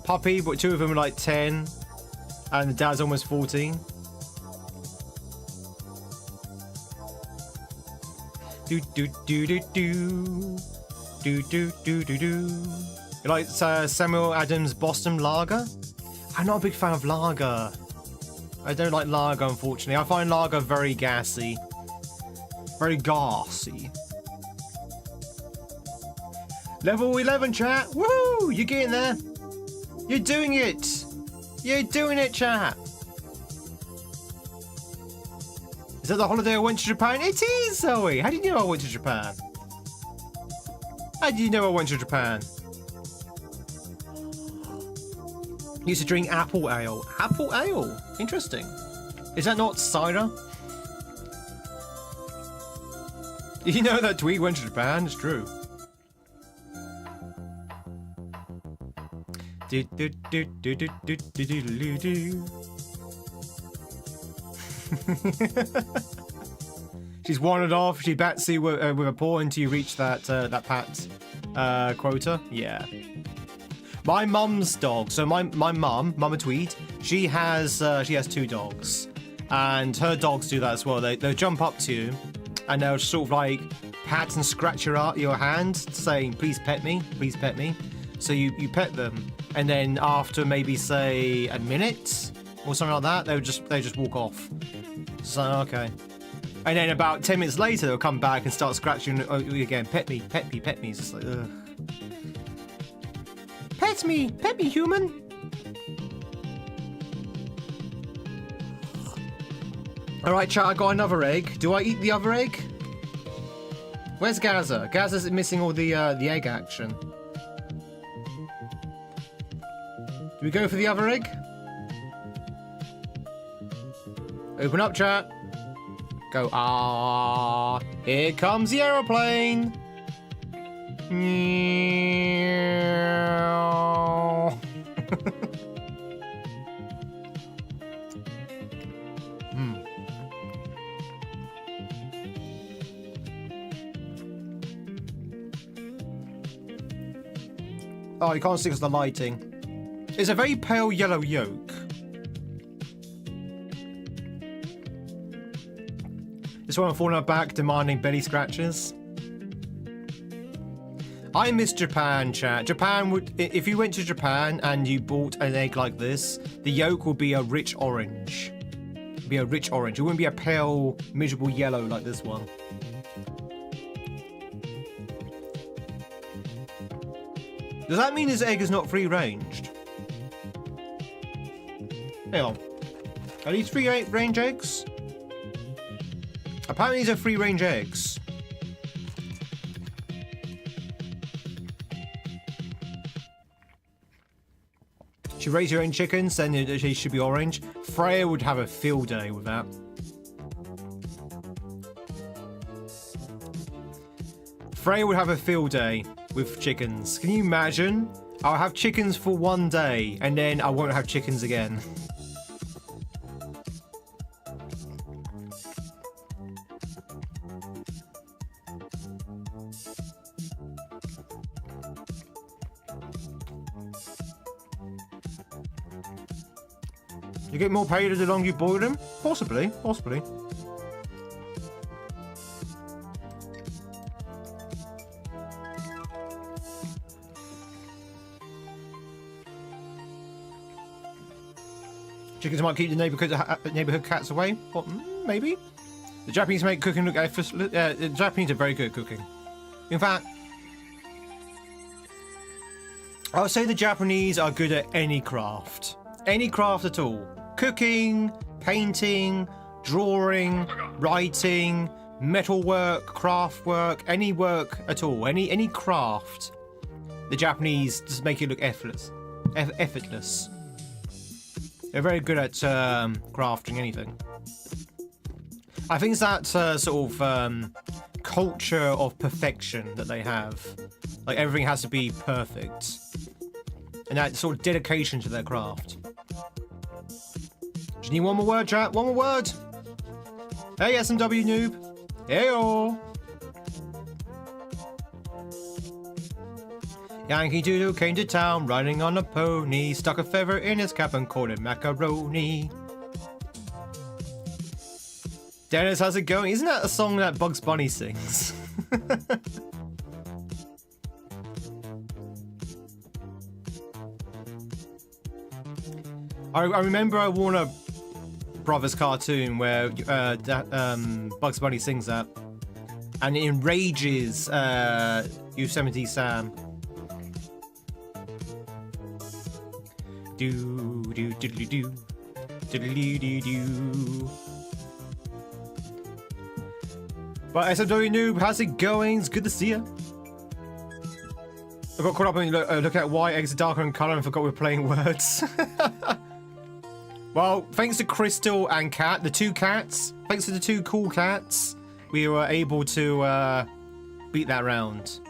Puppy, but 2 of them are like 10, and the dad's almost 14. Do do do do do do do do do do. You like Samuel Adams Boston Lager? I'm not a big fan of lager. I don't like lager, unfortunately. I find lager very gassy. Very gassy. Level 11, chat. Woo! You're getting there. You're doing it. You're doing it, chat. Is that the holiday I went to Japan? It is, Zoe. How did you know I went to Japan? How did you know I went to Japan? Used to drink apple ale. Apple ale? Interesting. Is that not cider? Did you know that Tweed went to Japan? It's true. She's wandered off. She Batsy with a paw until you reach that pat quota. Yeah. My mum's dog. So my mum, Mama Tweed, she has 2 dogs, and her dogs do that as well. They'll jump up to you, and they'll sort of like pat and scratch your hand, saying, "Please pet me, please pet me." So you pet them, and then after maybe say a minute or something like that, they just walk off. So okay. And then about 10 minutes later, they'll come back and start scratching again. Pet me, pet me, pet me. It's just like, ugh. Pet me, human. All right, chat. I got another egg. Do I eat the other egg? Where's Gaza? Gaza's missing all the egg action. Do we go for the other egg? Open up, chat. Go, ah, here comes the aeroplane. Oh, you can't see because of the lighting. It's a very pale yellow yolk. This one falling on her back, demanding belly scratches. I miss Japan, chat. Japan would, if you went to Japan and you bought an egg like this, the yolk would be a rich orange. It'd be a rich orange. It wouldn't be a pale, miserable yellow like this one. Does that mean this egg is not free-ranged? Hang on. Are these free-range eggs? Apparently these are free-range eggs. If you raise your own chickens, then they should be orange. Freya would have a field day with that. Freya would have a field day with chickens. Can you imagine? I'll have chickens for one day, and then I won't have chickens again. You get more paid the longer you boil them? Possibly, possibly. Chickens might keep the neighborhood cats away. What? Maybe. The Japanese make cooking look effortless. The Japanese are very good at cooking. In fact, I would say the Japanese are good at any craft. Any craft at all. Cooking, painting, drawing, writing, metalwork, craft work, any work at all. Any craft. The Japanese just make it look effortless. Effortless. They're very good at crafting anything. I think it's that sort of culture of perfection that they have. Like everything has to be perfect. And that sort of dedication to their craft. Do you need one more word, chat? One more word? Hey, SMW noob. Heyo. Yankee Doodle came to town, riding on a pony, stuck a feather in his cap and called it macaroni. Dennis, how's it going? Isn't that a song that Bugs Bunny sings? I remember a Warner Brothers cartoon where Bugs Bunny sings that, and it enrages Yosemite Sam. Do do diddly do diddly doo doo. But SMW Noob, how's it going? It's good to see you. I got caught up in looking at why eggs are darker in colour and forgot we were playing words. Well, thanks to Crystal and Cat, the two cats, thanks to the two cool cats, we were able to beat that round.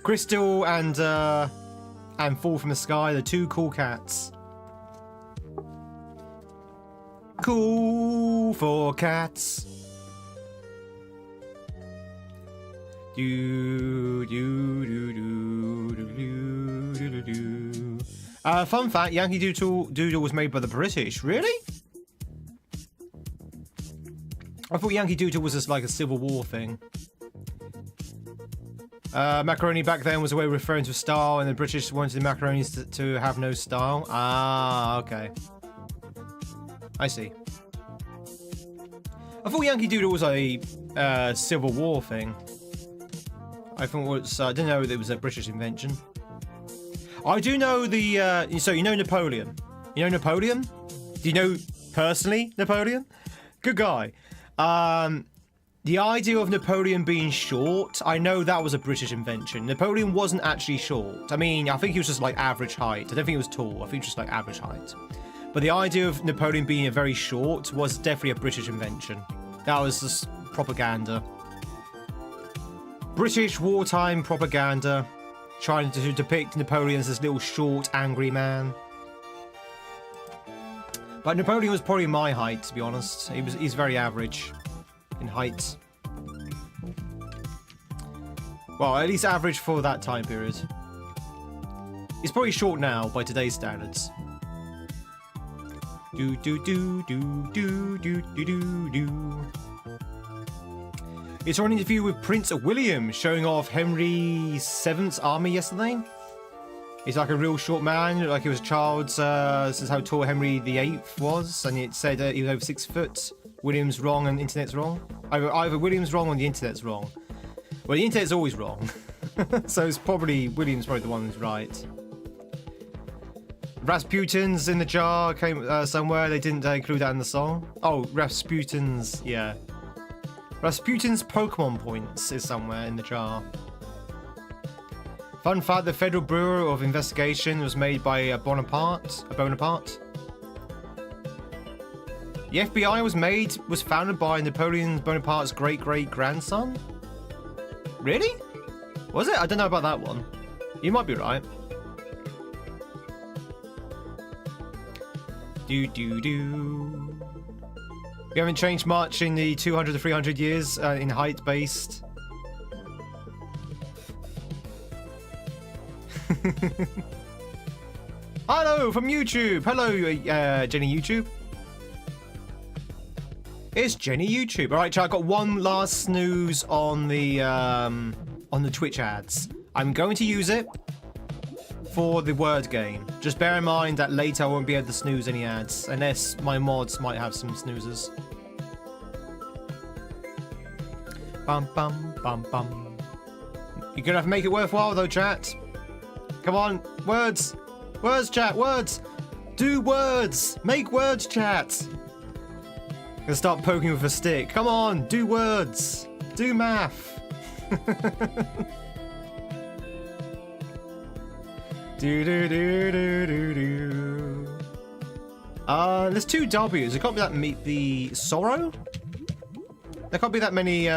Crystal and Fall from the Sky, the two cool cats. Cool for cats. Fun fact, Yankee Doodle was made by the British. Really? I thought Yankee Doodle was just like a Civil War thing. Macaroni back then was a way of referring to style, and the British wanted the macaronis to have no style. Ah, okay. I see. I thought Yankee Doodle was a Civil War thing. I thought it was, I didn't know it was a British invention. I do know the, so you know Napoleon? You know Napoleon? Do you know personally Napoleon? Good guy. The idea of Napoleon being short, I know that was a British invention. Napoleon wasn't actually short. I mean, I think he was just like average height. I don't think he was tall. I think he was just like average height. But the idea of Napoleon being very short was definitely a British invention. That was just propaganda. British wartime propaganda, trying to depict Napoleon as this little short, angry man. But Napoleon was probably my height, to be honest. He's very average in height. Well, at least average for that time period. He's probably short now by today's standards. Do do do do do do do do do. It's an interview with Prince William showing off Henry VII's army yesterday. He's like a real short man, like he was a child. This is how tall Henry VIII was, and it said he was over 6 foot. William's wrong and the internet's wrong. Either William's wrong or the internet's wrong. Well, the internet's always wrong. So it's probably, William's probably the one who's right. Rasputin's in the jar came somewhere. They didn't include that in the song. Oh, Rasputin's, yeah. Rasputin's Pokemon points is somewhere in the jar. Fun fact, the Federal Bureau of Investigation was made by a Bonaparte. The FBI was founded by Napoleon Bonaparte's great-great-grandson? Really? Was it? I don't know about that one. You might be right. Do-do-do. We haven't changed much in the 200 to 300 years in height-based. Hello from YouTube. Hello, Jenny YouTube. It's Jenny YouTube. All right, chat. I got one last snooze on the Twitch ads. I'm going to use it for the word game. Just bear in mind that later I won't be able to snooze any ads unless my mods might have some snoozers. Bum bum bum bum. You're gonna have to make it worthwhile though, chat. Come on, words, chat, words. Do words. Make words, chat. I'm gonna start poking with a stick. Come on, do words. Do math. Do do do do do do. There's 2 W's. It can't be that the sorrow. There can't be that many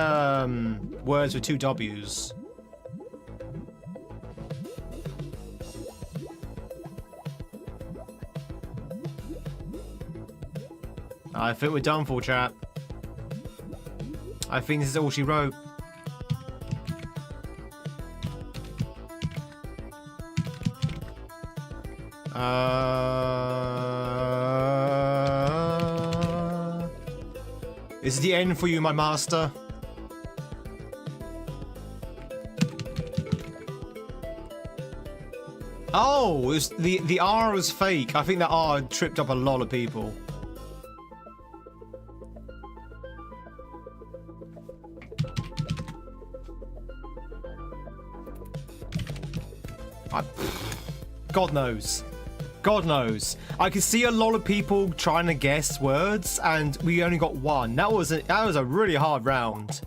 words with 2 W's. I think we're done for, chat. I think this is all she wrote. This is the end for you, my master. Oh, it was the R was fake. I think that R tripped up a lot of people. God knows. God knows. I could see a lot of people trying to guess words, and we only got one. That was a really hard round.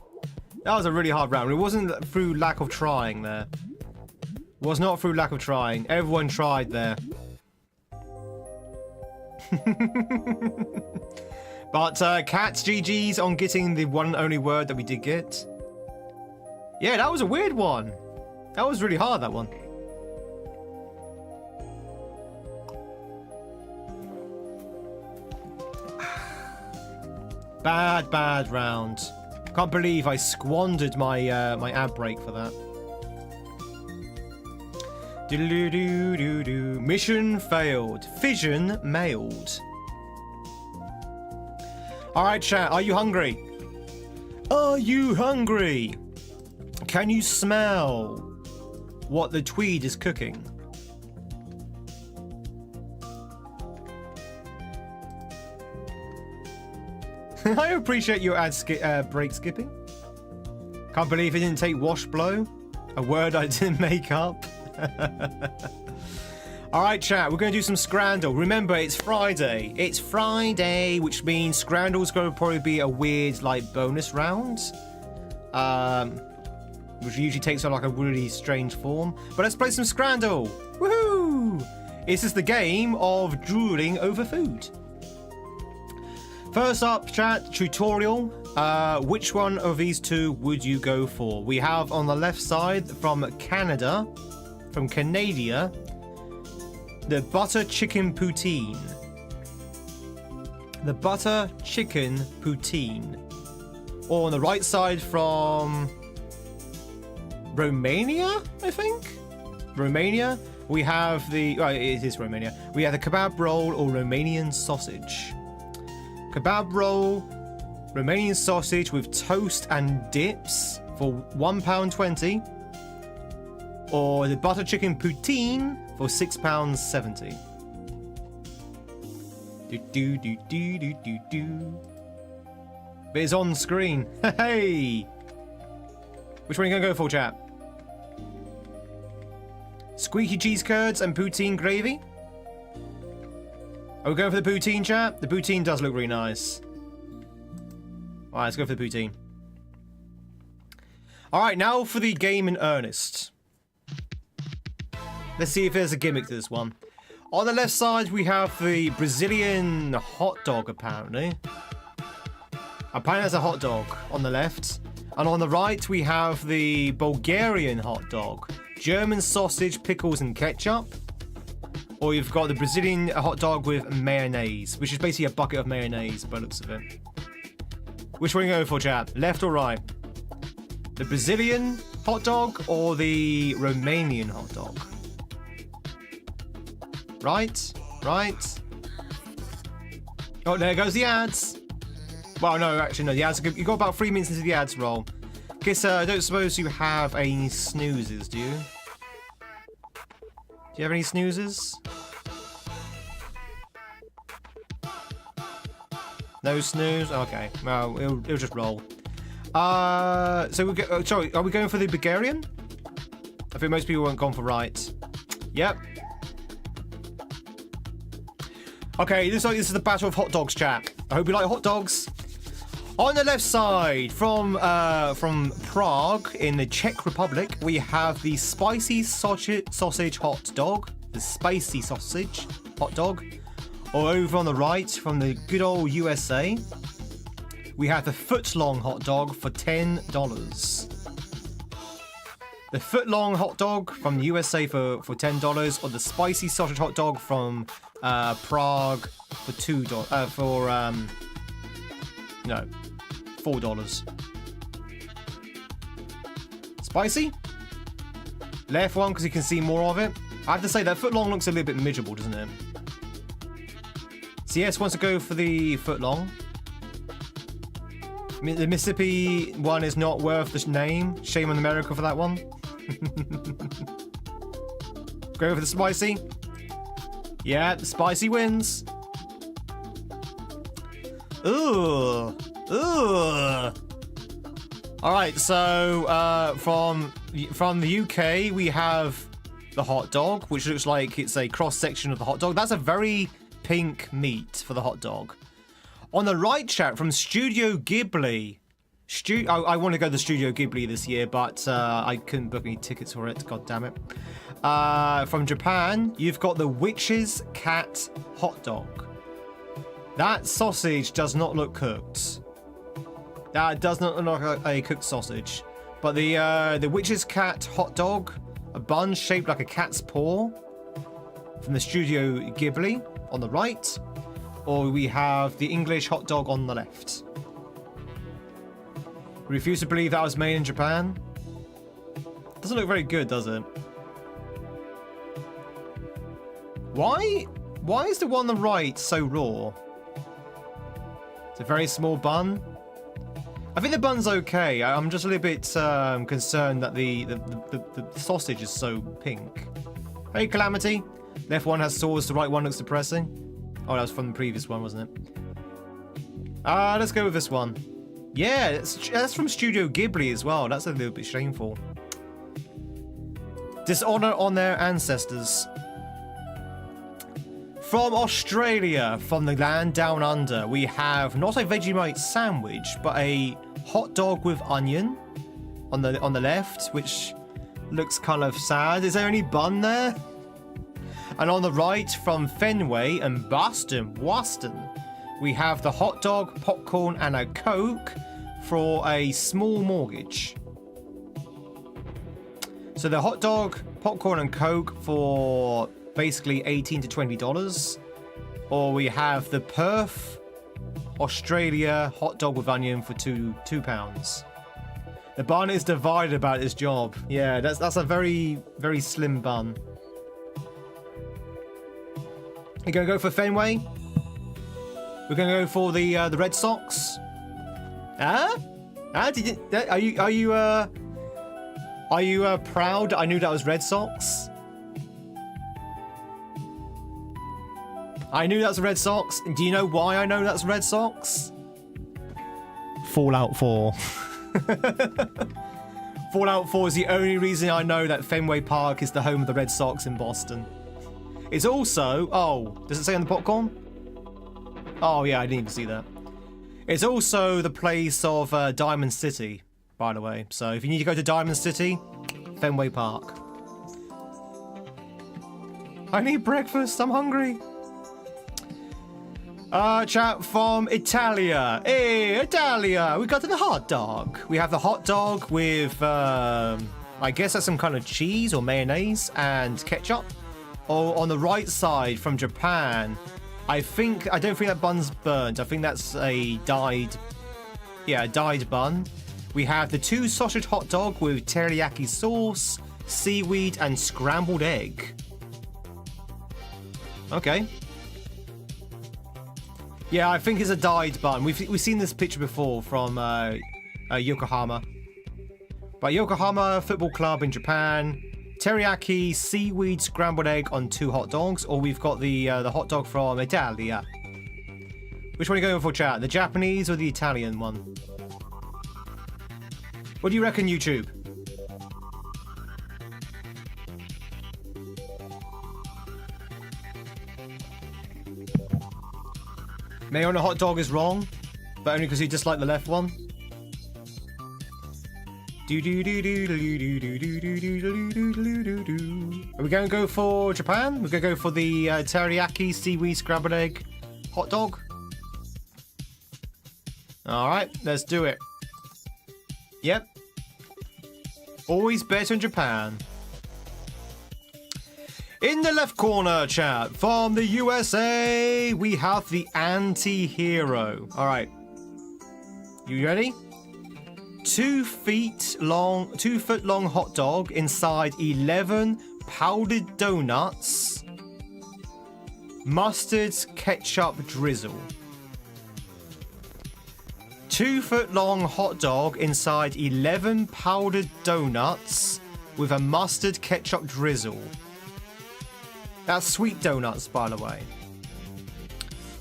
That was a really hard round. It wasn't through lack of trying there. It was not through lack of trying. Everyone tried there. But Cat's GG's on getting the one and only word that we did get. Yeah, that was a weird one. That was really hard, that one. Bad round. Can't believe I squandered my my ad break for that. Do-do-do-do-do. Mission failed. Fission mailed. Alright, chat, are you hungry? Are you hungry? Can you smell what the Tweed is cooking? I appreciate your ad break skipping. Can't believe it didn't take wash blow. A word I didn't make up. Alright, chat, we're going to do some Scrandle. Remember, it's Friday. It's Friday, which means Scrandle's going to probably be a weird, like, bonus round. Which usually takes on, like, a really strange form. But let's play some Scrandle. Woohoo! This is the game of drooling over food. First up, chat, tutorial. Which one of these two would you go for? We have on the left side from Canada, from Canada, the butter chicken poutine. The butter chicken poutine. Or on the right side from Romania, I think? Romania. We have the... Oh, it is Romania. We have the kebab roll or Romanian sausage. Kebab roll, Romanian sausage with toast and dips for £1.20. Or the butter chicken poutine for £6.70. But it's on screen. Hey! Which one are you gonna go for, chap? Squeaky cheese curds and poutine gravy? Are we going for the poutine, chap? The poutine does look really nice. Alright, let's go for the poutine. Alright, now for the game in earnest. Let's see if there's a gimmick to this one. On the left side, we have the Brazilian hot dog, apparently. Apparently that's a hot dog on the left. And on the right, we have the Bulgarian hot dog. German sausage, pickles, and ketchup. Or you've got the Brazilian hot dog with mayonnaise, which is basically a bucket of mayonnaise by the looks of it. Which one are you going for, chap? Left or right? The Brazilian hot dog or the Romanian hot dog? Right? Right? Oh, there goes the ads. Well, no, actually, no, the ads are good. You've got about 3 minutes into the ads roll. Guess I don't suppose you have any snoozes, do you? Do you have any snoozes? No snooze? Okay. Well, it'll just roll. So we go. Sorry, are we going for the Bulgarian? I think most people weren't gone for right. Yep. Okay, this is the battle of hot dogs, chat. I hope you like hot dogs. On the left side, from Prague in the Czech Republic, we have the spicy sausage hot dog. The spicy sausage hot dog. Or over on the right, from the good old USA, we have the foot-long hot dog for $10. The foot-long hot dog from the USA for $10, or the spicy sausage hot dog from Prague for $4. Spicy? Left one because you can see more of it. I have to say that foot-long looks a little bit miserable, doesn't it? CS wants to go for the foot-long. The Mississippi one is not worth the name. Shame on America for that one. Go for the spicy. Yeah, the spicy wins. Ooh. Ooh. Alright, so from the UK we have the hot dog, which looks like it's a cross-section of the hot dog. That's a very pink meat for the hot dog. On the right, chat, from Studio Ghibli. I want to go to Studio Ghibli this year, but I couldn't book any tickets for it. God damn it. From Japan, you've got the Witch's Cat hot dog. That sausage does not look cooked. That does not look like a cooked sausage. But the Witch's Cat hot dog, a bun shaped like a cat's paw, from the Studio Ghibli on the right, or we have the English hot dog on the left. Refuse to believe that was made in Japan. Doesn't look very good, does it? Why is the one on the right so raw? It's a very small bun. I think the bun's okay. I'm just a little bit concerned that the sausage is so pink. Hey, Calamity. Left one has sores, the right one looks depressing. Oh, that was from the previous one, wasn't it? Let's go with this one. Yeah, that's from Studio Ghibli as well. That's a little bit shameful. Dishonor on their ancestors. From Australia, from the land down under, we have not a Vegemite sandwich, but a hot dog with onion on the left, which looks kind of sad. Is there any bun there? And on the right, from Fenway and Boston, we have the hot dog, popcorn, and a Coke for a small mortgage. So the hot dog, popcorn, and Coke for basically $18 to $20. Or we have the Perth, Australia hot dog with onion for £2. The bun is divided about his job. Yeah, that's a very, very slim bun. You're gonna go for Fenway? We're gonna go for the Red Sox. Are you proud? I knew that was Red Sox. I knew that's Red Sox. Do you know why I know that's Red Sox? Fallout 4. Fallout 4 is the only reason I know that Fenway Park is the home of the Red Sox in Boston. It's also... Oh, does it say on the popcorn? Oh, yeah, I didn't even see that. It's also the place of Diamond City, by the way. So if you need to go to Diamond City, Fenway Park. I need breakfast. I'm hungry. Chat from Italia. Hey, Italia. We got to the hot dog. We have the hot dog with, I guess that's some kind of cheese or mayonnaise and ketchup. Oh, on the right side from Japan, I don't think that bun's burnt. I think that's a dyed bun. We have the 2 sausage hot dog with teriyaki sauce, seaweed, and scrambled egg. Okay. Yeah, I think it's a dyed bun. We've seen this picture before from Yokohama. But Yokohama Football Club in Japan. Teriyaki, seaweed, scrambled egg on 2 hot dogs, or we've got the hot dog from Italia. Which one are you going for, chat? The Japanese or the Italian one? What do you reckon, YouTube? Mayo on a hot dog is wrong, but only because you dislike the left one. Are we going to go for Japan? We're going to go for the teriyaki seaweed scrambled egg hot dog. Alright, let's do it. Yep. Always better in Japan. In the left corner, chat, from the USA, we have the anti-hero. Alright. You ready? 2 foot long hot dog inside 11 powdered donuts, mustard ketchup drizzle. 2 foot long hot dog inside 11 powdered donuts with a mustard ketchup drizzle. That's sweet donuts, by the way.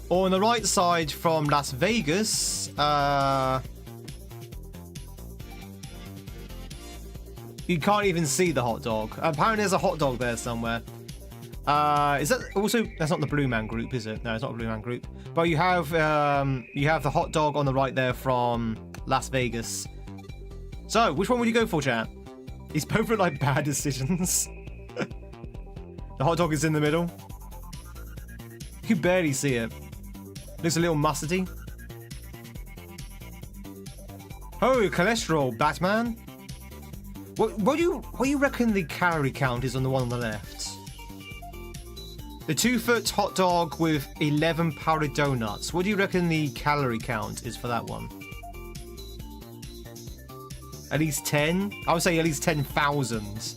Or on the right side from Las Vegas, You can't even see the hot dog. Apparently there's a hot dog there somewhere. Is that also... That's not the Blue Man Group, is it? No, it's not a Blue Man Group. But you have the hot dog on the right there from Las Vegas. So, which one would you go for, chat? These both look like bad decisions. The hot dog is in the middle. You can barely see it. Looks a little mustardy. Oh, cholesterol, Batman. What do you reckon the calorie count is on the one on the left? The 2-foot hot dog with 11 powdered donuts. What do you reckon the calorie count is for that one? At least 10? I would say at least 10,000.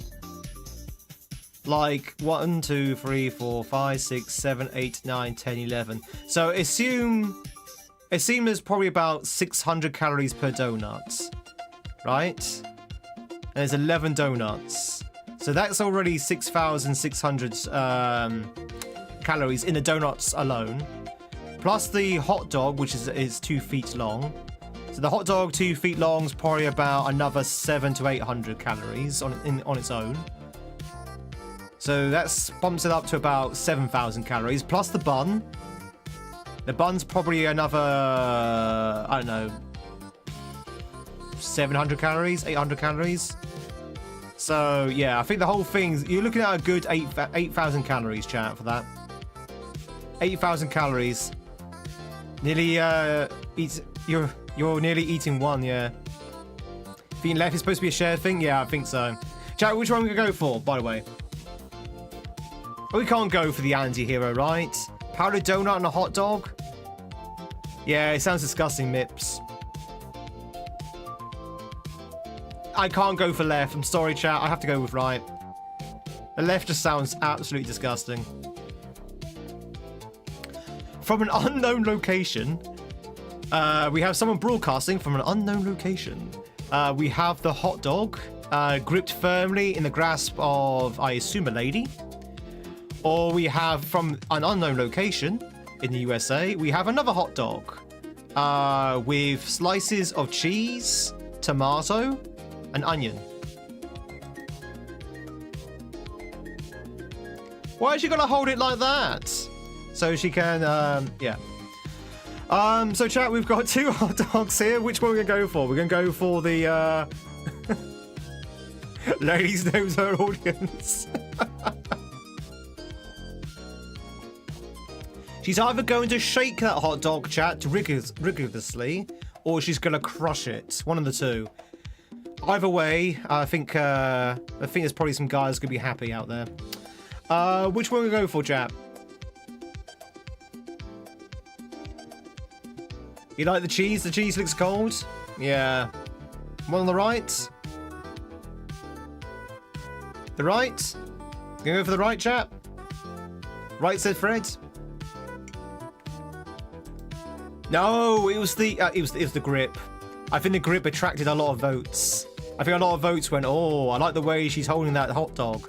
Like 1, 2, 3, 4, 5, 6, 7, 8, 9, 10, 11. So assume there's probably about 600 calories per donut, right? And there's 11 donuts. So that's already 6,600 calories in the donuts alone. Plus the hot dog, which is 2 feet long. So the hot dog 2 feet long is probably about another 700 to 800 calories on its own. So that bumps it up to about 7,000 calories, plus the bun. The bun's probably another, I don't know, 700 calories, 800 calories. So, yeah, I think the whole thing, you're looking at a good 8,000 calories, chat, for that. 8,000 calories. Nearly, you're nearly eating one, yeah. Feet left is supposed to be a shared thing? Yeah, I think so. Chat, which one are we going to go for, by the way? We can't go for the anti-hero, right? Powdered donut and a hot dog? Yeah, it sounds disgusting, Mips. I can't go for left. I'm sorry, chat. I have to go with right. The left just sounds absolutely disgusting. From an unknown location, we have someone broadcasting from an unknown location. We have the hot dog gripped firmly in the grasp of, I assume, a lady. Or we have, from an unknown location in the USA, we have another hot dog with slices of cheese, tomato, and onion. Why is she gonna hold it like that? So she can, yeah. So chat, we've got 2 hot dogs here. Which one are we gonna go for? We're gonna go for the, ladies knows her audience. She's either going to shake that hot dog, chat, rigorously, or she's going to crush it. One of the two. Either way, I think there's probably some guys going to be happy out there. Which one are we going to go for, chat? You like the cheese? The cheese looks cold? Yeah. One on the right? The right? Gonna go for the right, chat? Right, said Fred. No, it was the grip. I think the grip attracted a lot of votes. I think a lot of votes went, oh, I like the way she's holding that hot dog,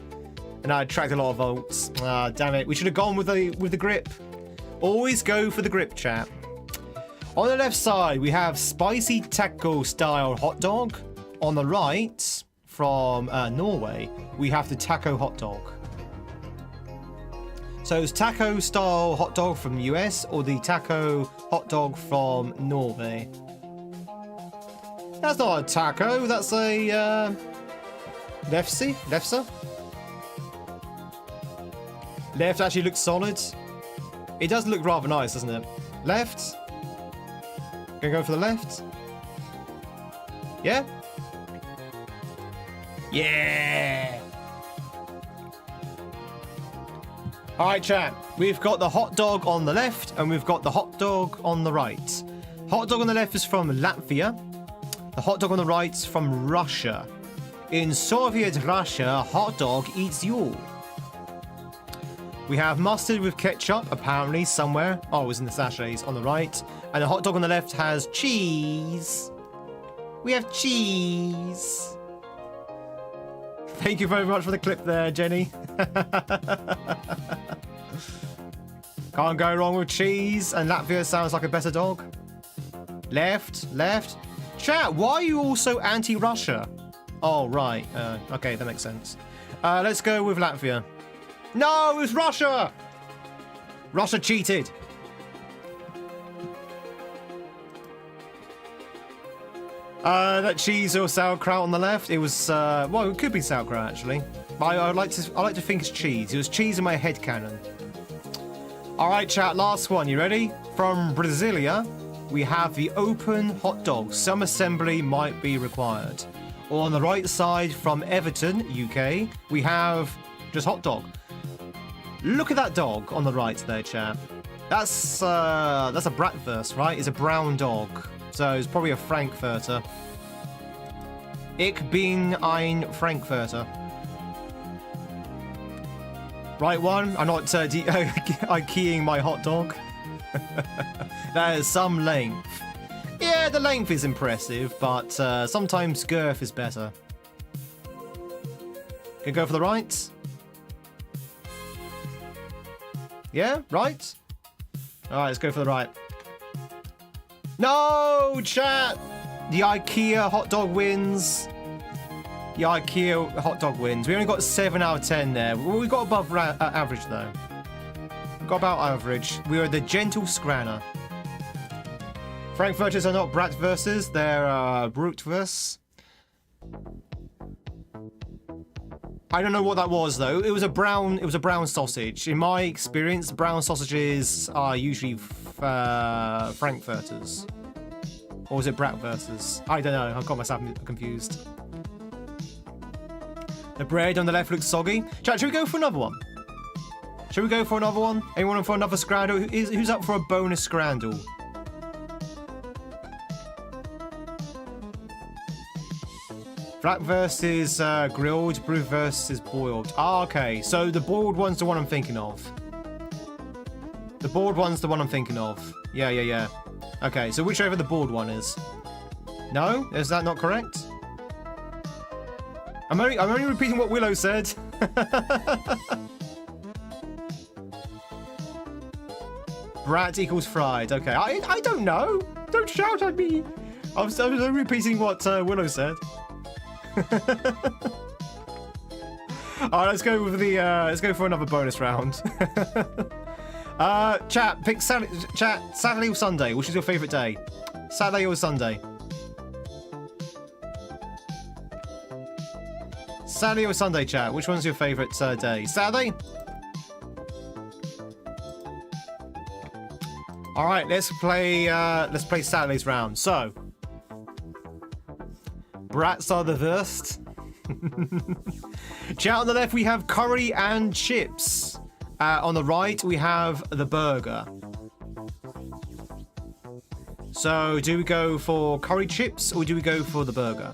and that attracted a lot of votes. Ah, damn it! We should have gone with the grip. Always go for the grip, chat. On the left side, we have spicy taco style hot dog. On the right, from Norway, we have the taco hot dog. So it's taco style hot dog from the US or the taco hot dog from Norway. That's not a taco, that's a lefse? Left actually looks solid. It does look rather nice, doesn't it? Left. Gonna go for the left. Yeah? Yeah! Alright, chat. We've got the hot dog on the left, and we've got the hot dog on the right. Hot dog on the left is from Latvia. The hot dog on the right is from Russia. In Soviet Russia, hot dog eats you. We have mustard with ketchup, apparently, somewhere. Oh, it was in the sachets on the right. And the hot dog on the left has cheese. We have cheese. Thank you very much for the clip there, Jenny. Can't go wrong with cheese, and Latvia sounds like a better dog. Left, left. Chat, why are you also anti-Russia? Oh, right. Okay, that makes sense. Let's go with Latvia. No, it was Russia! Russia cheated. That cheese or sauerkraut on the left, it was, well, it could be sauerkraut, actually. I like to think it's cheese. It was cheese in my head cannon. All right, chat, last one. You ready? From Brasilia, we have the open hot dog. Some assembly might be required. Or on the right side from Everton, UK, we have just hot dog. Look at that dog on the right there, chat. That's a Bratwurst, right? It's a brown dog. So it's probably a Frankfurter. Ich bin ein Frankfurter. Right one, I'm not keying my hot dog. That is some length. Yeah, the length is impressive, but sometimes girth is better. Can go for the right? Yeah, right? Alright, let's go for the right. No, chat! The IKEA hot dog wins. The IKEA hot dog wins. We only got 7 out of 10 there. We got above average, though. We got about average. We were the gentle scranner. Frankfurters are not Bratwursts, they're Brutwursts. I don't know what that was though. It was a brown sausage. In my experience, brown sausages are usually Frankfurters. Or was it Bratwursts? I don't know. I've got myself confused. The bread on the left looks soggy. Chat, should we go for another one? Should we go for another one? Anyone for another scrandle? Who's up for a bonus scrandle? Bratwurst is grilled, Brewwurst is boiled. Ah, okay. So the boiled one's the one I'm thinking of. The boiled one's the one I'm thinking of. Yeah. Okay, so whichever the boiled one is. No? Is that not correct? I'm only repeating what Willow said. Brat equals fried. Okay, I don't know. Don't shout at me. I was only repeating what Willow said. Alright, let's go with the let's go for another bonus round. Chat, pick Saturday or Sunday. Which is your favourite day? Saturday or Sunday? Saturday or Sunday, chat? Which one's your favourite day? Saturday? Alright, let's play Saturday's round. So Brats are the worst. Chat, on the left we have curry and chips. On the right we have the burger. So do we go for curry chips or do we go for the burger?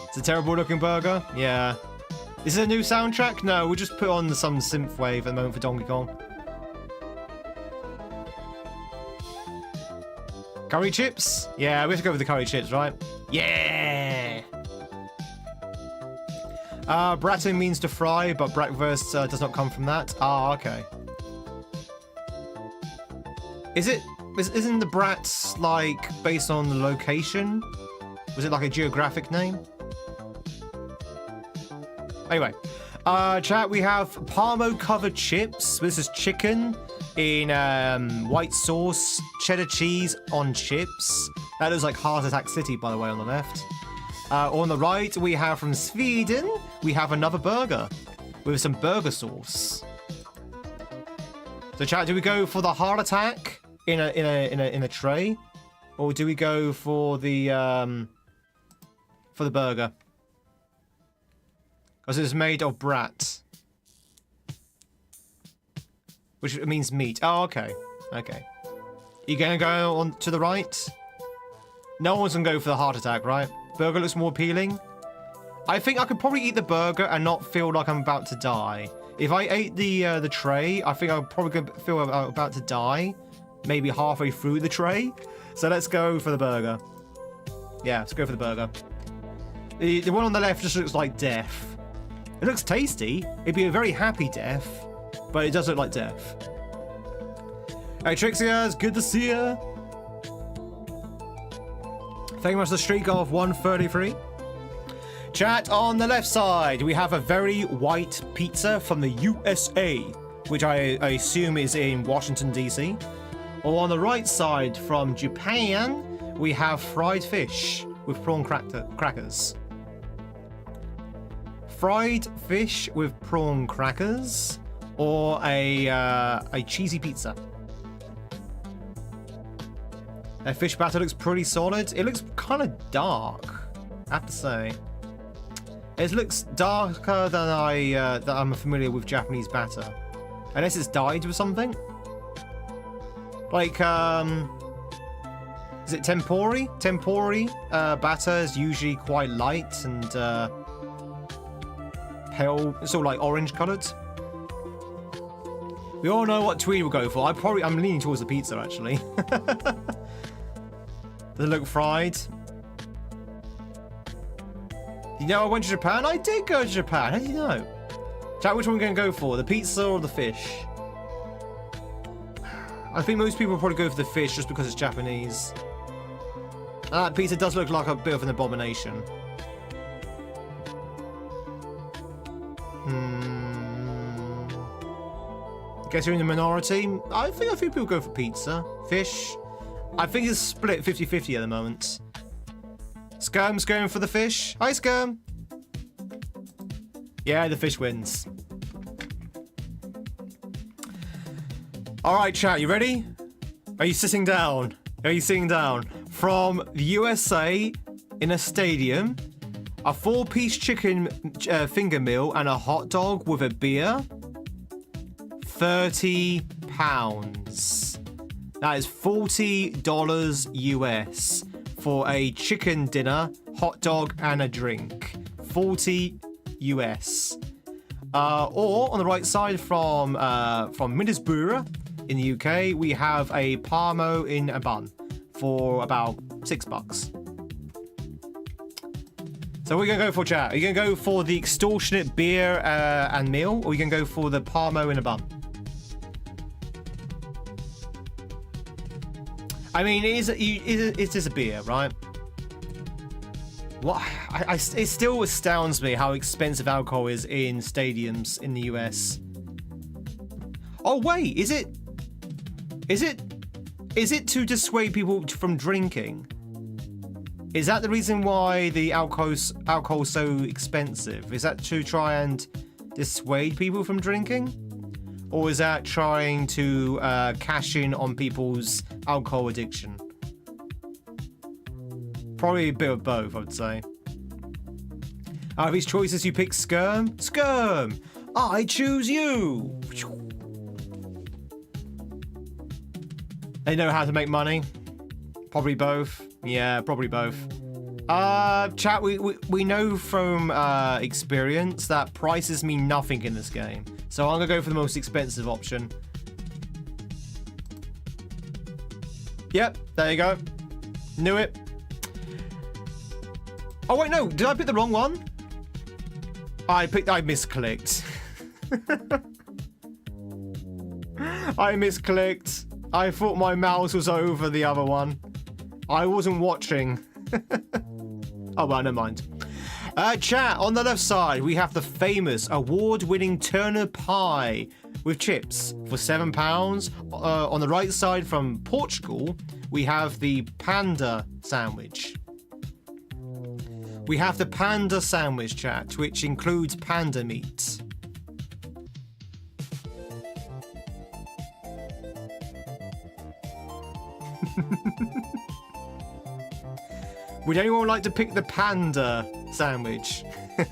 It's a terrible looking burger. Yeah. Is it a new soundtrack? No, we'll just put on some synthwave at the moment for Donkey Kong. Curry chips? Yeah, we have to go with the curry chips, right? Yeah! Bratin means to fry, but Bratwurst does not come from that. Ah, okay. Isn't the Brats, like, based on the location? Was it like a geographic name? Anyway, chat, we have Parmo-covered chips. This is chicken in white sauce, cheddar cheese on chips. That looks like Heart Attack City, by the way, on the left. On the right, we have from Sweden, we have another burger with some burger sauce. So, chat, do we go for the Heart Attack in a tray, or do we go for the burger? Because it's made of brat. Which means meat. Oh, okay. Okay. You gonna go on to the right? No one's gonna go for the heart attack, right? Burger looks more appealing. I think I could probably eat the burger and not feel like I'm about to die. If I ate the tray, I think I would probably feel about to die. Maybe halfway through the tray. So let's go for the burger. Yeah, let's go for the burger. The one on the left just looks like death. It looks tasty. It'd be a very happy death. but it does look like death. Hey, Trixia, it's good to see you. Thank you much for the streak of 133. Chat, on the left side, we have a very white pizza from the USA, which I assume is in Washington, D.C. Or on the right side, from Japan, we have fried fish with prawn crackers. Fried fish with prawn crackers, or a cheesy pizza. That fish batter looks pretty solid. It looks kind of dark, I have to say. It looks darker than I'm familiar with Japanese batter, unless it's dyed with something. Like is it tempori? Tempori batter is usually quite light and pale, sort of like orange coloured. We all know what Tweed will go for. I'm leaning towards the pizza actually. Does it look fried? You know I went to Japan? I did go to Japan. How do you know? Chat, which one are we going to go for? The pizza or the fish? I think most people will probably go for the fish just because it's Japanese. That pizza does look like a bit of an abomination. Guess you're in the minority? I think a few people go for pizza. Fish? I think it's split 50-50 at the moment. Skirm's going for the fish. Hi, Skirm. Yeah, the fish wins. All right, chat, you ready? Are you sitting down? Are you sitting down? From the USA, in a stadium, a 4-piece chicken finger meal and a hot dog with a beer. £30. That is $40 US for a chicken dinner, hot dog, and a drink. 40 US. Or on the right side, from Middlesbrough in the UK, we have a parmo in a bun for about $6. So we're gonna go for, chat. Are you gonna go for the extortionate beer and meal, or are you gonna go for the parmo in a bun? I mean, it is a beer, right? What? It still astounds me how expensive alcohol is in stadiums in the US. Oh wait, is it to dissuade people from drinking? Is that the reason why the alcohol's so expensive? Is that to try and dissuade people from drinking? Or is that trying to cash in on people's alcohol addiction? Probably a bit of both, I would say. Out of these choices, you pick Skirm? Skirm! I choose you! They know how to make money? Probably both. Yeah, probably both. Chat, we know from experience that prices mean nothing in this game. So I'm gonna go for the most expensive option. Yep, there you go. Knew it. Oh wait, no, did I pick the wrong one? I misclicked. I misclicked. I thought my mouse was over the other one. I wasn't watching. Oh well, never mind. Chat, on the left side, we have the famous award-winning Turner pie with chips for £7. On the right side, from Portugal, we have the panda sandwich. We have the panda sandwich, chat, which includes panda meat. Would anyone like to pick the panda sandwich? I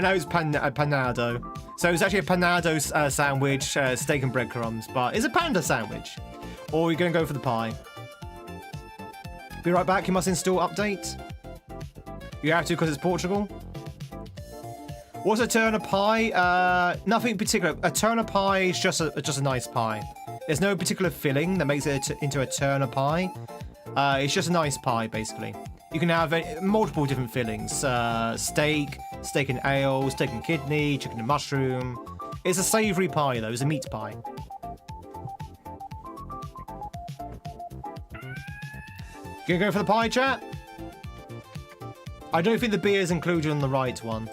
know it's panado. So it's actually a panado sandwich, steak and breadcrumbs, but it's a panda sandwich. Or you're going to go for the pie. Be right back. You must install update. You have to because it's Portugal. What's a Turner pie? Nothing particular. A Turner pie is just a nice pie. There's no particular filling that makes it into a Turner pie. It's just a nice pie, basically. You can have multiple different fillings. Steak, steak and ale, steak and kidney, chicken and mushroom. It's a savoury pie, though. It's a meat pie. Gonna go for the pie, chat? I don't think the beer is included on the right one.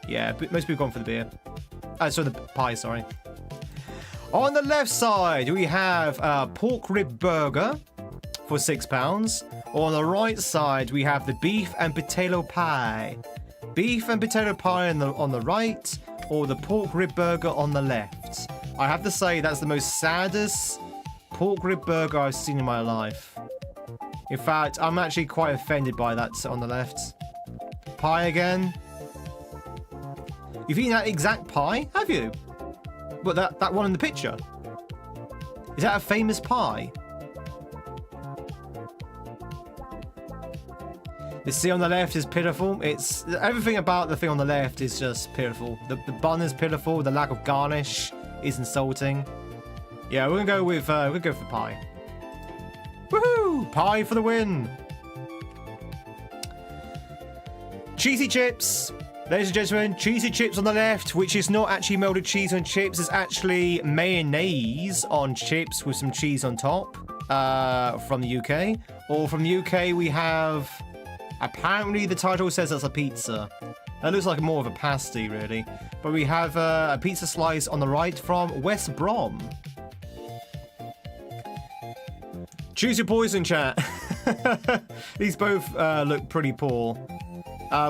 Yeah, but most people have gone for the beer. Sorry, the pie, sorry. On the left side, we have a pork rib burger for £6. On the right side, we have the beef and potato pie. Beef and potato pie on the right, or the pork rib burger on the left. I have to say, that's the most saddest pork rib burger I've seen in my life. In fact, I'm actually quite offended by that on the left. Pie again. You've eaten that exact pie, have you? What, that one in the picture? Is that a famous pie? The C on the left is pitiful. It's everything about the thing on the left is just pitiful. The bun is pitiful. The lack of garnish is insulting. Yeah, we're gonna go for pie. Woohoo! Pie for the win. Cheesy chips. Ladies and gentlemen, cheesy chips on the left, which is not actually melted cheese on chips. It's actually mayonnaise on chips with some cheese on top from the UK. Or from the UK, we have... Apparently, the title says that's a pizza. That looks like more of a pasty, really. But we have a pizza slice on the right from West Brom. Choose your poison, chat. These both look pretty poor.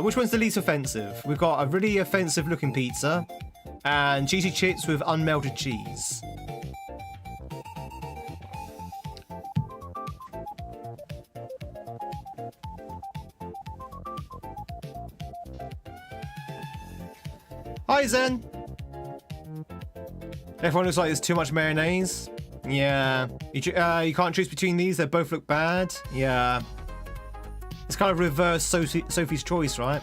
Which one's the least offensive? We've got a really offensive-looking pizza and cheesy chips with unmelted cheese. Hi, Zen. Everyone looks like there's too much mayonnaise. Yeah. You can't choose between these. They both look bad. Yeah. It's kind of reverse Sophie's Choice, right?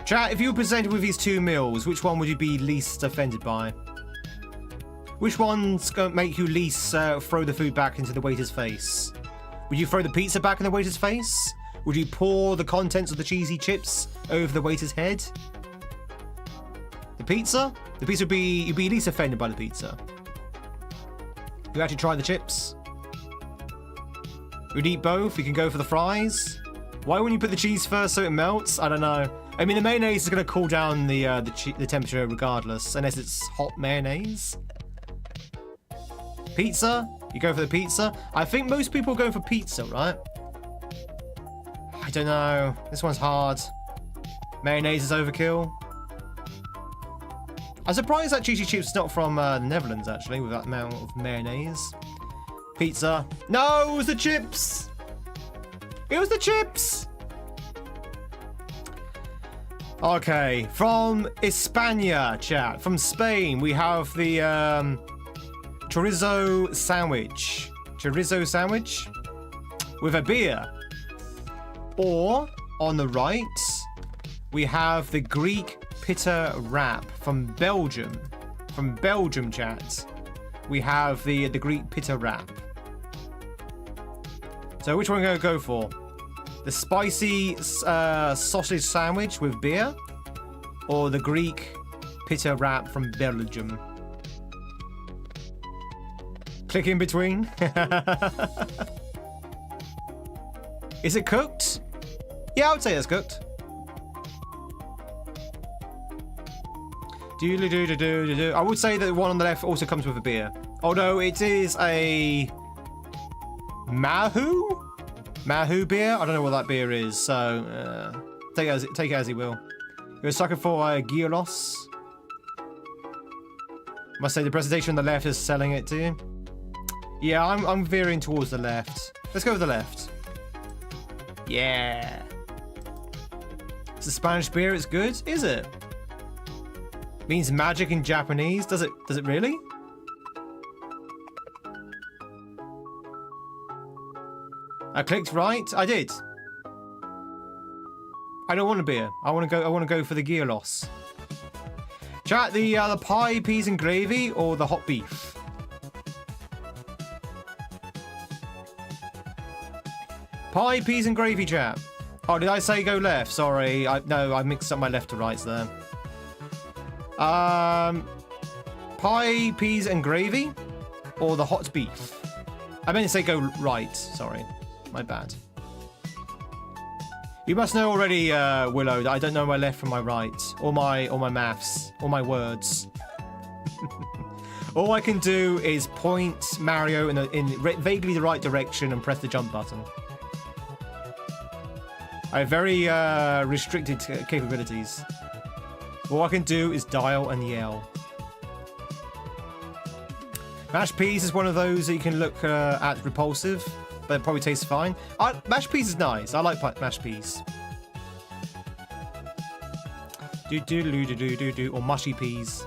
Chat, if you were presented with these two meals, which one would you be least offended by? Which one's going to make you least throw the food back into the waiter's face? Would you throw the pizza back in the waiter's face? Would you pour the contents of the cheesy chips over the waiter's head? The pizza? The pizza you'd be least offended by the pizza. You actually try the chips? You'd eat both? You can go for the fries? Why wouldn't you put the cheese first so it melts? I don't know. I mean, the mayonnaise is going to cool down the temperature regardless, unless it's hot mayonnaise. Pizza? You go for the pizza? I think most people are going for pizza, right? I don't know. This one's hard. Mayonnaise is overkill. I'm surprised that cheesy chips is not from the Netherlands, actually, with that amount of mayonnaise. Pizza. No, it was the chips! It was the chips! Okay, from España, chat. From Spain, we have the chorizo sandwich. Chorizo sandwich with a beer. Or, on the right, we have the Greek pita wrap from Belgium. From Belgium, chat. We have the Greek pita wrap. So which one are we going to go for? The spicy sausage sandwich with beer? Or the Greek pita wrap from Belgium? Click in between. Is it cooked? Yeah, I would say it's cooked. I would say that the one on the left also comes with a beer. Although it is a Mahou beer? I don't know what that beer is, so take it as you will. You're a sucker for gyros. Must say the presentation on the left is selling it to you. Yeah, I'm veering towards the left. Let's go with the left. Yeah. It's a Spanish beer, it's good. Is it? Means magic in Japanese. Does it really? I clicked right. I did. I don't want a beer. I want to go for the gyros. Chat, the pie, peas and gravy, or the hot beef? Pie, peas, and gravy, chat. Oh, did I say go left? Sorry. No, I mixed up my left to rights there. Pie, peas, and gravy? Or the hot beef? I meant to say go right. Sorry. My bad. You must know already, Willow, that I don't know my left from my right. Or my maths. Or my words. All I can do is point Mario in vaguely the right direction and press the jump button. I have very restricted capabilities. All I can do is dial and yell. Mashed peas is one of those that you can look at repulsive, but it probably tastes fine. Mashed peas is nice. I like mashed peas. Or mushy peas.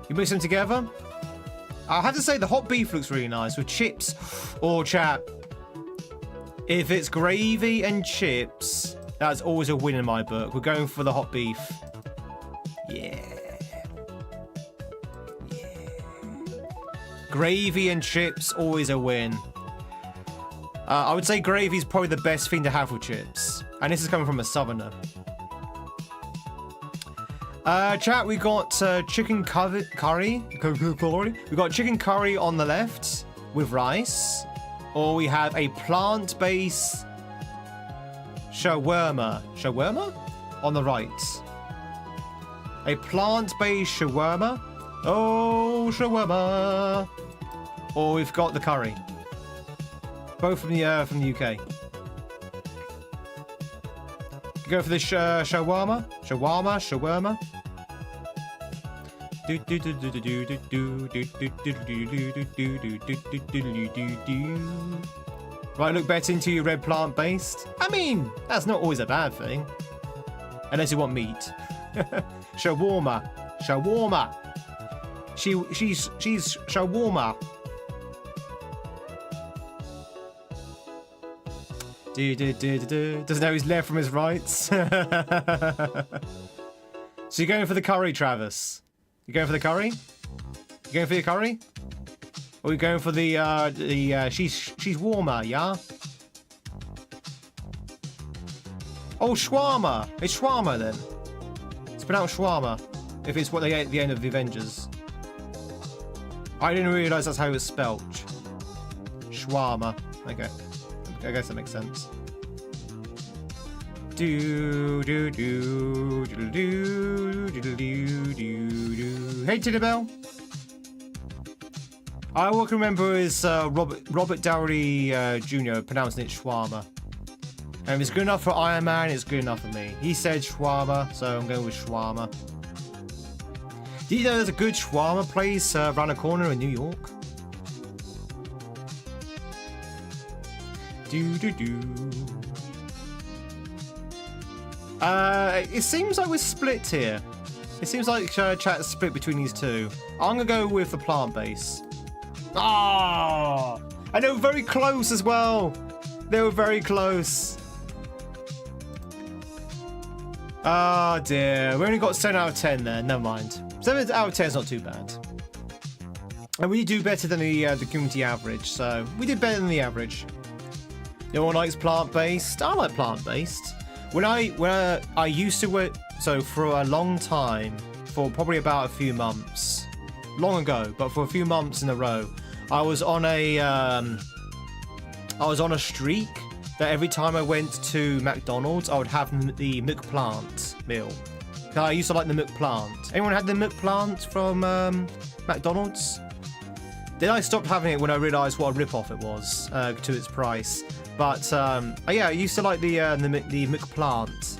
You mix them together. I have to say the hot beef looks really nice with chips. Or chat. If it's gravy and chips, that's always a win in my book. We're going for the hot beef. Yeah. Gravy and chips, always a win. I would say gravy is probably the best thing to have with chips. And this is coming from a southerner. Chat, we got chicken curry. We got chicken curry on the left with rice. Or we have a plant-based shawarma. Shawarma? On the right. A plant-based shawarma. Oh, shawarma. Or we've got the curry. Both from the UK. Go for the shawarma. Shawarma. Right, look better into your red plant-based. I mean, that's not always a bad thing. Unless you want meat. Shawarma. She's shawarma. Doesn't know his left from his right. So you're going for the curry, Travis? You going for the curry? You going for the curry? Or are you going for the she's warmer, yeah? Oh, shawarma. It's shawarma then. It's pronounced shawarma. If it's what they ate at the end of the Avengers. I didn't realise that's how it's spelled. Shawarma. Okay. I guess that makes sense. Hey, Tiddybell. All I can remember is Robert Downey Jr. pronouncing it shawarma. And if it's good enough for Iron Man, it's good enough for me. He said shawarma, so I'm going with shawarma. Did you know there's a good shawarma place around the corner in New York? It seems like we're split here. It seems like chat's split between these two. I'm gonna go with the plant-based. Ah! And they were very close as well. They were very close. Oh dear. We only got 7 out of 10 there. Never mind. 7 out of 10 is not too bad. And we do better than the community average, so we did better than the average. No one likes plant-based. I like plant-based. When I used to work, so for a long time, for probably about a few months, long ago, but for a few months in a row, I was on a streak that every time I went to McDonald's, I would have the McPlant meal. I used to like the McPlant. Anyone had the McPlant from McDonald's? Then I stopped having it when I realised what a rip-off it was to its price. But yeah, I used to like the McPlant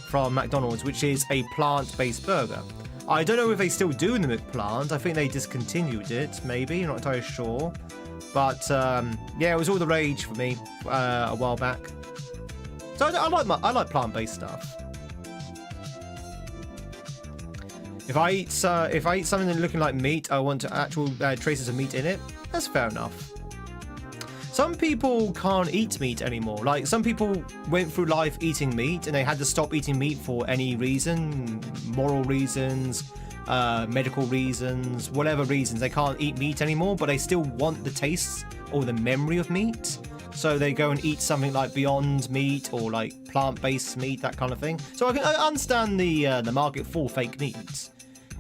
from McDonald's, which is a plant-based burger. I don't know if they still do the McPlant. I think they discontinued it, maybe. I'm not entirely sure. But yeah, it was all the rage for me a while back. So I like plant-based stuff. If I eat something looking like meat, I want actual traces of meat in it. That's fair enough. Some people can't eat meat anymore. Like, some people went through life eating meat and they had to stop eating meat for any reason, moral reasons, medical reasons, whatever reasons. They can't eat meat anymore, but they still want the taste or the memory of meat. so they go and eat something like Beyond Meat or like plant-based meat, that kind of thing. So I understand the market for fake meat.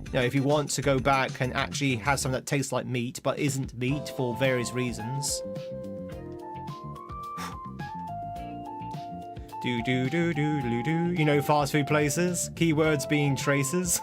You know, if you want to go back and actually have something that tastes like meat but isn't meat for various reasons. You know, fast food places. Keywords being traces.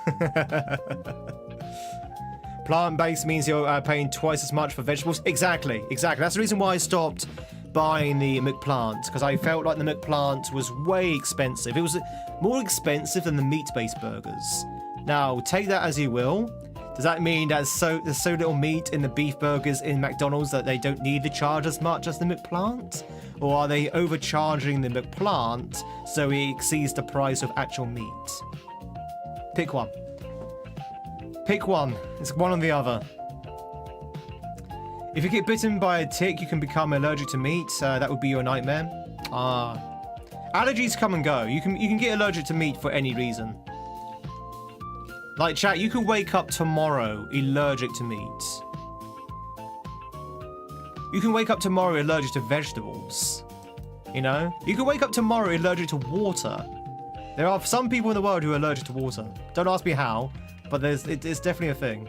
Plant-based means you're paying twice as much for vegetables. Exactly. That's the reason why I stopped buying the McPlant, because I felt like the McPlant was way expensive. It was more expensive than the meat-based burgers. Now, take that as you will. Does that mean that there's so little meat in the beef burgers in McDonald's that they don't need to charge as much as the McPlant? Or are they overcharging the McPlant so it exceeds the price of actual meat? Pick one. Pick one. It's one or the other. If you get bitten by a tick, you can become allergic to meat. That would be your nightmare. Allergies come and go. You can get allergic to meat for any reason. Like, chat, you can wake up tomorrow allergic to meat. You can wake up tomorrow allergic to vegetables. You know? You can wake up tomorrow allergic to water. There are some people in the world who are allergic to water. Don't ask me how, but it's definitely a thing.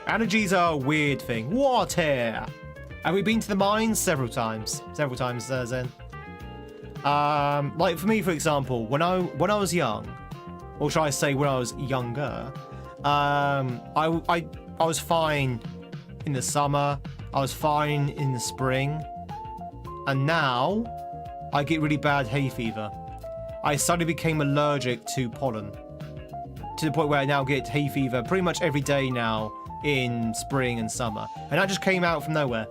Allergies are a weird thing. Water! Have we been to the mines? Several times. Zen. Like for me, for example, when I was young, or should I say when I was younger, I was fine in the summer, I was fine in the spring, and now I get really bad hay fever. I suddenly became allergic to pollen, to the point where I now get hay fever pretty much every day now in spring and summer, and that just came out from nowhere.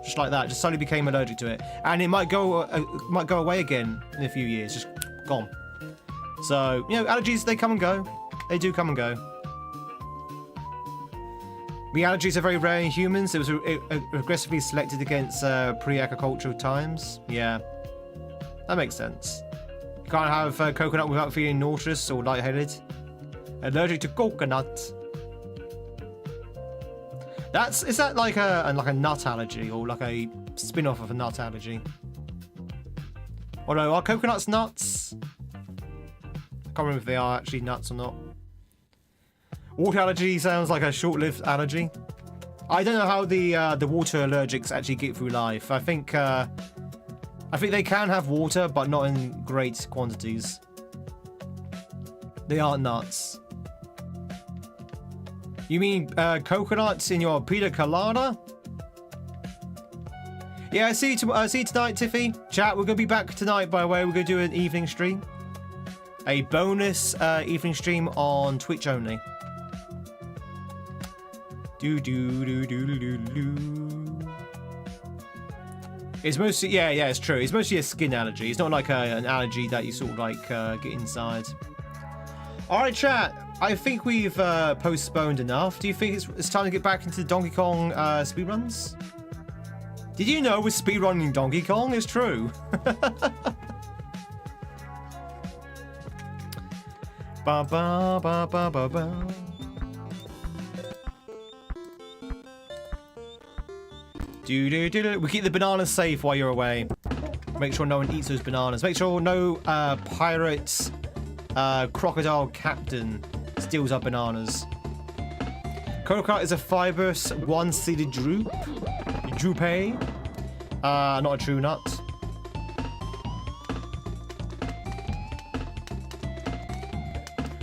Just like that, just suddenly became allergic to it, and it might go away again in a few years, just gone. So, you know, allergies, they come and go. They do come and go. The allergies are very rare in humans. It was aggressively selected against pre-agricultural times. Yeah, that makes sense. You can't have coconut without feeling nauseous or lightheaded. Allergic to coconut. Is that like a nut allergy, or like a spin-off of a nut allergy? Or no, are coconuts nuts? I can't remember if they are actually nuts or not. Water allergy sounds like a short-lived allergy. I don't know how the water allergics actually get through life. I think they can have water, but not in great quantities. They aren't nuts. You mean coconuts in your pina colada? Yeah, I see you tonight, Tiffy. Chat, we're going to be back tonight, by the way. We're going to do an evening stream. A bonus evening stream on Twitch only. It's mostly, yeah, it's true. It's mostly a skin allergy. It's not like an allergy that you sort of like get inside. All right, chat. I think we've postponed enough. Do you think it's time to get back into Donkey Kong speedruns? Did you know we're speedrunning Donkey Kong? It's true. Ba ba ba ba ba ba. We keep the bananas safe while you're away. Make sure no one eats those bananas. Make sure no pirate crocodile captain steals our bananas. Coconut is a fibrous one-seeded drupe. Not a true nut.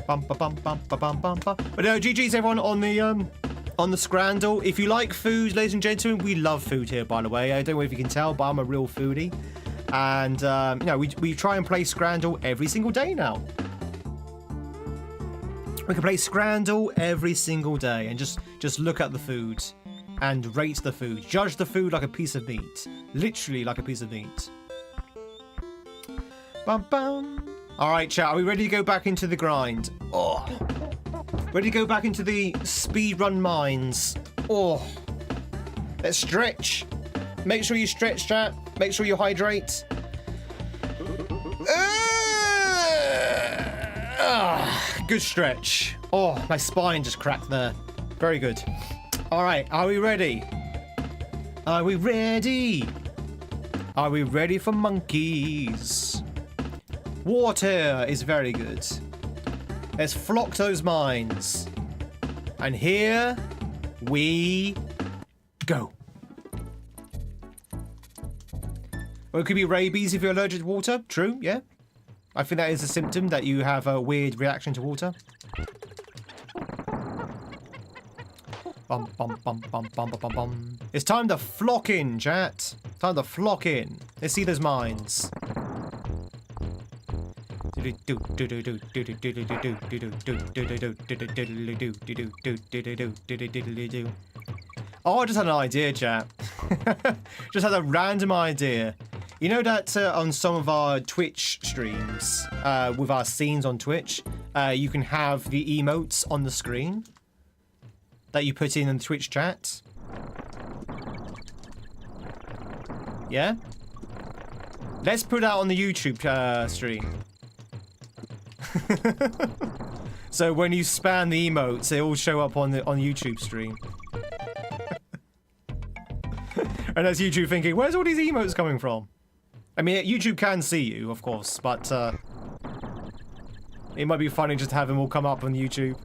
But no, GG's everyone on the Scrandle. If you like food, ladies and gentlemen, we love food here, by the way. I don't know if you can tell, but I'm a real foodie. And, you know, we try and play Scrandle every single day now. We can play Scrandle every single day and just look at the food and rate the food. Judge the food like a piece of meat. Literally like a piece of meat. Bum bum. Alright, chat, are we ready to go back into the grind? Oh. Ready to go back into the speedrun mines. Oh. Let's stretch. Make sure you stretch, chat. Make sure you hydrate. Good stretch. Oh, my spine just cracked there. Very good. All right, are we ready? Are we ready? Are we ready for monkeys? Water is very good. Let's flock those mines. And here we go. Well, it could be rabies if you're allergic to water. True, yeah. I think that is a symptom that you have a weird reaction to water. Bum, bum, bum, bum, bum, bum, bum. It's time to flock in, chat. Time to flock in. Let's see those mines. Oh, I just had an idea, chat. Just had a random idea. You know that on some of our Twitch streams, with our scenes on Twitch, you can have the emotes on the screen that you put in the Twitch chat? Yeah? Let's put that on the YouTube stream. So when you spam the emotes, they all show up on YouTube stream. And that's YouTube thinking, where's all these emotes coming from? I mean, YouTube can see you, of course, but it might be funny just to have them all come up on YouTube.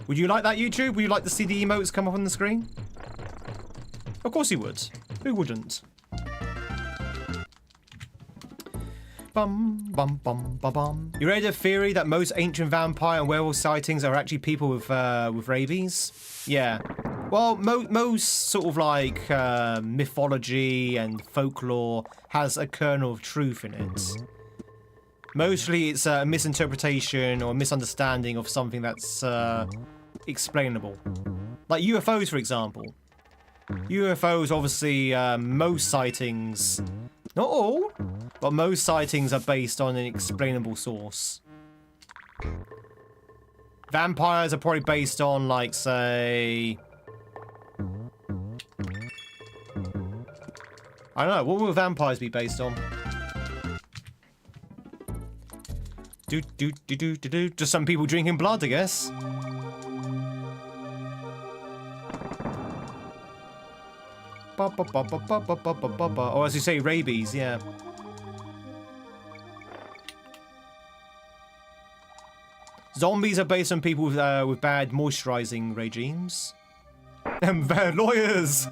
Would you like that, YouTube? Would you like to see the emotes come up on the screen? Of course you would. Who wouldn't? Bum, bum, bum, bum, bum. You read a theory that most ancient vampire and werewolf sightings are actually people with rabies? Yeah. Well, most sort of like mythology and folklore has a kernel of truth in it. Mostly it's a misinterpretation or misunderstanding of something that's explainable. Like UFOs, for example. UFOs, obviously, most sightings, not all, but most sightings are based on an explainable source. Vampires are probably based on, like, say... I don't know, what will vampires be based on? Just some people drinking blood, I guess. Or as you say, rabies, yeah. Zombies are based on people with bad moisturizing regimes. And bad lawyers!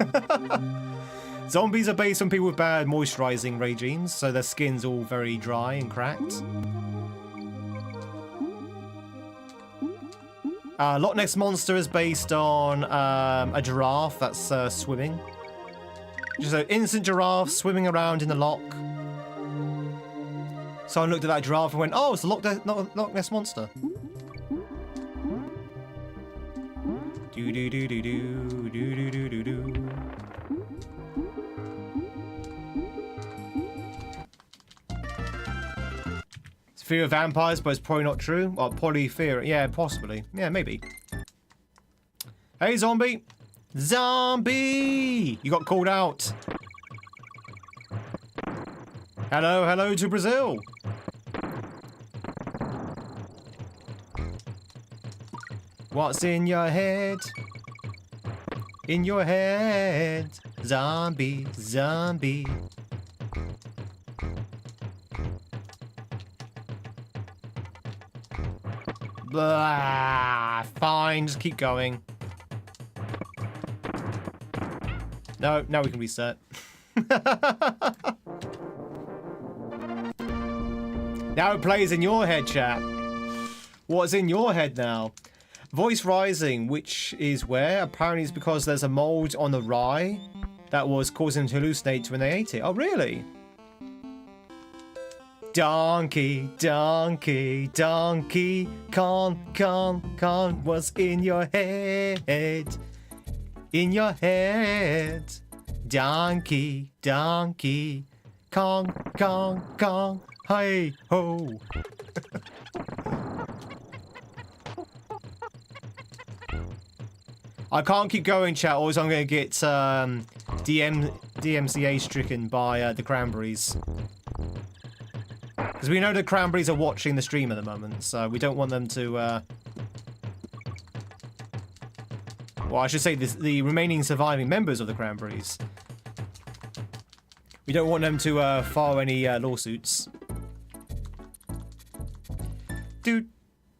Zombies are based on people with bad moisturizing regimes, so their skin's all very dry and cracked. Loch Ness Monster is based on a giraffe that's swimming. Just an innocent giraffe swimming around in the loch. Someone looked at that giraffe and went, oh, it's the Loch Ness Monster. Do-do-do-do-do-do-do-do-do-do. It's fear of vampires, but it's probably not true. Or polytheory. Yeah, possibly. Yeah, maybe. Hey, zombie! Zombie! You got called out. Hello, hello to Brazil. What's in your head? In your head. Zombie, zombie. Blah. Fine, just keep going. No, now we can reset. Now it plays in your head, chat. What's in your head now? Voice rising, which is where? Apparently it's because there's a mold on the rye that was causing them to hallucinate when they ate it. Oh, really? Donkey, donkey, donkey, Kong, what's in your head? In your head. Donkey, donkey, Kong, hey ho. I can't keep going, chat, or else I'm going to get DMCA stricken by the Cranberries. Because we know the Cranberries are watching the stream at the moment, so we don't want them to Well, I should say the remaining surviving members of the Cranberries. We don't want them to file any lawsuits. Do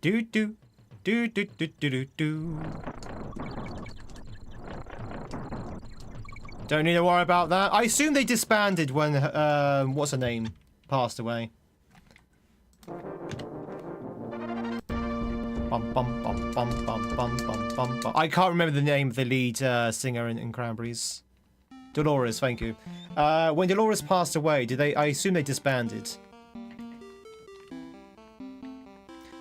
do do do do do do do. Don't need to worry about that. I assume they disbanded when what's her name passed away. Bum, bum, bum, bum, bum, bum, bum, bum, bum. I can't remember the name of the lead singer in Cranberries. Dolores, thank you. When Dolores passed away, did they? I assume they disbanded.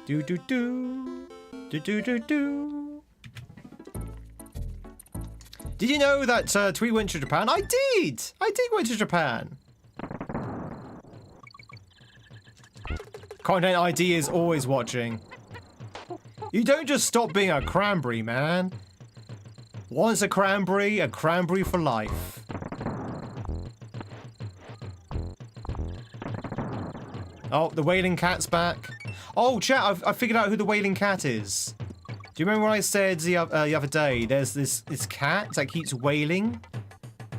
Do do do do do do do. Did you know that Tweed went to Japan? I did. I did went to Japan. Content ID is always watching. You don't just stop being a cranberry, man. Once a cranberry for life. Oh, the wailing cat's back. Oh, chat, I figured out who the wailing cat is. Do you remember when I said the other day, there's this cat that keeps wailing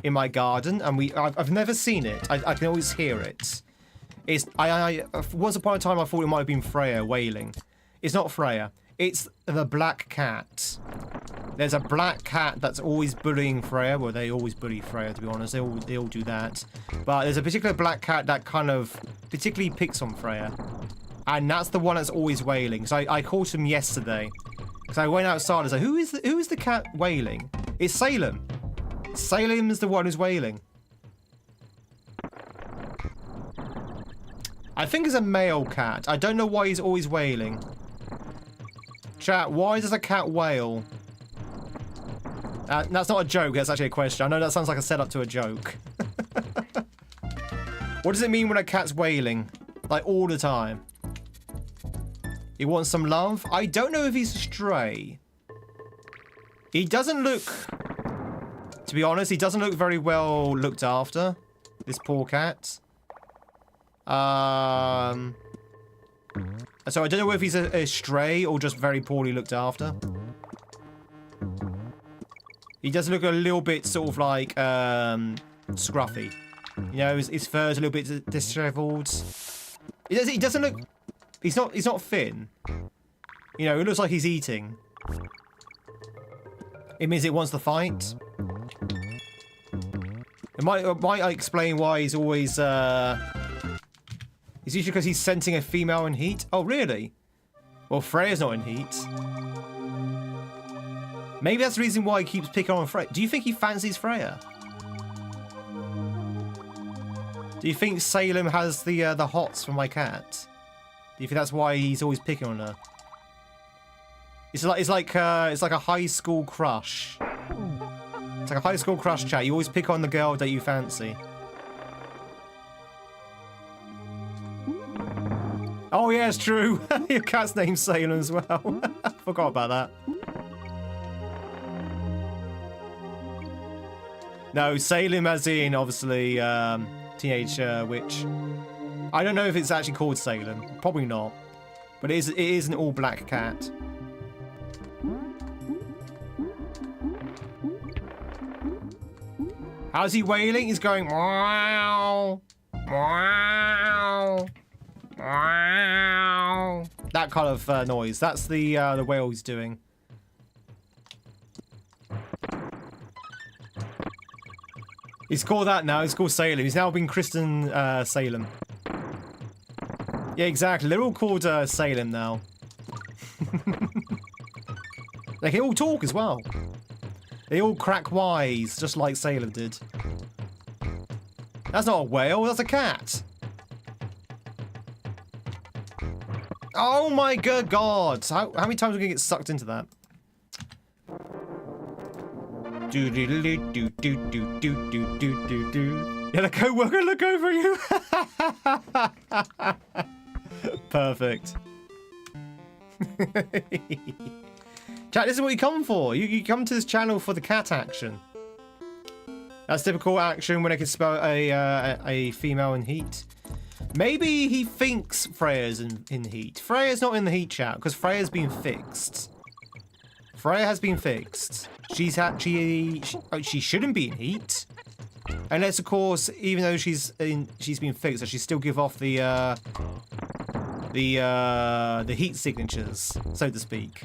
in my garden, and I've never seen it. I can always hear it. Once upon a time, I thought it might have been Freya wailing. It's not Freya. It's the black cat. There's a black cat that's always bullying Freya. Well, they always bully Freya, to be honest. They all do that. But there's a particular black cat that kind of particularly picks on Freya. And that's the one that's always wailing. So I caught him yesterday. So I went outside and said, who is the cat wailing? It's Salem. Salem's the one who's wailing. I think it's a male cat. I don't know why he's always wailing. Chat, why does a cat wail? That's not a joke, that's actually a question. I know that sounds like a setup to a joke. What does it mean when a cat's wailing? Like, all the time? He wants some love? I don't know if he's a stray. He doesn't look... To be honest, he doesn't look very well looked after. This poor cat. So I don't know if he's a stray or just very poorly looked after. He does look a little bit sort of like scruffy. You know, his fur's a little bit disheveled. He doesn't look. He's not thin. You know, it looks like he's eating. It means it wants to fight. It might explain why he's always. It's usually because he's scenting a female in heat. Oh, really? Well, Freya's not in heat. Maybe that's the reason why he keeps picking on Freya. Do you think he fancies Freya? Do you think Salem has the hots for my cat? Do you think that's why he's always picking on her? It's like a high school crush. It's like a high school crush chat. You always pick on the girl that you fancy. Oh yeah, it's true. Your cat's name's Salem as well. Forgot about that. No, Salem as in, obviously, Teenage Witch. I don't know if it's actually called Salem. Probably not. But it is an all-black cat. How's he wailing? He's going, wow, wow, wow. That kind of noise. That's the whale he's doing. He's called that now. He's called Salem. He's now been christened Salem. Yeah, exactly. They're all called Salem now. They can all talk as well. They all crack wise, just like Salem did. That's not a whale. That's a cat. Oh my good God. How many times are we going to get sucked into that? Do do do do do do do do do do do. Yeah, the co-worker look over you. Perfect. Chat, this is what you come for. You come to this channel for the cat action. That's typical action when I can spell a female in heat. Maybe he thinks Freya's in heat. Freya's not in the heat, chat, because Freya's been fixed. Freya has been fixed. She shouldn't be in heat. Unless, of course, even though she's been fixed, so she still give off the heat signatures, so to speak.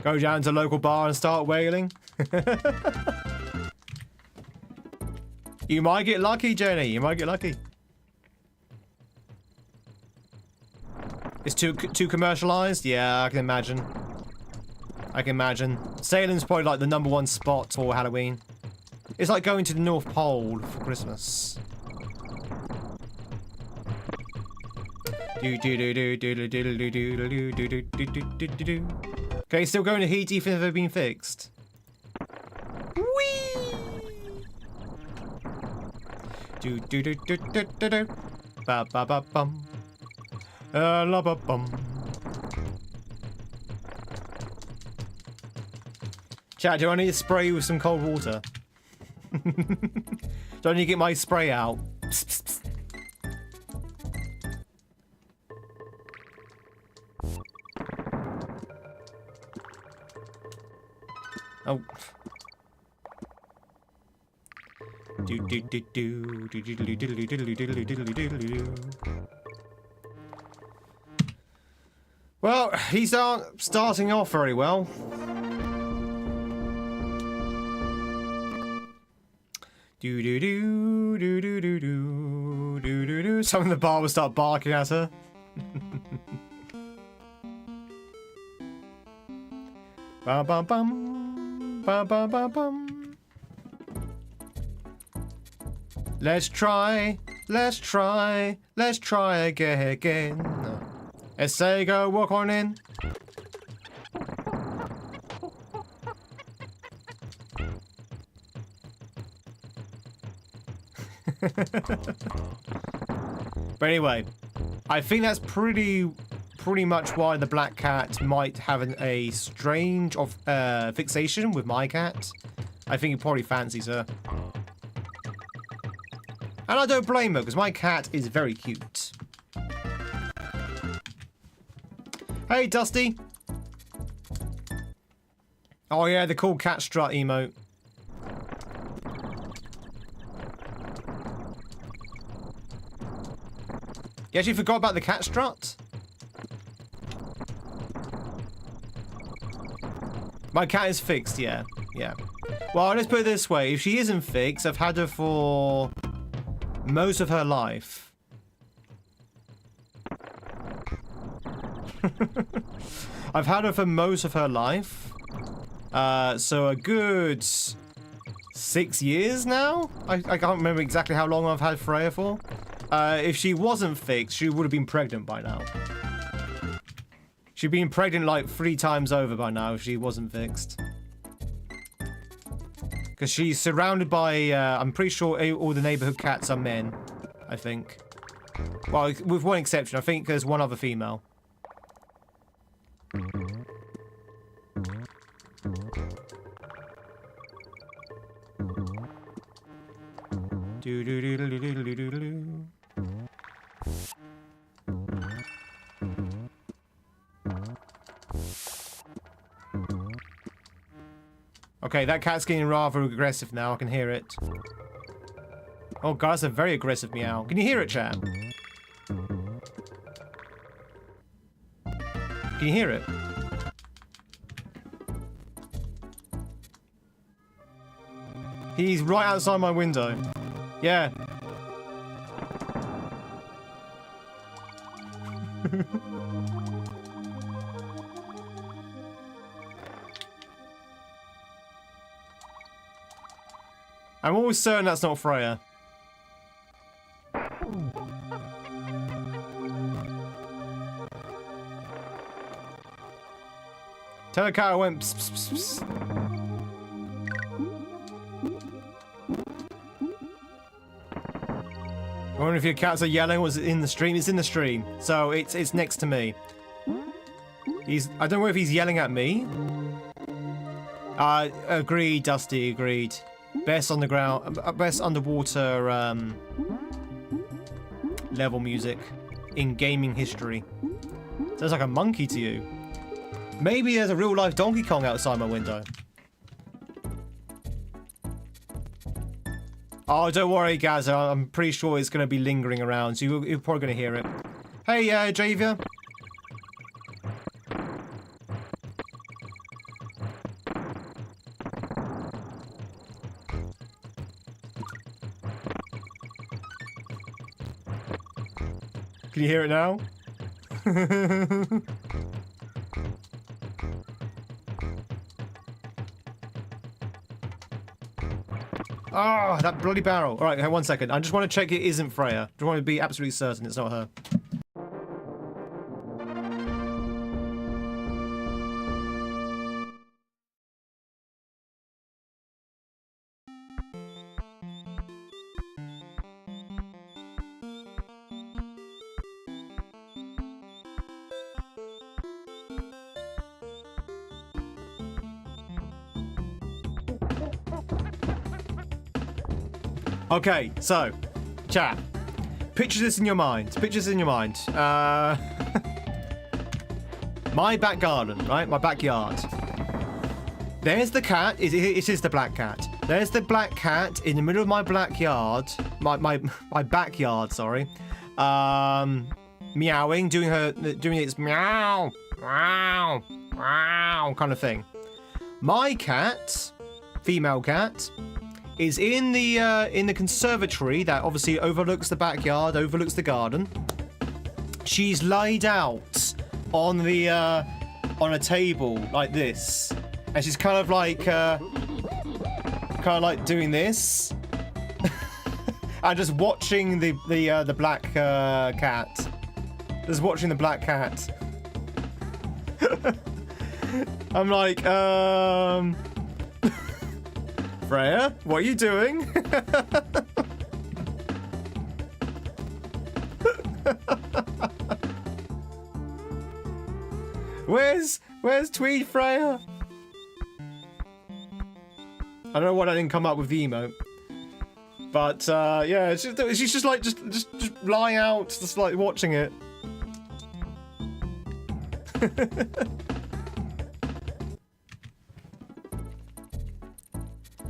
Go down to a local bar and start wailing. You might get lucky, Jenny. You might get lucky. It's too commercialized? Yeah, I can imagine. I can imagine. Salem's probably like the #1 spot for Halloween. It's like going to the North Pole for Christmas. Okay, still going to heat even if they've been fixed. Whee! Ba ba ba bum. La ba bum. Chat, do I need to spray you with some cold water? Do I need to get my spray out? Psst, psst, psst. Oh. Well, he's starting off very well. Some of the bar will start barking at her. Bum bum bum bum bum bum bum. Let's try again. No. Let's say go walk on in. But anyway, I think that's pretty much why the black cat might have a strange fixation with my cat. I think he probably fancies her. And I don't blame her, because my cat is very cute. Hey, Dusty. Oh yeah, the cool cat strut emote. You actually forgot about the cat strut? My cat is fixed, yeah. Yeah. Well, let's put it this way. If she isn't fixed, I've had her for most of her life. I've had her for most of her life. So a good 6 years now? I can't remember exactly how long I've had Freya for. If she wasn't fixed, she would have been pregnant by now. She'd been pregnant like 3 times over by now if she wasn't fixed. Because she's surrounded by, I'm pretty sure all the neighborhood cats are men, I think. Well, with one exception, I think there's one other female. Okay, that cat's getting rather aggressive now. I can hear it. Oh god, that's a very aggressive meow. Can you hear it, chat? Can you hear it? He's right outside my window. Yeah. I'm always certain that's not Freya. Tell the cat I went pss, pss, pss, pss. I wonder if your cats are yelling. Was it in the stream? It's in the stream, so it's next to me. I don't know if he's yelling at me. Agreed, Dusty. Agreed. Best underground, best underwater level music in gaming history. Sounds like a monkey to you. Maybe there's a real-life Donkey Kong outside my window. Oh, don't worry, Gaza. I'm pretty sure it's going to be lingering around, so you're probably going to hear it. Hey, Javia. Can you hear it now? Oh, that bloody barrel. All right, 1 second. I just want to check it isn't Freya. I just want to be absolutely certain it's not her. Okay, so, chat. Picture this in your mind. Picture this in your mind. My back garden, right? My backyard. There's the cat. It is the black cat. There's the black cat in the middle of my backyard. My backyard, sorry. Meowing, doing its meow, meow, meow kind of thing. My cat, female cat, is in the conservatory that obviously overlooks the backyard, overlooks the garden. She's laid out on the on a table like this, and she's kind of like doing this, and just watching the black cat. Just watching the black cat. I'm like, Freya, what are you doing? Where's Tweed, Freya? I don't know why I didn't come up with the emote. But yeah, she's just like just lying out, just like watching it.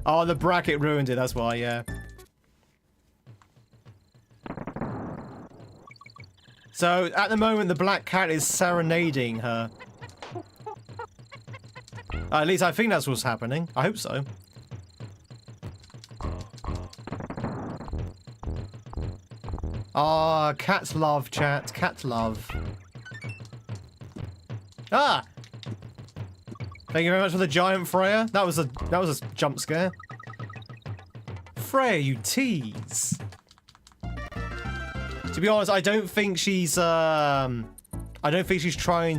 Oh, the bracket ruined it, that's why, yeah. So, at the moment, the black cat is serenading her. At least I think that's what's happening. I hope so. Ah, cat love, chat. Cat love. Ah! Thank you very much for the giant Freya. That was a jump scare. Freya, you tease. To be honest, I don't think she's trying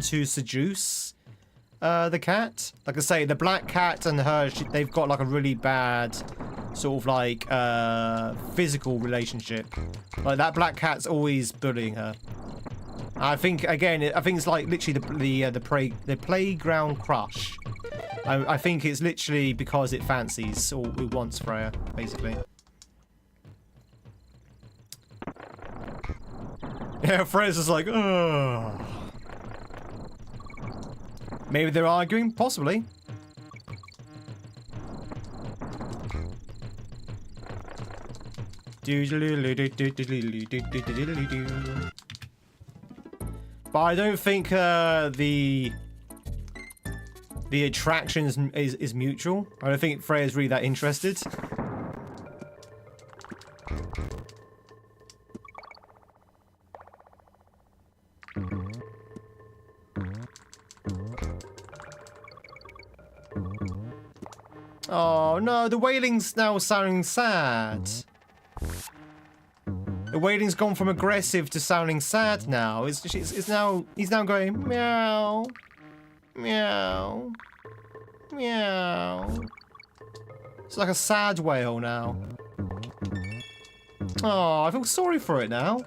to seduce the cat. Like I say, the black cat and her, they've got like a really bad sort of like physical relationship. Like that black cat's always bullying her. I think it's like literally the playground crush. I think it's literally because it fancies or it wants Freya, basically. Yeah, Freya's just like, ugh. Maybe they're arguing, possibly. But I don't think the attraction is mutual. I don't think Freya's really that interested. Oh no, the wailing's now sounding sad. The wailing's gone from aggressive to sounding sad now. He's now going meow, meow, meow. It's like a sad wail now. Oh, I feel sorry for it now.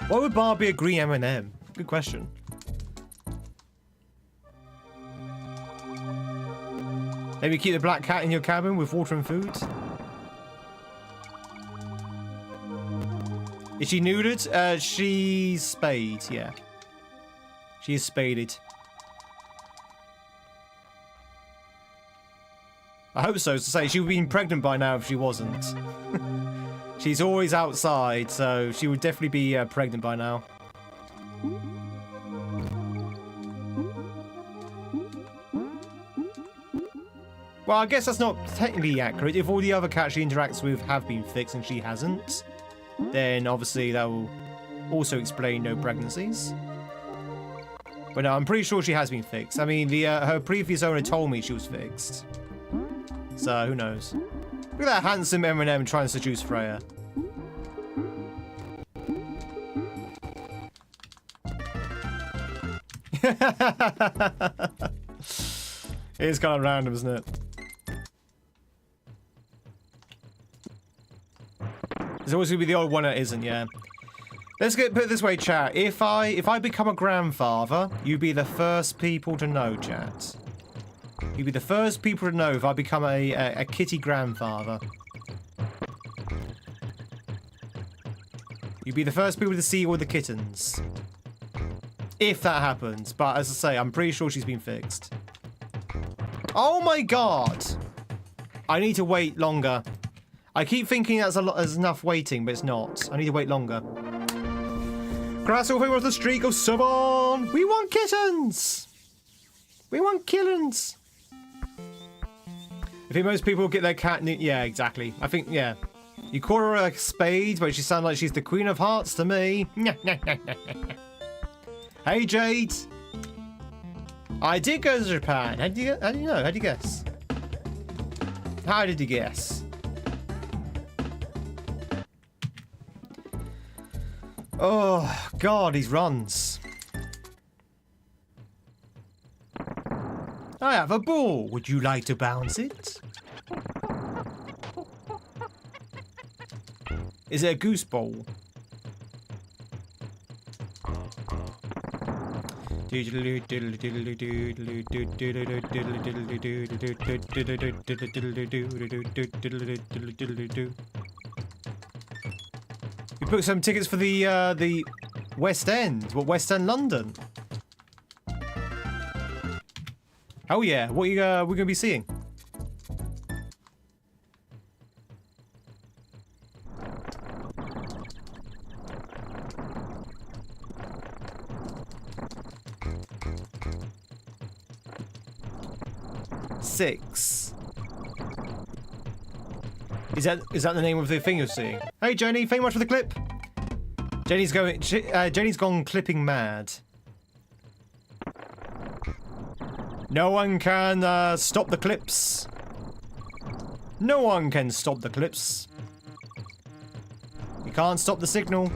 Why would Barbie a green M&M? Good question. Maybe keep the black cat in your cabin with water and food. Is she neutered? She's spayed, yeah. She is spaded. I hope so. To say, she would have been pregnant by now if she wasn't. She's always outside, so she would definitely be pregnant by now. Well, I guess that's not technically accurate. If all the other cats she interacts with have been fixed and she hasn't, then obviously that will also explain no pregnancies. But no, I'm pretty sure she has been fixed. I mean, her previous owner told me she was fixed. So, who knows? Look at that handsome M&M trying to seduce Freya. It is kind of random, isn't it? There's always going to be the old one that isn't, yeah. Let's put it this way, chat. If I become a grandfather, you'd be the first people to know, chat. You'd be the first people to know if I become a kitty grandfather. You'd be the first people to see all the kittens. If that happens. But as I say, I'm pretty sure she's been fixed. Oh my god! I need to wait longer. I keep thinking that's enough waiting, but it's not. I need to wait longer. Grass over with the streak of Savon! We want kittens! We want kittens! I think most people get their cat... Yeah, exactly. I think, yeah. You call her a spade, but she sounds like she's the Queen of Hearts to me. Hey, Jade! I did go to Japan. How did you know? How did you guess? How did you guess? Oh, God, these runs. I have a ball. Would you like to bounce it? Is it a goose ball? We booked some tickets for the West End. What, West End London? Oh yeah, what we're gonna be seeing? Six. Is that the name of the thing you're seeing? Hey Jenny, thank you much for the clip. Jenny's gone clipping mad. No one can stop the clips. No one can stop the clips. You can't stop the signal.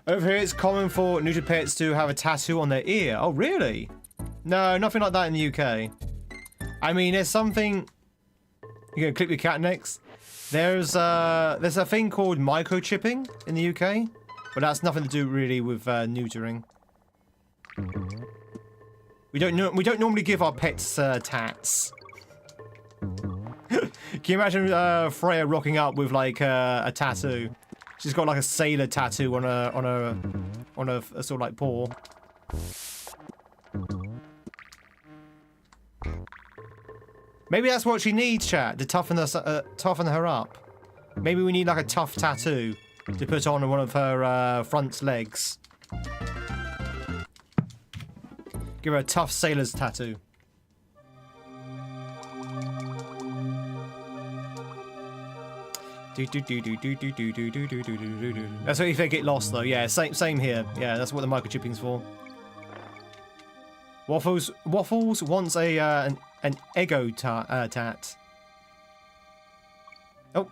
Over here, it's common for neutered pets to have a tattoo on their ear. Oh, really? No, nothing like that in the UK. I mean, there's something... You're gonna clip your cat next? There's a thing called microchipping in the UK, but that's nothing to do really with neutering. We don't normally give our pets tats. Can you imagine Freya rocking up with like a tattoo? She's got like a sailor tattoo on a sort of like paw. Maybe that's what she needs, chat, to toughen her up. Maybe we need like a tough tattoo to put on one of her front legs. Give her a tough sailor's tattoo. That's what if they get lost though. Yeah, same here. Yeah, that's what the microchipping's for. Waffles wants an ego tat. Oh,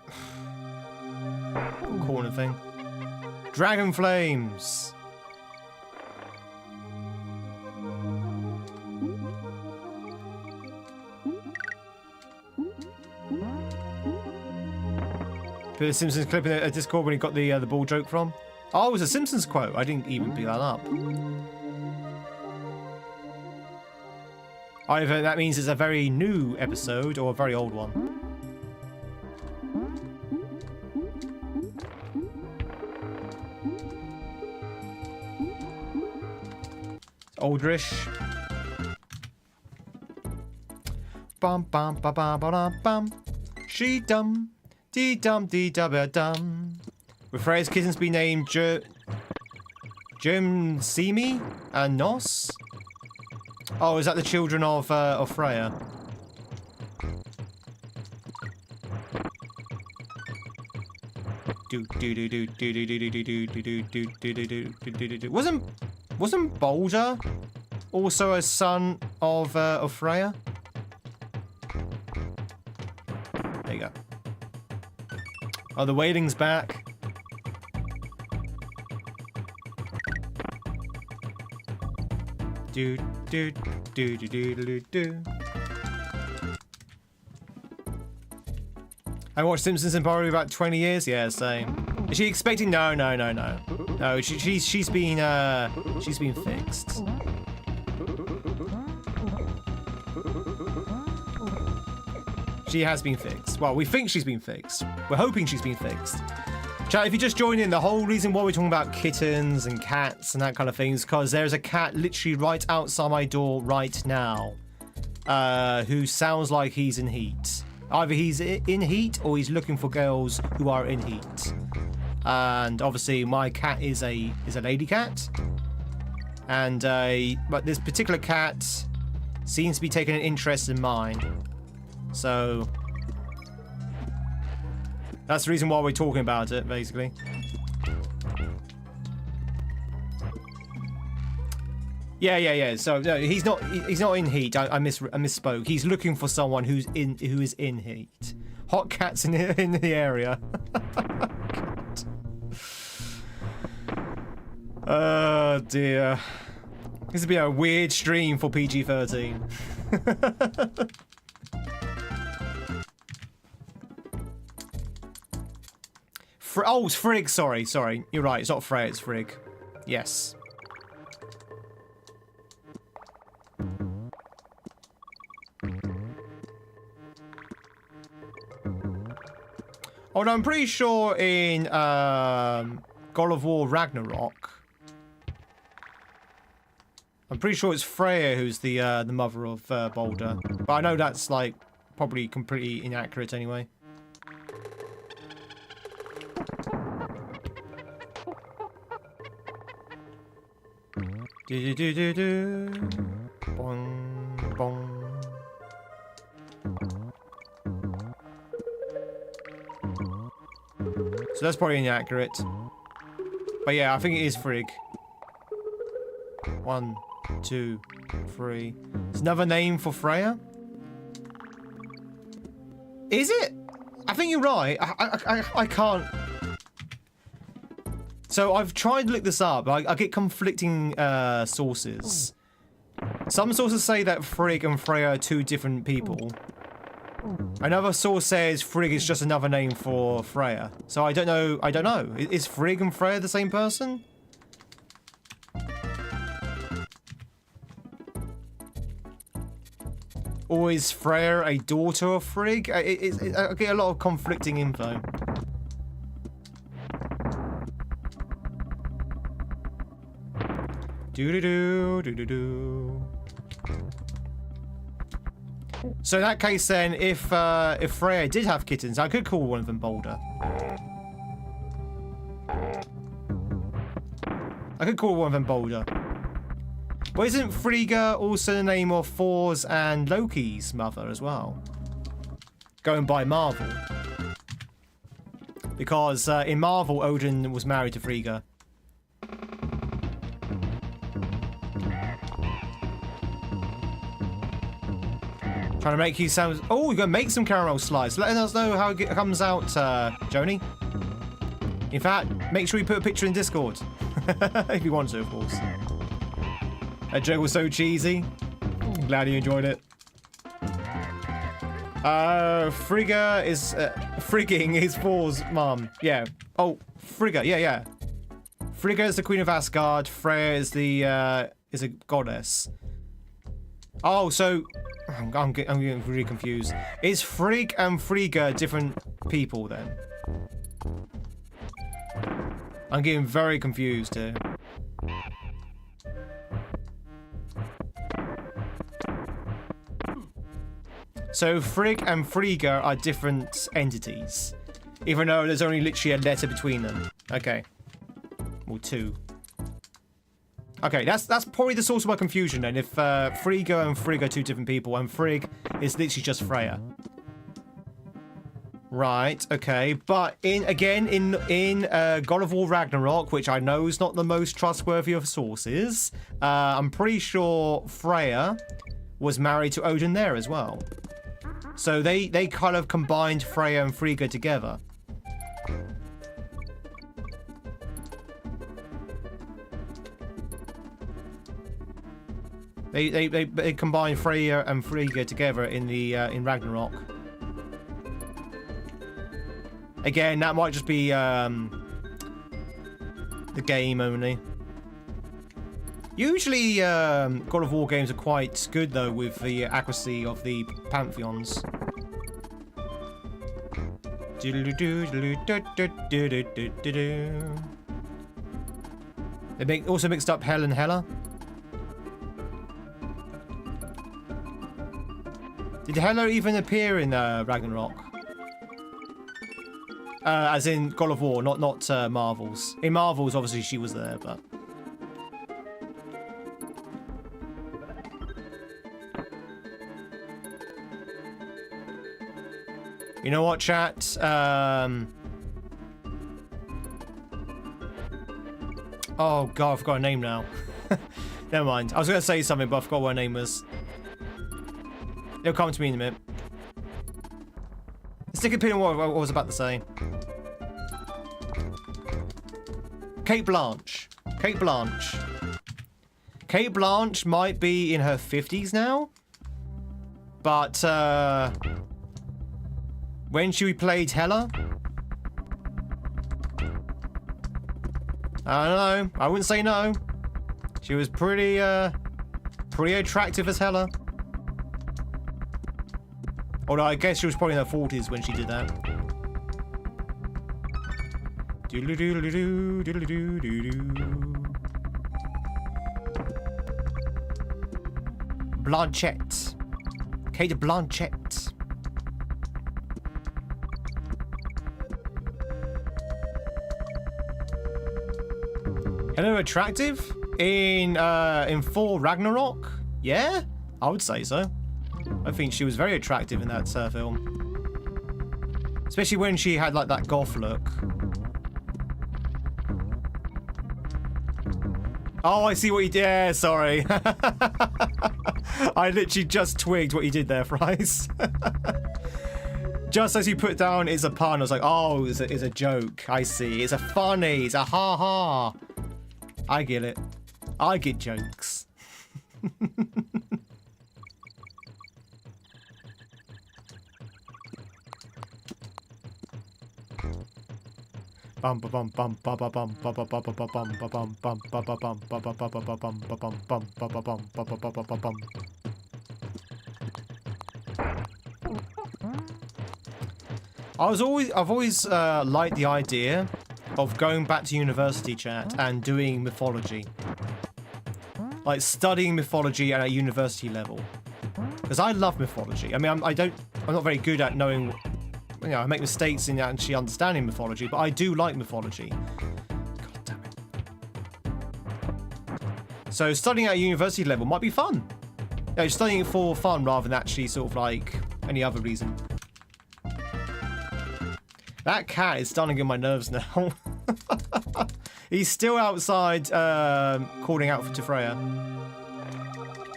corner thing. Dragon flames. Put the Simpsons clip in a Discord when he got the ball joke from. Oh, it was a Simpsons quote. I didn't even pick that up. Either that means it's a very new episode or a very old one. It's olderish. Bum bum ba ba ba da bum. She dum dee dum dee da ba dum. With Freya's kittens be named Jim Simi and Nos. Oh, is that the children of Freya? Wasn't Boulder also a son of Freya? There you go. Oh, the whaling's back. Do do do do do do do. I watched Simpsons in probably about 20 years. Yeah, same. Is she expecting? No. No, she's been fixed. She has been fixed. Well, we think she's been fixed. We're hoping she's been fixed. Chat, if you just joined in, the whole reason why we're talking about kittens and cats and that kind of thing is because there's a cat literally right outside my door right now who sounds like he's in heat. Either he's in heat or he's looking for girls who are in heat. And obviously my cat is a lady cat. And but this particular cat seems to be taking an interest in mine. So that's the reason why we're talking about it, basically. Yeah. So no, he's not in heat. I misspoke. He's looking for someone who is in heat. Hot cats in the area. Oh dear. This has been a weird stream for PG13. Oh, it's Frigg, sorry. You're right, it's not Freya, it's Frigg. Yes. Oh, no, I'm pretty sure in God of War Ragnarok, I'm pretty sure it's Freya who's the mother of Baldur. But I know that's, like, probably completely inaccurate anyway. Do. Bong, bong. So that's probably inaccurate. But yeah, I think it is Frigg. 1, 2, 3. It's another name for Freya? Is it? I think you're right. I can't. So I've tried to look this up. I get conflicting sources. Some sources say that Frigg and Freya are two different people. Another source says Frigg is just another name for Freya. So I don't know. Is Frigg and Freya the same person? Or is Freya a daughter of Frigg? I get a lot of conflicting info. Do. So in that case, then, if Freya did have kittens, I could call one of them Baldur. But isn't Frigga also the name of Thor's and Loki's mother as well? Going by Marvel. Because in Marvel, Odin was married to Frigga. Trying to make you sound... Oh, you're going to make some caramel slice. Letting us know how it comes out, Joni. In fact, make sure you put a picture in Discord. If you want to, of course. That joke was so cheesy. I'm glad you enjoyed it. Frigga is... frigging is Thor's mum. Yeah. Oh, Frigga. Yeah. Frigga is the queen of Asgard. Freya is the... is a goddess. Oh, so I'm getting really confused. Is Frigg and Frigga different people then? I'm getting very confused here. So Frigg and Frigga are different entities, even though there's only literally a letter between them. Okay. Or two. Okay, that's probably the source of my confusion then. If Frigga and Frigg are two different people, and Frigg is literally just Freya. Right. Okay, but in God of War Ragnarok, which I know is not the most trustworthy of sources, I'm pretty sure Freya was married to Odin there as well. So they kind of combined Freya and Frigga together. They combined Freya and Frigga together in Ragnarok. Again, that might just be the game only. Usually, God of War games are quite good though with the accuracy of the pantheons. They also mixed up Hel and Hela. Did Hela even appear in Ragnarok? As in God of War, not Marvel's. In Marvel's, obviously she was there, but. You know what, chat? Oh god, I forgot her name now. Never mind. I was going to say something, but I forgot what her name was. It'll come to me in a minute. Stick a pin in what I was about to say. Kate Blanche. Kate Blanche. Kate Blanche might be in her 50s now. But, when she played Hela? I don't know. I wouldn't say no. She was pretty attractive as Hela. Although I guess she was probably in her 40s when she did that. Doodle-doo, doodle-doo. Blanchett. Kate Blanchett. Hello, attractive? In Thor Ragnarok? Yeah? I would say so. I think she was very attractive in that film. Especially when she had like that goth look. Oh, I see what you did. Yeah, sorry. I literally just twigged what you did there, Fries. Just as you put down it's a pun, I was like, oh, it's a joke. I see. It's a funny. It's a ha-ha. I get it. I get jokes. Bum ba bum bum ba ba bum ba ba ba ba ba bum ba bum bum ba ba bum ba ba ba ba ba bum ba bum bum ba ba bum ba ba ba ba ba bum. I've always liked the idea of going back to university, chat, and doing mythology. Like studying mythology at a university level. Because I love mythology. I mean, I'm not very good at knowing. You know, I make mistakes in actually understanding mythology, but I do like mythology. God damn it. So studying at a university level might be fun. You know, studying it for fun rather than actually sort of like any other reason. That cat is starting to get on my nerves now. He's still outside calling out to Freya.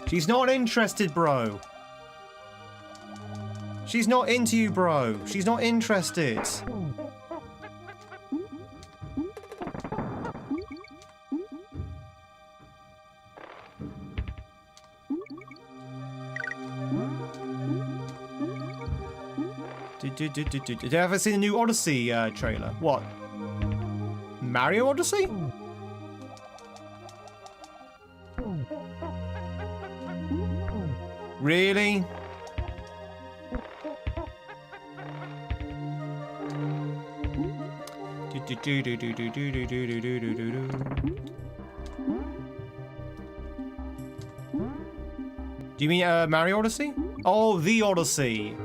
She's not interested, bro. She's not into you, bro. She's not interested. Did you ever see the new Odyssey trailer? What? Mario Odyssey? Really? Do you mean Mario Odyssey? Oh, the Odyssey.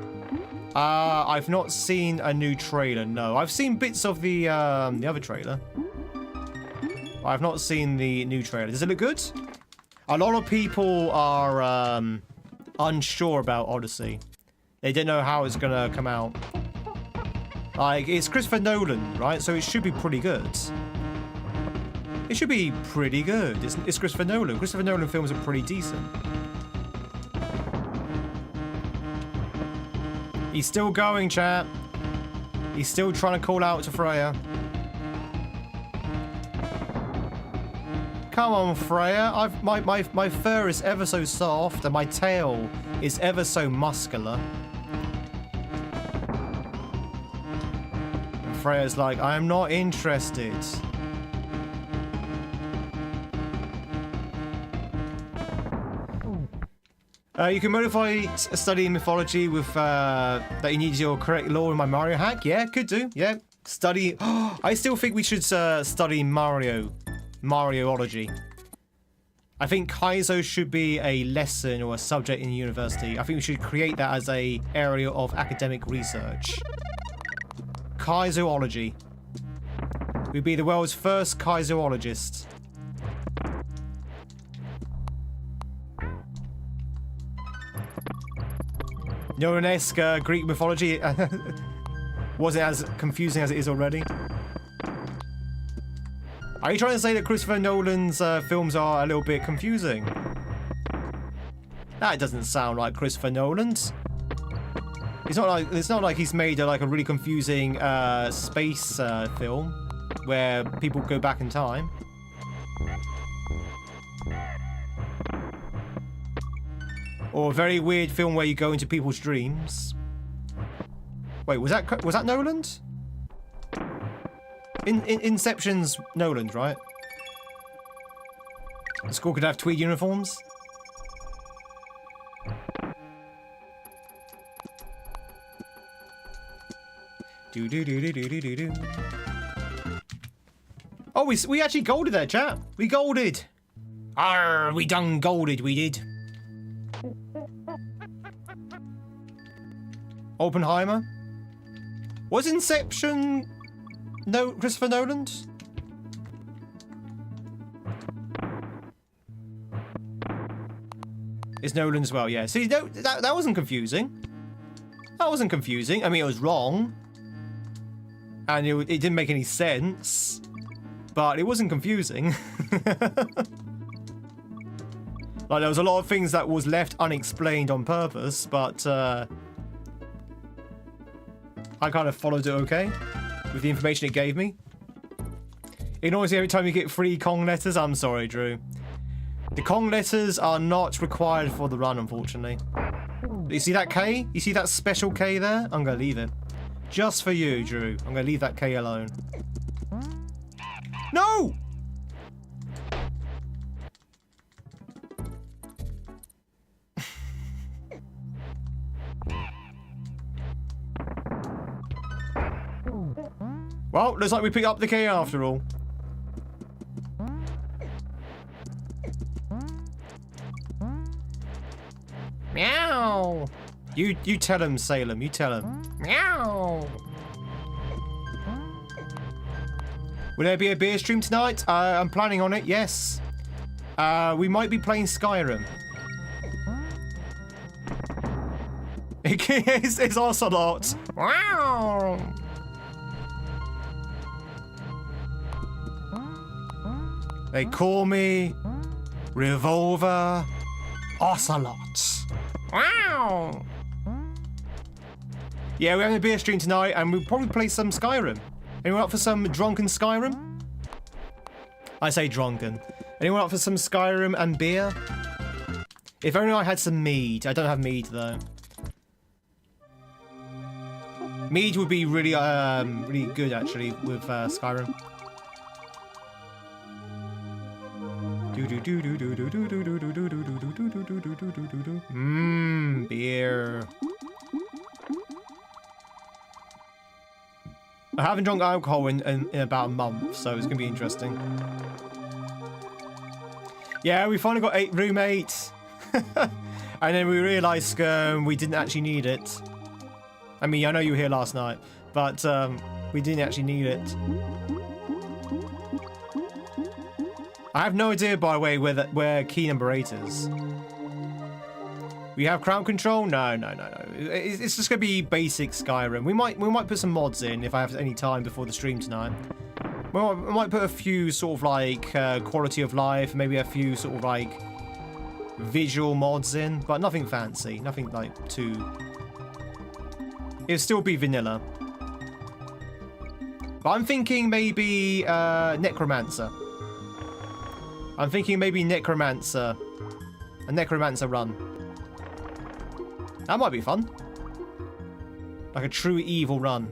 I've not seen a new trailer. No, I've seen bits of the other trailer. I've not seen the new trailer. Does it look good? A lot of people are unsure about Odyssey. They don't know how it's gonna come out. Like, it's Christopher Nolan, right? So it should be pretty good. It should be pretty good. It's Christopher Nolan. Christopher Nolan films are pretty decent. He's still going, chat. He's still trying to call out to Freya. Come on, Freya. My fur is ever so soft and my tail is ever so muscular. And Freya's like, I am not interested. You can modify studying mythology with that you need your correct lore in my Mario hack. Yeah, could do. Yeah, study. I still think we should study Marioology. I think kaizo should be a lesson or a subject in university. I think we should create that as a area of academic research. Kaizoology. We'd be the world's first kaizoologist. Nolan-esque Greek mythology wasn't as confusing as it is already. Are you trying to say that Christopher Nolan's films are a little bit confusing? That doesn't sound like Christopher Nolan's. It's not like he's made a really confusing space film where people go back in time. Or a very weird film where you go into people's dreams. Wait, was that Nolan's? Inception's Nolan's, right? The school could have tweed uniforms. Do do do do do do do do. Oh, we actually golded there, chat. We golded. Arr, we done golded. We did. Oppenheimer. Was Inception Christopher Nolan's? It's Nolan's as well, yeah. See, no, that wasn't confusing. That wasn't confusing. I mean, it was wrong. And it didn't make any sense. But it wasn't confusing. Like, there was a lot of things that was left unexplained on purpose, but I kind of followed it okay with the information it gave me. Ignores every time you get 3 Kong letters. I'm sorry, Drew. The Kong letters are not required for the run, unfortunately. You see that K? You see that special K there? I'm going to leave it. Just for you, Drew. I'm going to leave that K alone. No! Well, looks like we picked up the K after all. Meow. You tell him, Salem. You tell him. Meow. Will there be a beer stream tonight? I'm planning on it, yes. We might be playing Skyrim. It's Ocelot. Wow. They call me Revolver Ocelot. Wow. Yeah, we're having a beer stream tonight, and we'll probably play some Skyrim. Anyone up for some drunken Skyrim? I say drunken. Anyone up for some Skyrim and beer? If only I had some mead. I don't have mead though. Mead would be really, really good actually with Skyrim. Mmm, beer. I haven't drunk alcohol in about a month, so it's gonna be interesting. Yeah, we finally got 8 roommates. And then we realised we didn't actually need it. I mean, I know you were here last night, but we didn't actually need it. I have no idea, by the way, where key number 8 is. We have crowd control? No. It's just gonna be basic Skyrim. We might put some mods in if I have any time before the stream tonight. We might put a few sort of like quality of life, maybe a few sort of like visual mods in, but nothing fancy, nothing like too. It'll still be vanilla. But I'm thinking maybe Necromancer. I'm thinking maybe Necromancer. A Necromancer run. That might be fun. Like a true evil run.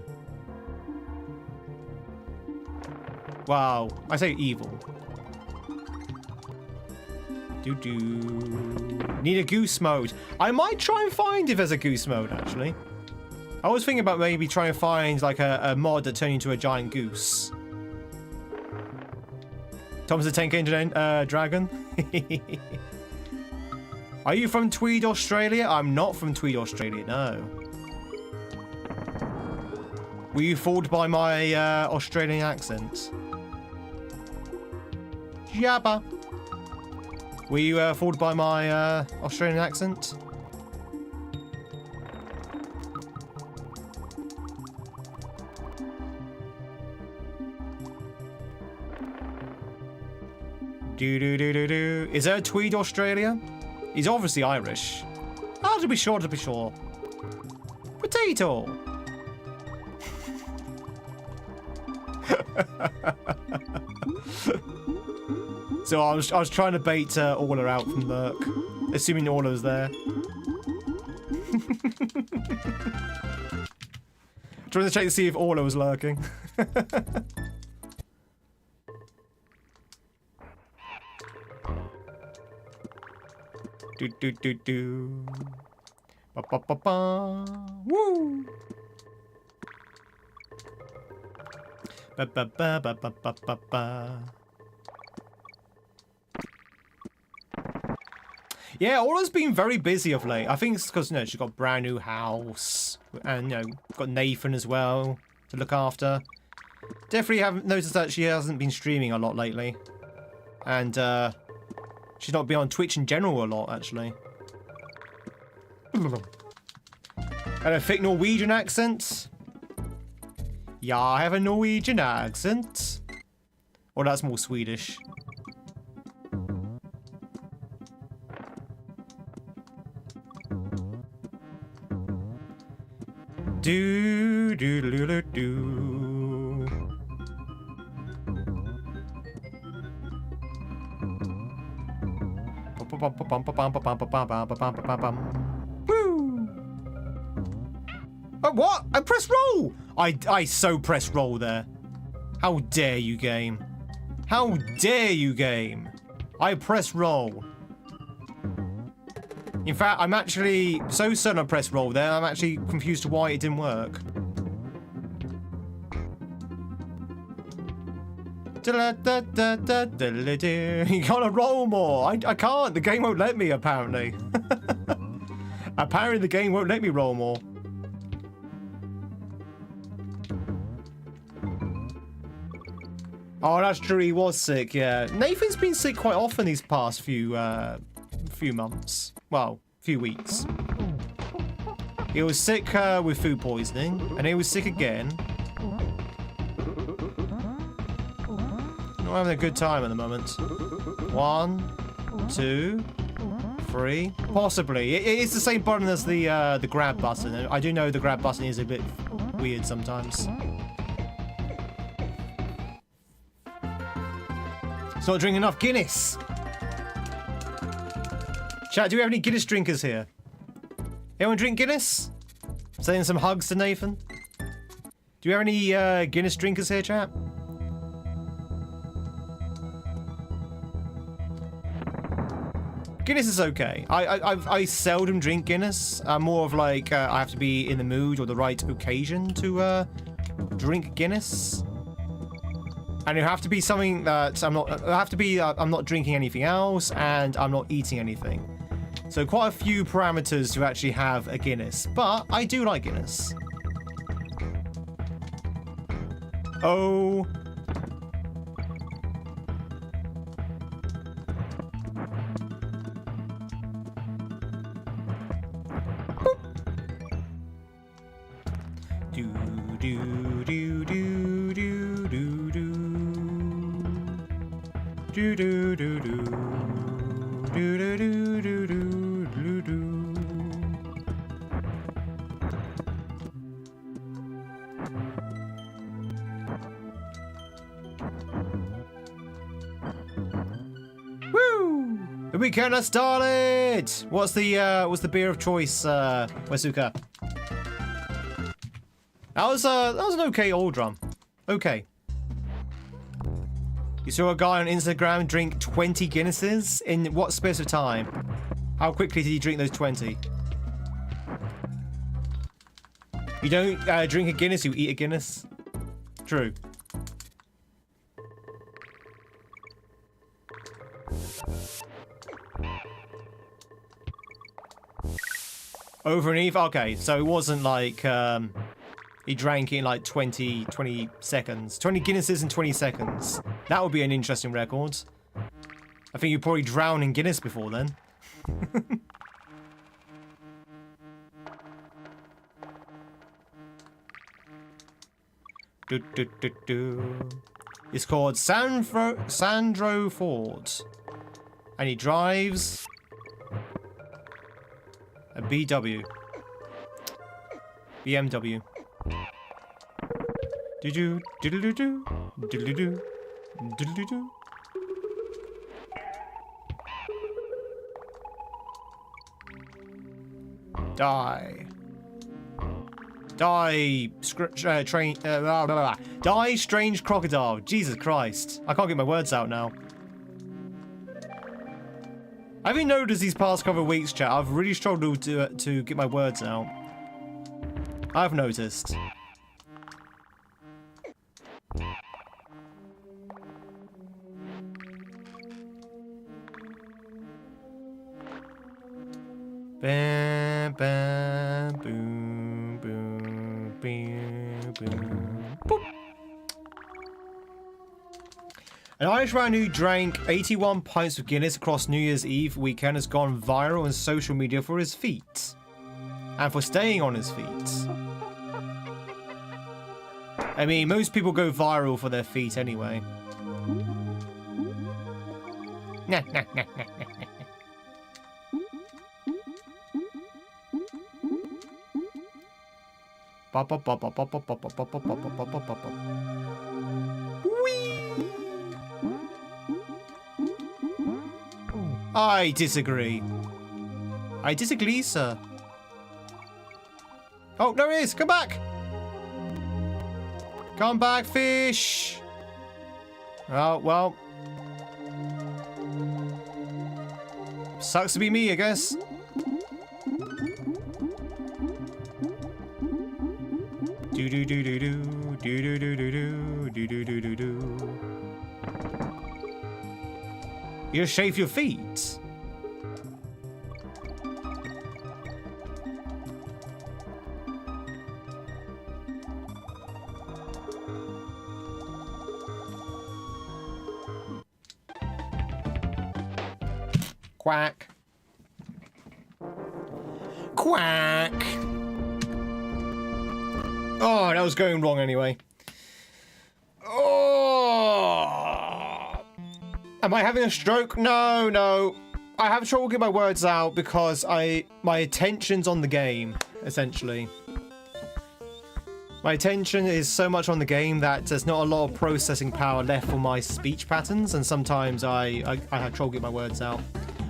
Wow. I say evil. Need a goose mode. I might try and find if there's a goose mode, actually. I was thinking about maybe trying to find like a mod that turns into a giant goose. Tom's a 10k engine dragon. Are you from Tweed, Australia? I'm not from Tweed, Australia, no. Were you fooled by my Australian accent? Jabba. Were you fooled by my Australian accent? Is there a Tweed, Australia? He's obviously Irish. Oh, to be sure, to be sure. Potato. So I was trying to bait Orla out from Lurk, assuming Orla was there. Trying to check to see if Orla was lurking. Do. Ba ba ba ba. Woo. Ba ba ba ba ba ba ba ba. Yeah, Orla's been very busy of late. I think it's because, you know, she's got a brand new house. And, you know, got Nathan as well to look after. Definitely haven't noticed that she hasn't been streaming a lot lately. And, she's not been on Twitch in general a lot, actually. And a thick Norwegian accent. Yeah, I have a Norwegian accent. Or that's more Swedish. Do do do do do. Woo! Oh, what? I pressed roll! I so pressed roll there. How dare you, game? How dare you, game? I pressed roll. In fact, I'm actually so certain I pressed roll there, I'm actually confused to why it didn't work. You gotta roll more. I can't. The game won't let me, apparently. Apparently the game won't let me roll more. Oh, that's true. He was sick, yeah. Nathan's been sick quite often these past few months. Well, few weeks. He was sick with food poisoning, and he was sick again. Not having a good time at the moment. 1, 2, 3, possibly. It is the same button as the grab button. I do know the grab button is a bit weird sometimes. It's not drinking enough Guinness. Chat, do we have any Guinness drinkers here? Anyone drink Guinness? Sending some hugs to Nathan. Do you have any Guinness drinkers here, chat? Guinness is okay. I seldom drink Guinness. I'm more of like I have to be in the mood or the right occasion to drink Guinness. And it have to be something that I'm not drinking anything else, and I'm not eating anything. So quite a few parameters to actually have a Guinness, but I do like Guinness. Oh. Do do do do do do do do do do do do do do do do do. Woo! The weekend has started. What's the beer of choice, Wesuka? That was an okay old drum. Okay. You saw a guy on Instagram drink 20 Guinnesses in what space of time? How quickly did he drink those 20? You don't drink a Guinness, you eat a Guinness. True. Over and Eve? Okay, so it wasn't like he drank it in like 20 seconds. 20 Guinnesses in 20 seconds. That would be an interesting record. I think you probably drowned in Guinness before then. It's called Sandro Ford. And he drives a BMW. Do-do, diddle-do-do, diddle-do-do, diddle-do-do. Die. Die, Die, strange crocodile. Jesus Christ. I can't get my words out now. I've been noticed these past couple of weeks, chat. I've really struggled to get my words out. I've noticed. Bam, bam, boom, boom, boom, boom, boop. An Irishman who drank 81 pints of Guinness across New Year's Eve weekend has gone viral on social media for his feet. And for staying on his feet. I mean, most people go viral for their feet anyway. Nah, nah, nah, nah, nah. I disagree. I disagree, sir. Oh, there it is. Come back. Come back, fish. Oh, well. Sucks to be me, I guess. Do do do do do do do do do do do do do do. You just shave your feet. Quack. Quack. Oh, that was going wrong anyway. Oh. Am I having a stroke? No, no. I have trouble getting my words out because my attention's on the game, essentially. My attention is so much on the game that there's not a lot of processing power left for my speech patterns, and sometimes I have trouble getting my words out.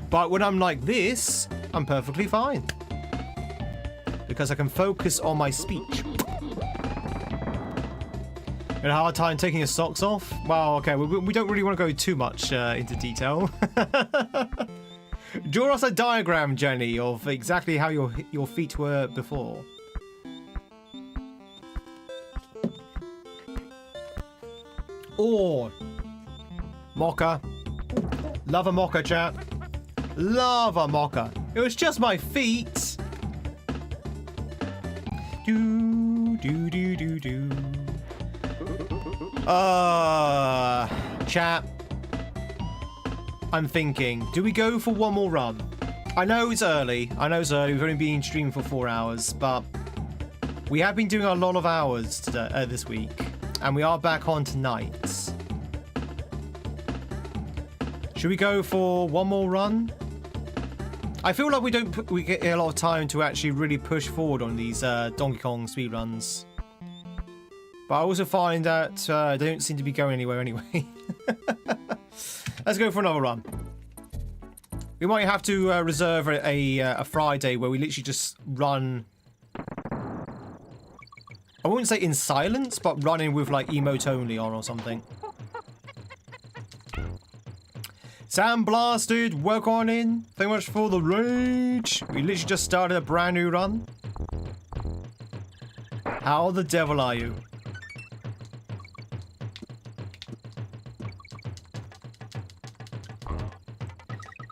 But when I'm like this, I'm perfectly fine. Because I can focus on my speech. And a hard time taking your socks off? Well, okay, we don't really want to go too much into detail. Draw us a diagram, Jenny, of exactly how your feet were before. Or mocha. Love a mocha, chat. Love a mocha. It was just my feet. Do do do do do. Chat. I'm thinking, do we go for one more run? I know it's early. We've only been streaming for 4 hours, but we have been doing a lot of hours today, this week, and we are back on tonight. Should we go for one more run? I feel like we get a lot of time to actually really push forward on these Donkey Kong speedruns. But I also find that they don't seem to be going anywhere anyway. Let's go for another run. We might have to reserve a Friday where we literally just run. I wouldn't say in silence, but running with like emote only on or something. Sam Blasted, welcome on in. Thank you much for the rage. We literally just started a brand new run. How the devil are you?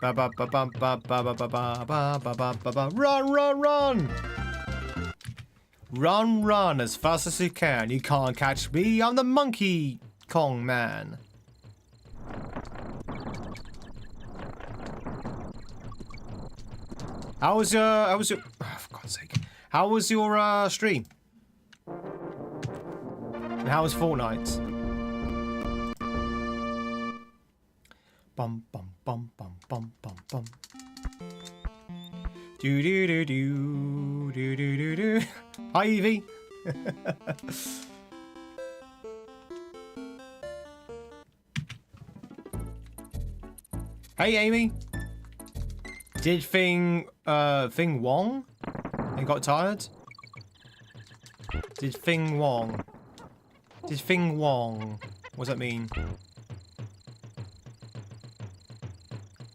Run, run, run! Run, run as fast as you can. You can't catch me. I'm the Monkey Kong man. How was your, oh, for God's sake. How was your stream? And how was Fortnite? Bum bum bum bum bum bum bum. Do do do do do do do do. Hi Evie. Hey Amy. Did Thing Wong and got tired? Did Thing Wong? Did Thing Wong? What does that mean?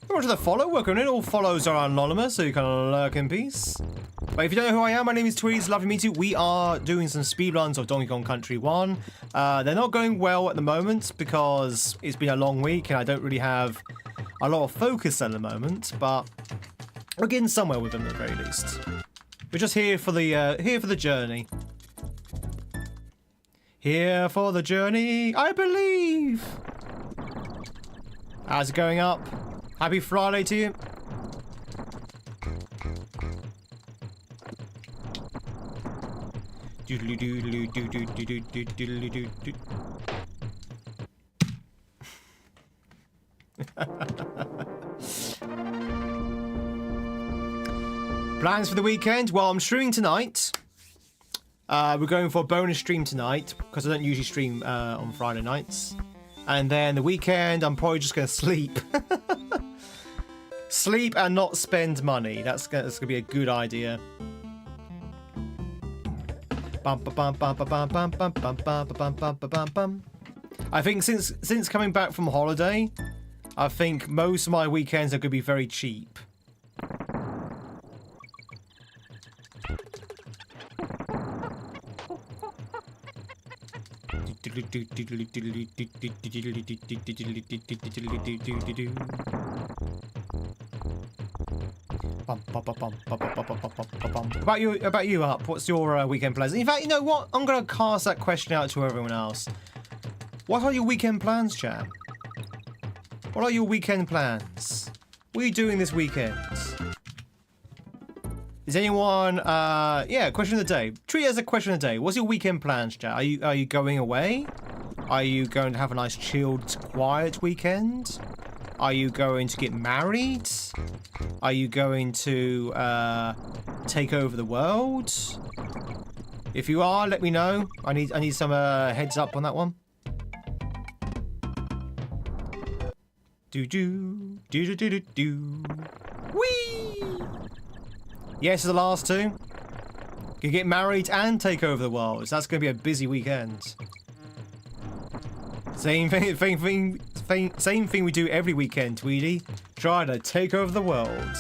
Welcome to the follow. Welcome in. All follows are anonymous, so you can lurk in peace. But if you don't know who I am, my name is Tweed. It's lovely to meet you. We are doing some speedruns of Donkey Kong Country 1. They're not going well at the moment because it's been a long week and I don't really have a lot of focus at the moment, but we're getting somewhere with them at the very least. We're just here for the journey. Here for the journey, I believe. How's it going up? Happy Friday to you. Doodly doodly doodly doodly doodly doodly. Plans for the weekend? Well, I'm streaming tonight. We're going for a bonus stream tonight because I don't usually stream on Friday nights. And then the weekend, I'm probably just going to sleep. Sleep and not spend money. That's going to be a good idea. I think since coming back from holiday, I think most of my weekends are going to be very cheap. About you, Up. What's your weekend plans? In fact, you know what? I'm going to cast that question out to everyone else. What are your weekend plans, chat? What are your weekend plans? What are you doing this weekend? Is anyone, yeah, question of the day. Treat it as a question of the day. What's your weekend plans, chat? Are you going away? Are you going to have a nice chilled, quiet weekend? Are you going to get married? Are you going to take over the world? If you are, let me know. I need some heads up on that one. Do do do do do do do. Whee! Yes, the last two. You get married and take over the world. So that's going to be a busy weekend. Same thing we do every weekend, Tweedy. Trying to take over the world.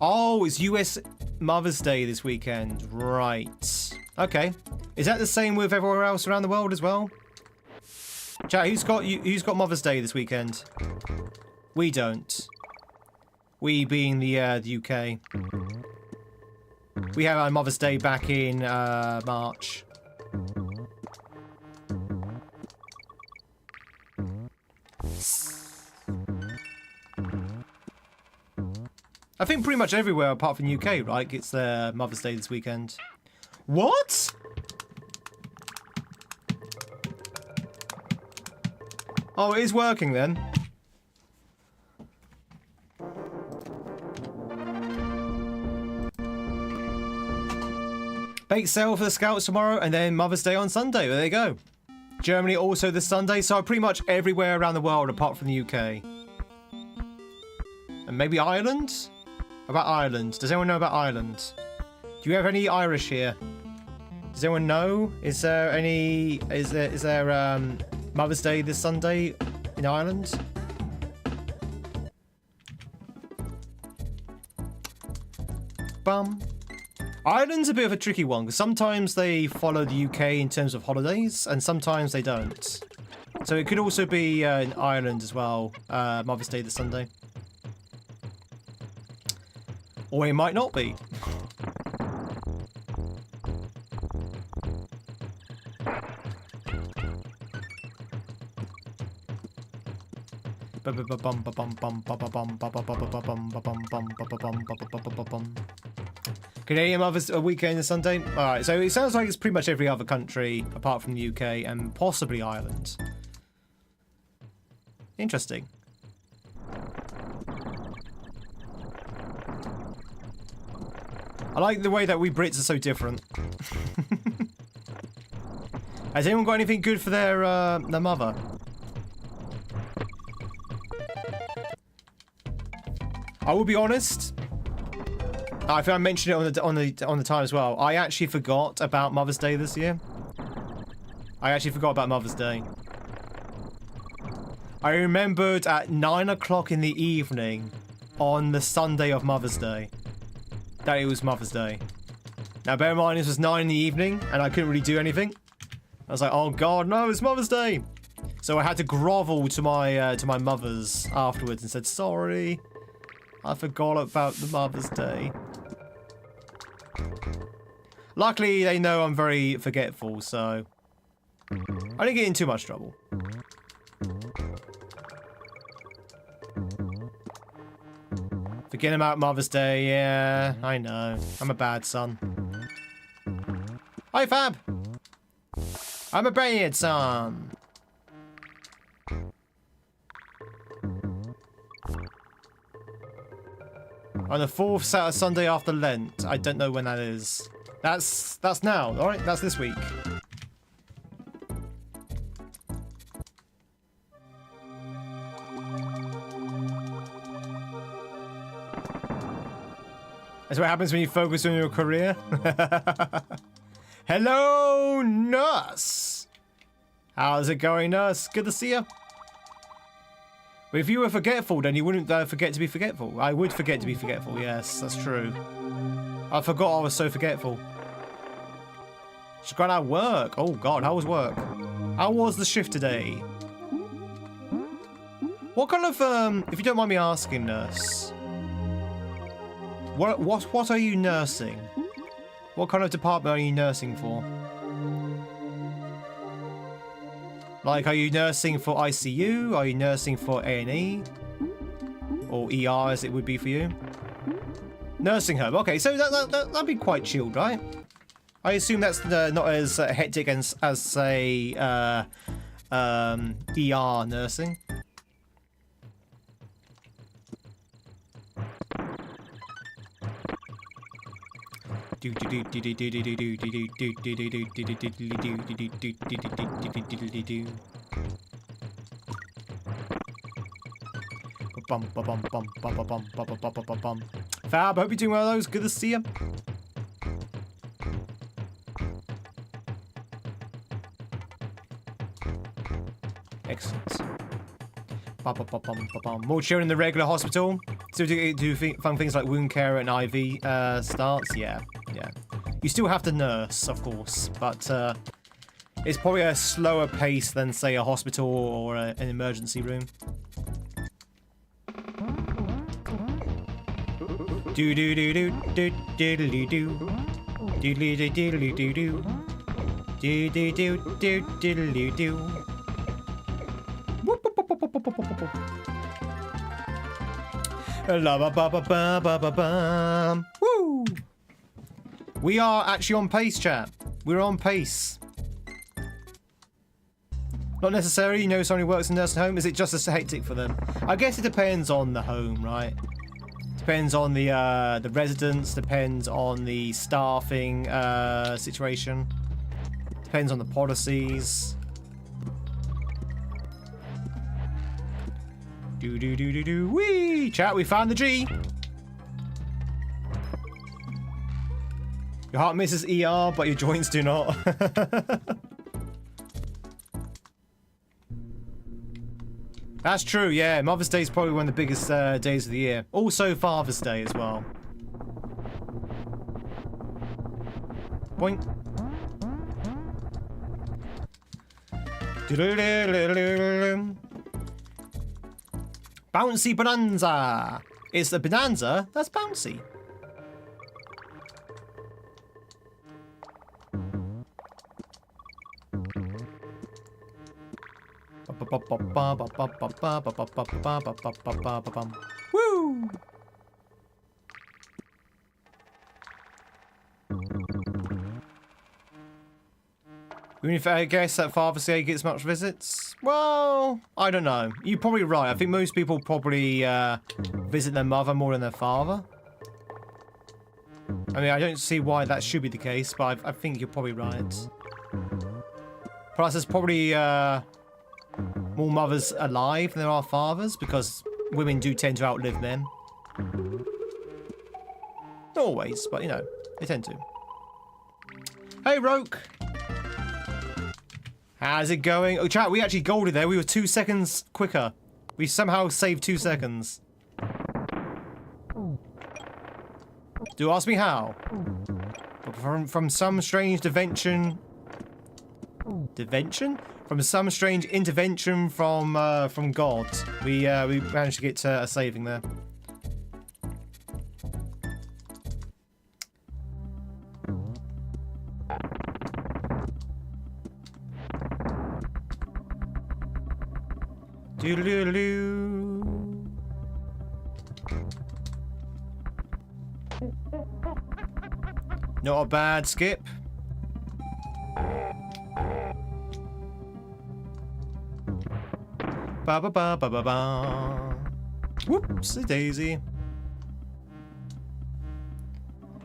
Oh, it's US Mother's Day this weekend. Right. Okay. Is that the same with everywhere else around the world as well? Chat, who's got Mother's Day this weekend? We don't. We being the UK. We had our Mother's Day back in March. I think pretty much everywhere apart from the UK, right? It's their Mother's Day this weekend. What? Oh, it is working then. Bake sale for the Scouts tomorrow and then Mother's Day on Sunday. There you go. Germany also this Sunday, so pretty much everywhere around the world apart from the UK. And maybe Ireland? About Ireland. Does anyone know about Ireland? Do you have any Irish here? Does anyone know? Is there any... Is there Mother's Day this Sunday in Ireland? Bum. Ireland's a bit of a tricky one, because sometimes they follow the UK in terms of holidays, and sometimes they don't. So it could also be in Ireland as well, Mother's Day this Sunday. Or it might not be. Canadian Mother's Weekend this Sunday. Alright, so it sounds like it's pretty much every other country apart from the UK and possibly Ireland. Interesting. I like the way that we Brits are so different. Has anyone got anything good for their mother? I will be honest. I think I mentioned it on the time as well. I actually forgot about Mother's Day this year. I actually forgot about Mother's Day. I remembered at 9 o'clock in the evening on the Sunday of Mother's Day that it was Mother's Day. Now bear in mind this was 9 in the evening and I couldn't really do anything. I was like, oh god, no, it's Mother's Day. So I had to grovel to my mother's afterwards and said, sorry, I forgot about the Mother's Day. Luckily, they know I'm very forgetful, so I didn't get in too much trouble. Forgetting about Mother's Day, yeah, I know. I'm a bad son. Hi, Fab! I'm a bad son! On the 4th Sunday after Lent. I don't know when that is. That's now, alright? That's this week. That's what happens when you focus on your career. Hello, Nurse! How's it going, Nurse? Good to see you. But if you were forgetful, then you wouldn't forget to be forgetful. I would forget to be forgetful, yes, that's true. I forgot I was so forgetful. Just got out of work. Oh god, how was work? How was the shift today? What kind of, if you don't mind me asking, Nurse, what are you nursing? What kind of department are you nursing for? Like, are you nursing for ICU? Are you nursing for A&E? Or ER, as it would be for you? Nursing home. Okay, so that'd be quite chilled, right? I assume that's not as hectic as say, ER nursing. Fab, hope you're doing well, those. Good to see you. Excellent. More children in the regular hospital. So do fun things like wound care and IV starts. Yeah. You still have to nurse, of course, but it's probably a slower pace than, say, a hospital or an emergency room. Do do do do do do do do do do do do do do do do do do do. Woo! We are actually on pace, chat. We're on pace. Not necessarily, you know, somebody works in a nursing home. Is it just as hectic for them? I guess it depends on the home, right? Depends on the residents. Depends on the staffing situation. Depends on the policies. Do do do do do. Wee! Chat, we found the G. Your heart misses ER, but your joints do not. That's true, yeah. Mother's Day is probably one of the biggest days of the year. Also Father's Day as well. Boink. Bouncy Bonanza! It's a bonanza that's bouncy. Woo! Even if I guess that Father's Day gets much visits? Well, I don't know. You're probably right. I think most people probably visit their mother more than their father. I mean, I don't see why that should be the case, but I think you're probably right. Plus, there's probably more mothers alive than there are fathers, because women do tend to outlive men. Not always, but, you know, they tend to. Hey, Roke! How's it going? Oh, chat, we actually golded there. We were 2 seconds quicker. We somehow saved 2 seconds. Do ask me how. From some strange divention... Divention? From some strange intervention from God. We managed to get a saving there. Doodle-doodle-doo. Not a bad skip. Ba ba ba ba ba ba. Whoopsie daisy.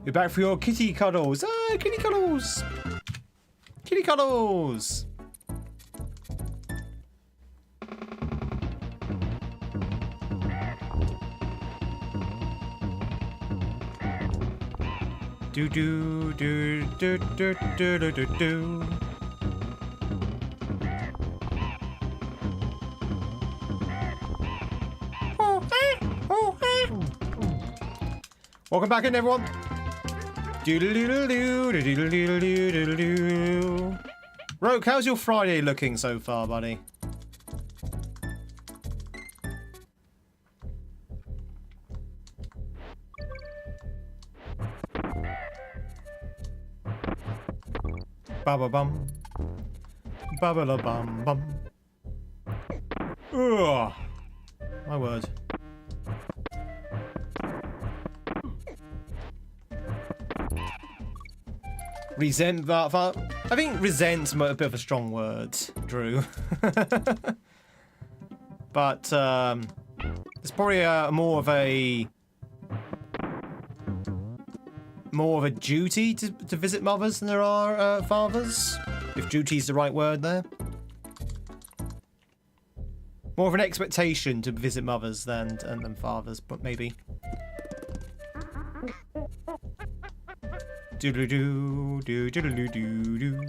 You're back for your kitty cuddles. Ah, kitty cuddles. Kitty cuddles. Do do do do do do do do do. Welcome back in, everyone. Roke, how's your Friday looking so far, buddy? Ba-ba-bum. Ba-ba-la-bum-bum. Ugh. My word. Resent that. I think resent's a bit of a strong word, Drew. But it's probably more of a duty to visit mothers than there are fathers, if duty's the right word there. More of an expectation to visit mothers than fathers, but maybe. Doodle-doo, doodle-doo-doo-doo.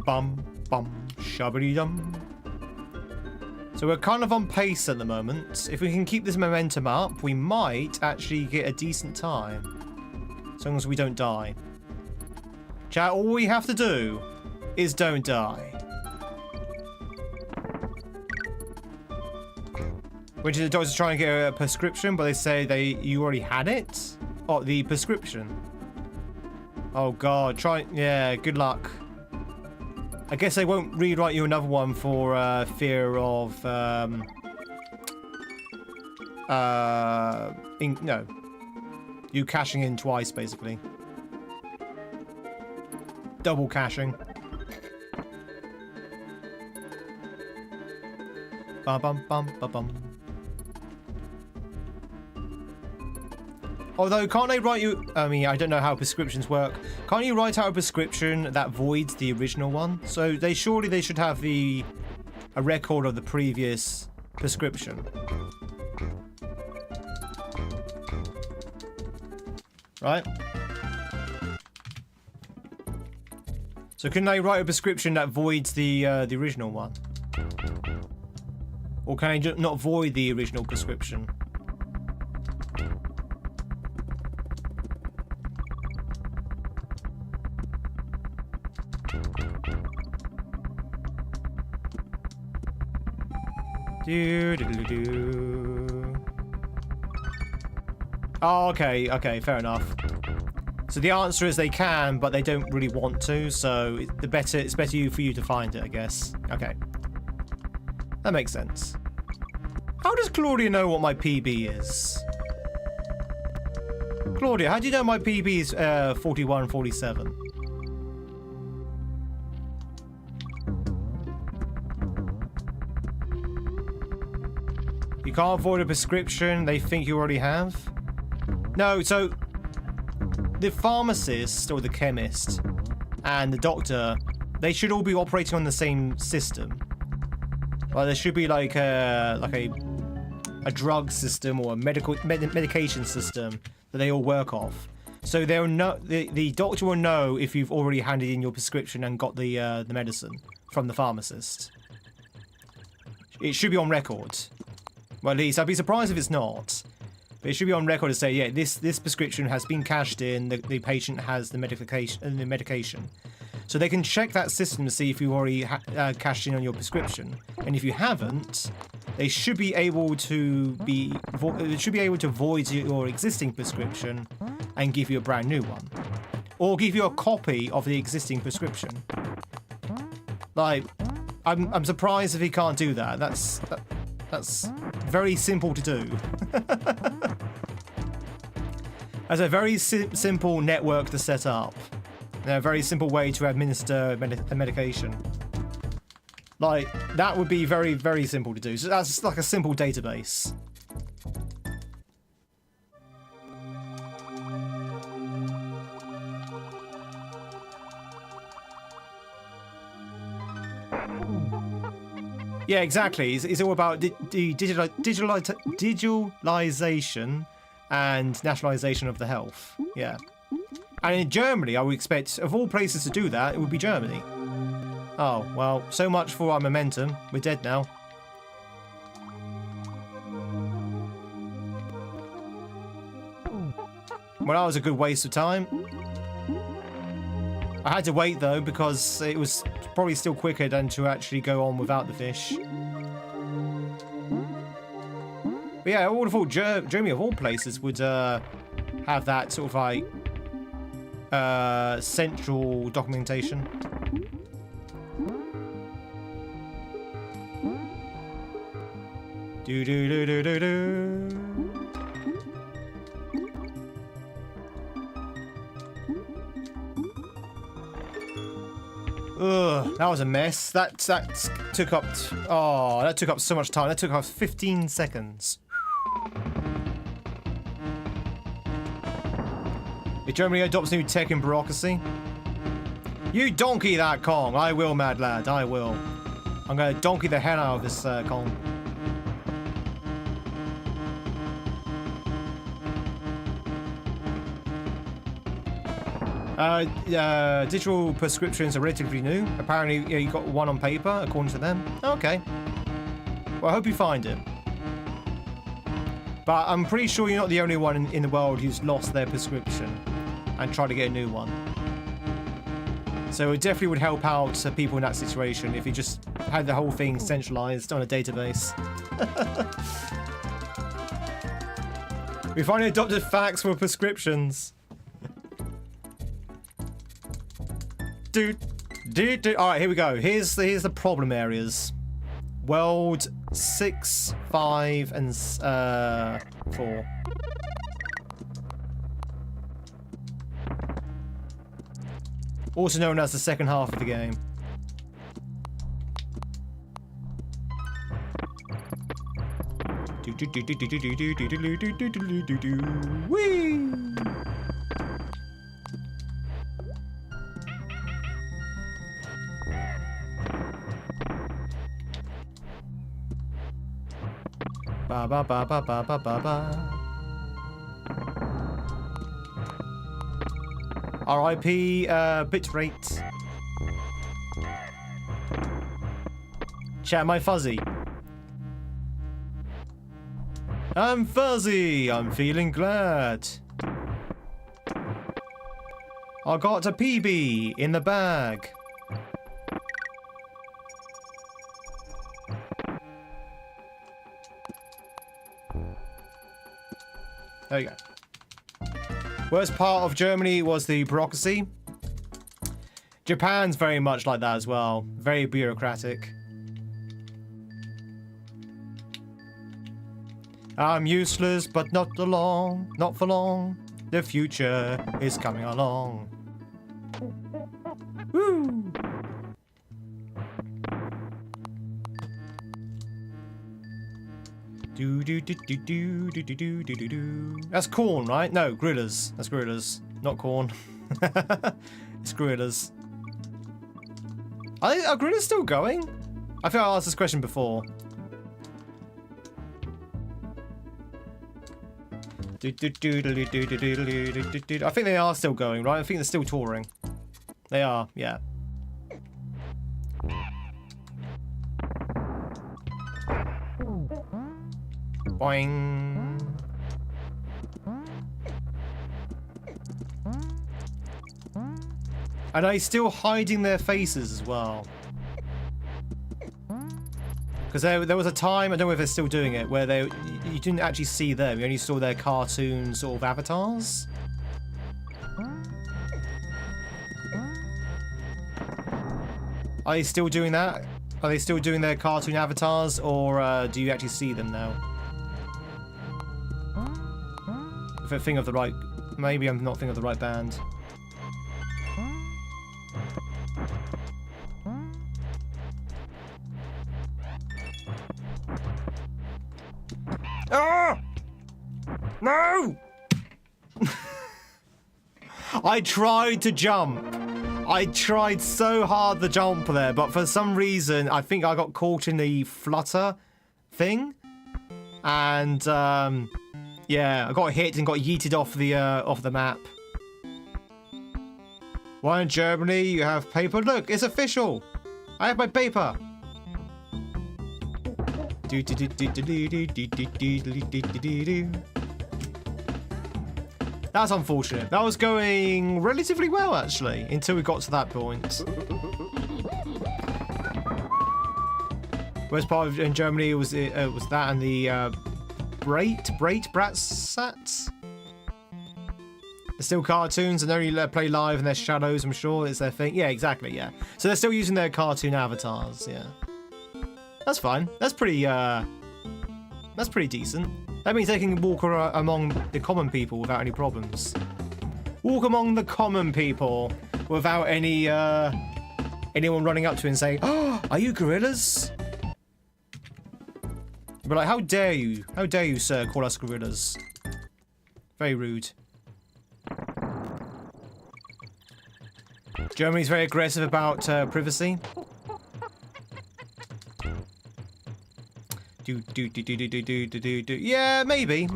bum, bum, shabby dum. So we're kind of on pace at the moment. If we can keep this momentum up, we might actually get a decent time. As long as we don't die. Chat, all we have to do is don't die. Which is the doctor's trying to get a prescription, but they say you already had it? Oh, the prescription. Oh god, yeah, good luck. I guess they won't rewrite you another one for fear of no. You cashing in twice, basically. Double caching. Bum bum bum bum bum. Although, can't they write you... I mean, I don't know how prescriptions work. Can't you write out a prescription that voids the original one? So surely they should have a record of the previous prescription. Right? So can they write a prescription that voids the original one? Or can they not void the original prescription? Oh, okay, fair enough. So the answer is they can, but they don't really want to, so it's better for you to find it, I guess. Okay. That makes sense. How does Claudia know what my PB is? Claudia, how do you know my PB is 4147? You can't avoid a prescription they think you already have? No, so the pharmacist or the chemist and the doctor, they should all be operating on the same system. Well, there should be like a drug system or a medication system that they all work off. So they'll know, the doctor will know if you've already handed in your prescription and got the medicine from the pharmacist. It should be on record. Well, at least I'd be surprised if it's not. But it should be on record to say, yeah, this prescription has been cashed in. The patient has the medication. So they can check that system to see if you already cashed in on your prescription. And if you haven't, they should be able to void your existing prescription and give you a brand new one, or give you a copy of the existing prescription. Like, I'm surprised if he can't do that. That's very simple to do. That's a very simple network to set up. And a very simple way to administer a medication. Like, that would be very, very simple to do. So that's like a simple database. Yeah, exactly. It's all about digitalization and nationalization of the health. Yeah. And in Germany, I would expect, of all places to do that, it would be Germany. Oh, well, so much for our momentum. We're dead now. Well, that was a good waste of time. I had to wait, though, because it was probably still quicker than to actually go on without the fish. But yeah, I would have thought Germany, of all places, would have that sort of like central documentation. Do do do do do do. Ugh, that was a mess. That took up that took up so much time. That took up 15 seconds. If Germany adopts new tech and bureaucracy, you donkey that Kong. I will, mad lad. I will. I'm gonna donkey the hell out of this Kong. Digital prescriptions are relatively new. Apparently, yeah, you got one on paper, according to them. Okay. Well, I hope you find it. But I'm pretty sure you're not the only one in the world who's lost their prescription and tried to get a new one. So it definitely would help out people in that situation if you just had the whole thing centralized on a database. We finally adopted facts for prescriptions. Dude. Alright, here we go. Here's the problem areas. World 6, 5, and 4. Also known as the second half of the game. Whee! Ba ba ba ba ba ba ba ba. RIP bitrate. Chat, am I fuzzy? I'm fuzzy. I'm feeling glad. I got a PB in the bag. There you go. Worst part of Germany was the bureaucracy. Japan's very much like that as well. Very bureaucratic. I'm useless, but not for long. The future is coming along. Woo! That's corn, right? No, gorillas. That's gorillas, not corn. It's gorillas. Are gorillas still going? I think I asked this question before. I think they are still going, right? I think they're still touring. They are, yeah. Boing. And are they still hiding their faces as well? Because there was a time, I don't know if they're still doing it, where you didn't actually see them, you only saw their cartoon sort of avatars. Are they still doing that? Are they still doing their cartoon avatars, or do you actually see them now? If I think of the right... Maybe I'm not thinking of the right band. Ah! No! I tried to jump. I tried so hard to jump there, but for some reason, I think I got caught in the flutter thing. And, yeah, I got hit and got yeeted off the map. Why in Germany you have paper? Look, it's official. I have my paper. That's unfortunate. That was going relatively well, actually, until we got to that point. Worst part of in Germany was that and the Bratsats. They're still cartoons and only play live in their shadows. I'm sure it's their thing. Yeah, exactly. Yeah. So they're still using their cartoon avatars. Yeah. That's fine. That's pretty decent. That means they can walk among the common people without any problems. Walk among the common people without any anyone running up to you and saying, "Oh, are you gorillas?" But like, how dare you? How dare you, sir, call us gorillas? Very rude. Germany's very aggressive about privacy. Yeah, maybe.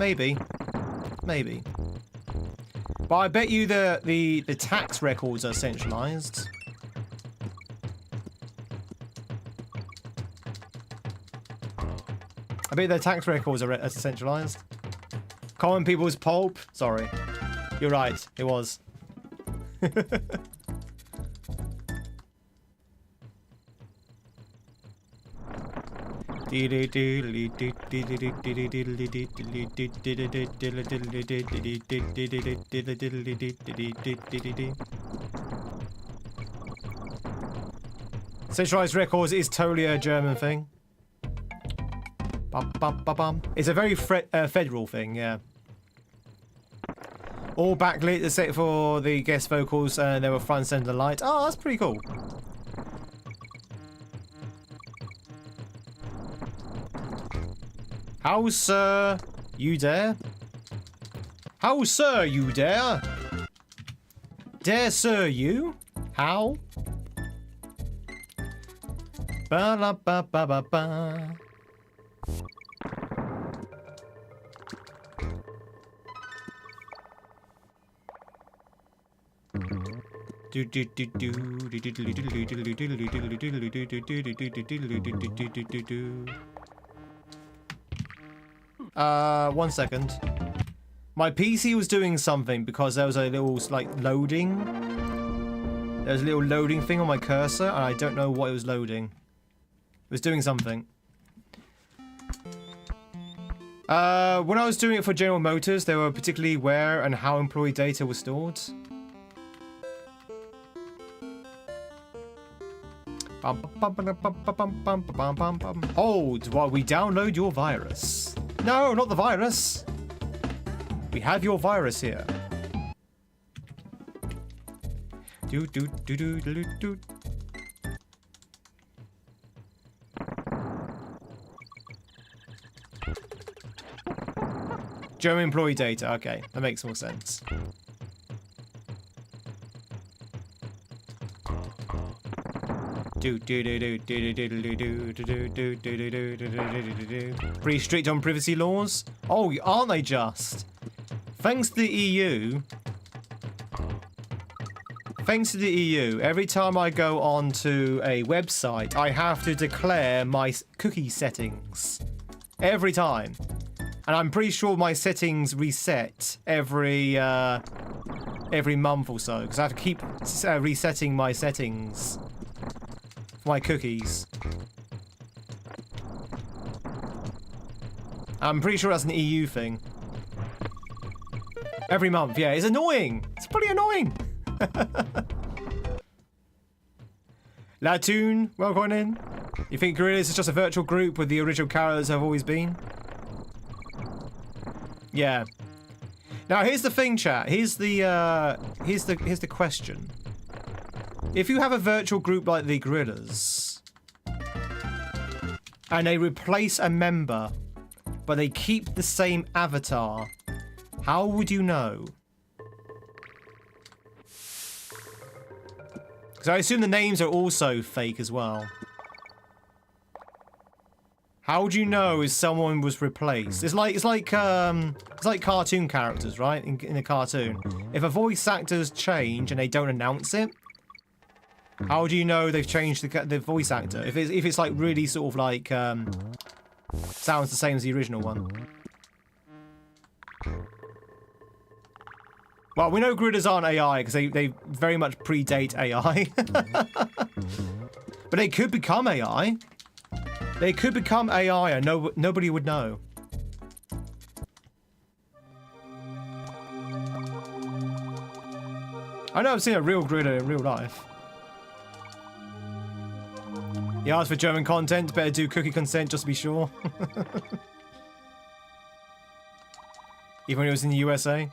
But I bet you the tax records are centralized. I bet their tax records are centralized. Common people's pulp. Sorry. You're right. It was. Centralized records is totally a German thing. It's a very federal thing, yeah. All backlit except for the guest vocals, and they were front center light. Oh, that's pretty cool. How, sir, you dare? How, sir, you dare? Dare, sir, you? How? Ba la ba ba ba ba. One second. My PC was doing something because there was a little, like, loading. There was a little loading thing on my cursor, and I don't know what it was loading. It was doing something. When I was doing it for General Motors, they were particularly where and how employee data was stored. Hold while we download your virus. No, not the virus. We have your virus here. German employee data. Okay, that makes more sense. Pretty strict on privacy laws. Oh, aren't they just? Thanks to the EU. Thanks to the EU, every time I go onto a website, I have to declare my cookie settings. Every time. And I'm pretty sure my settings reset every month or so, because I have to keep resetting my settings for my cookies. I'm pretty sure that's an EU thing. Every month, yeah, it's annoying. It's pretty annoying. Latoon, welcome in. You think Gorillas is just a virtual group with the original characters have always been? Yeah. Now here's the thing, chat. Here's the question. If you have a virtual group like the Gorillas, and they replace a member, but they keep the same avatar, how would you know? Because I assume the names are also fake as well. How would you know if someone was replaced? It's like cartoon characters, right? In a cartoon, if a voice actor's change and they don't announce it, how do you know they've changed the voice actor? If it's like really sort of like sounds the same as the original one. Well, we know Gorillas aren't AI because they very much predate AI. But they could become AI. They could become AI and nobody would know. I know I've seen a real gorilla in real life. He asked for German content, better do cookie consent just to be sure. Even when he was in the USA.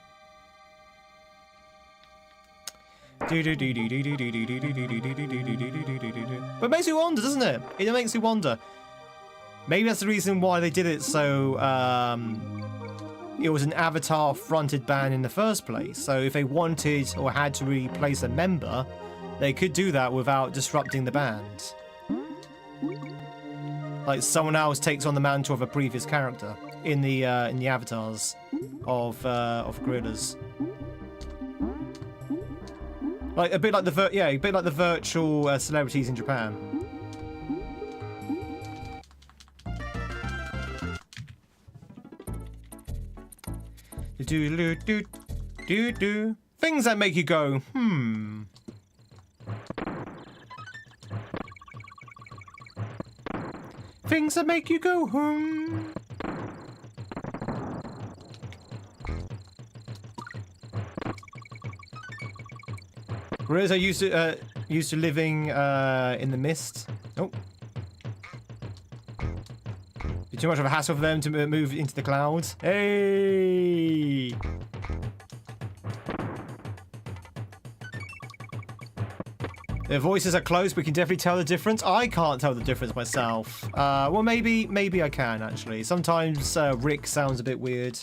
But it makes me wonder, doesn't it? It makes me wonder. Maybe that's the reason why they did it so it was an avatar-fronted band in the first place. So if they wanted or had to replace a member, they could do that without disrupting the band. Like someone else takes on the mantle of a previous character in the avatars of Gorillas. Like a bit like the virtual celebrities in Japan. Do. Things that make you go, hmm. Things that make you go, hmm. Whereas I used to living in the mist. Oh. Be too much of a hassle for them to move into the clouds. Hey. Their voices are close, but we can definitely tell the difference. I can't tell the difference myself. Well, maybe I can actually. Sometimes Rick sounds a bit weird.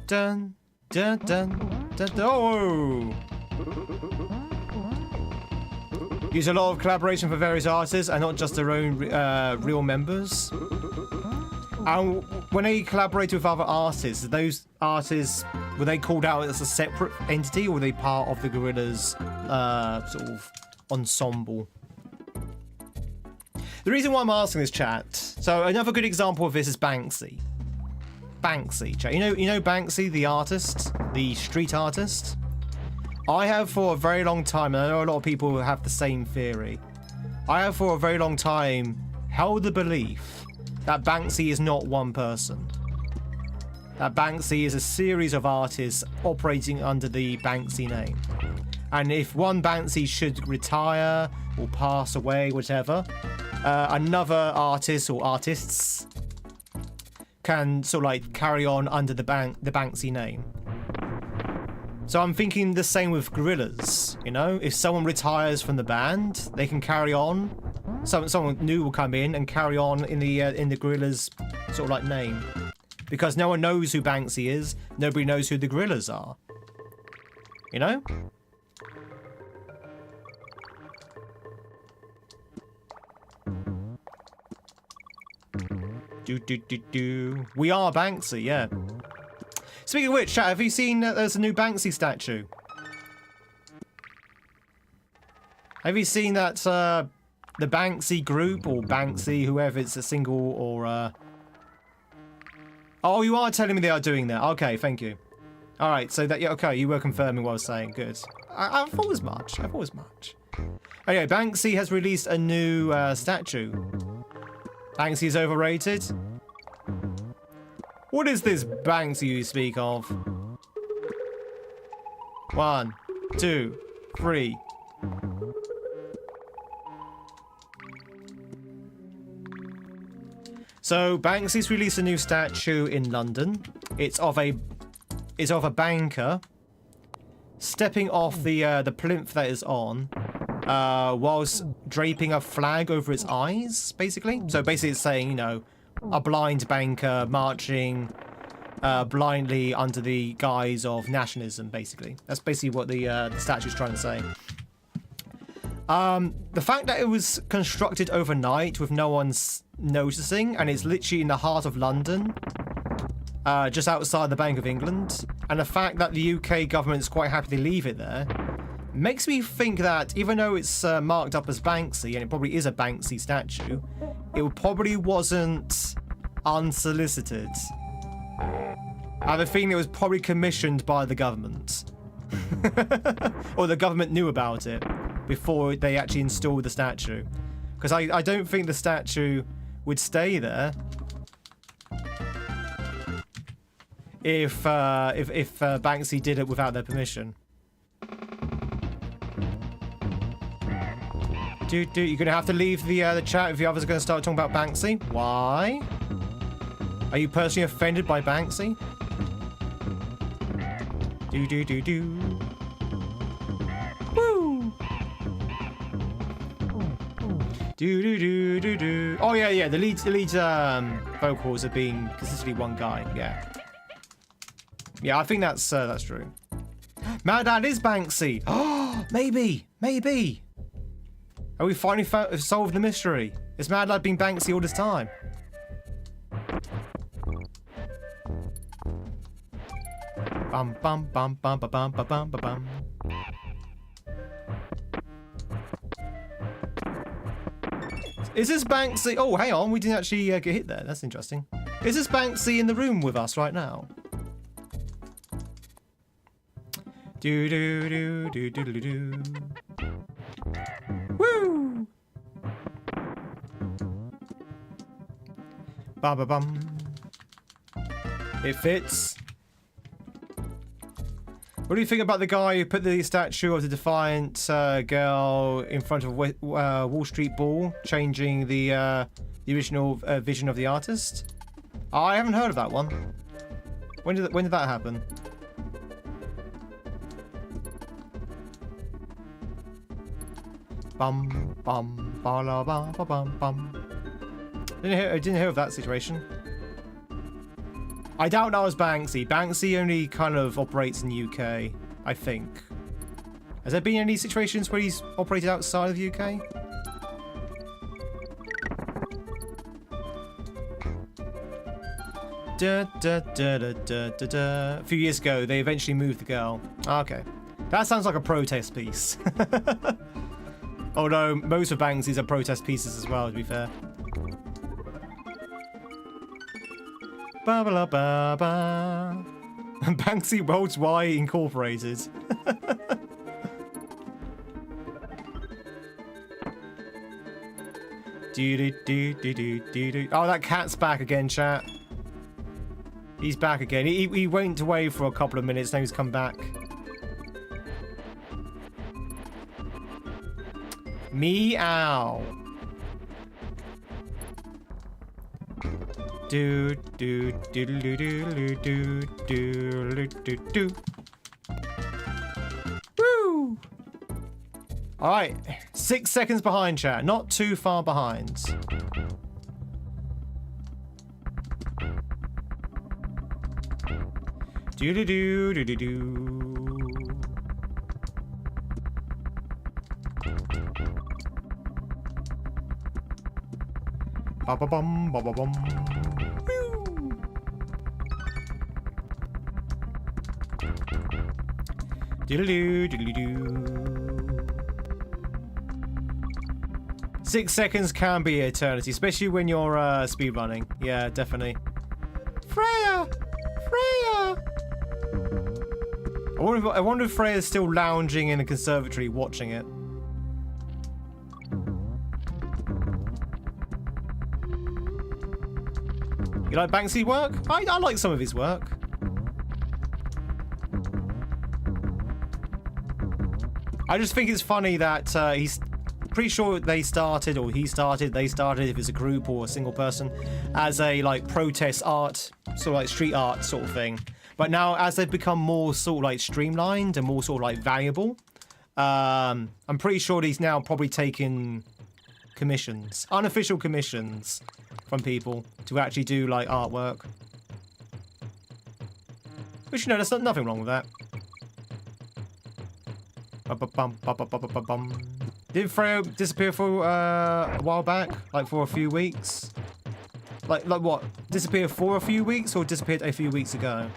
Dun, dun, dun, dun, dun. Oh! Use a lot of collaboration for various artists and not just their own real members. And when they collaborated with other artists, those artists, were they called out as a separate entity, or were they part of the Gorillaz sort of ensemble? The reason why I'm asking this, chat, so another good example of this is Banksy. Banksy, chat. You know Banksy, the artist, the street artist? I have for a very long time, and I know a lot of people have the same theory, I have for a very long time held the belief that Banksy is not one person. That Banksy is a series of artists operating under the Banksy name. And if one Banksy should retire or pass away, whatever, another artist or artists can sort of like carry on under the Banksy name. So I'm thinking the same with Gorillaz, you know? If someone retires from the band, they can carry on. Someone new will come in and carry on in the Gorillaz sort of like name. Because no one knows who Banksy is, nobody knows who the Gorillaz are. You know? We are Banksy, yeah. Speaking of which, chat, have you seen there's a new Banksy statue? Have you seen that the Banksy group, or Banksy, whoever, it's a single or Oh, you are telling me they are doing that. Okay, thank you. Alright, so that, yeah, okay, you were confirming what I was saying. Good. I thought as much. I thought as much. Okay, Banksy has released a new statue. Banksy is overrated. What is this Banksy you speak of? 1, 2, 3. So Banksy's released a new statue in London. It's of a banker stepping off the plinth that is on, whilst draping a flag over its eyes, basically. So basically it's saying, you know, a blind banker marching blindly under the guise of nationalism, basically. That's basically what the statue's trying to say. The fact that it was constructed overnight with no one's noticing, and it's literally in the heart of London, just outside the Bank of England, and the fact that the UK government is quite happy to leave it there, makes me think that even though it's marked up as Banksy, and it probably is a Banksy statue, it probably wasn't unsolicited. I have a feeling it was probably commissioned by the government. Or the government knew about it before they actually installed the statue. Because I don't think the statue would stay there if Banksy did it without their permission. You're gonna have to leave the chat if the others are gonna start talking about Banksy. Why? Are you personally offended by Banksy? Woo! Oh yeah. The lead vocals are being consistently one guy. Yeah, I think that's true. Mad Dad is Banksy. Oh, maybe. Have we finally solved the mystery? Is Mad Lad been Banksy all this time? Bum bum bum bum bum bum bum bum bum. Is this Banksy? Oh, hang on, we didn't actually get hit there. That's interesting. Is this Banksy in the room with us right now? Do do do do do do do. Woo! Ba ba bum. It fits. What do you think about the guy who put the statue of the defiant girl in front of Wall Street Ball, changing the original vision of the artist? I haven't heard of that one. When did that happen? Bum bum ba la ba ba bum bum. Didn't hear of that situation. I doubt that was Banksy. Banksy only kind of operates in the UK, I think. Has there been any situations where he's operated outside of the UK? Da, da, da, da, da, da, da. A few years ago, they eventually moved the girl. Okay. That sounds like a protest piece. Although most of Banksy's are protest pieces as well, to be fair. Ba ba la ba ba. Banksy Worldwide Incorporated. Do do do do do do do. Oh, that cat's back again, chat. He's back again. He went away for a couple of minutes. Now he's come back. Meow. Do do do do do do do do do. Woo! All right, 6 seconds behind, chat. Not too far behind. Do do do do do do. Ba ba bum ba ba bum. Diddle-doo, diddle-doo. 6 seconds can be eternity, especially when you're speedrunning. Yeah, definitely. Freya! Freya! I wonder if Freya's still lounging in a conservatory watching it. You like Banksy work? I like some of his work. I just think it's funny that he's pretty sure they started, if it's a group or a single person, as a like protest art, sort of like street art sort of thing. But now as they've become more sort of like streamlined and more sort of like valuable, I'm pretty sure he's now probably taking commissions, unofficial commissions from people to actually do like artwork. Which, you know, there's nothing wrong with that. Did Freya disappear for a while back? Like for a few weeks? Like what? Disappear for a few weeks or disappeared a few weeks ago?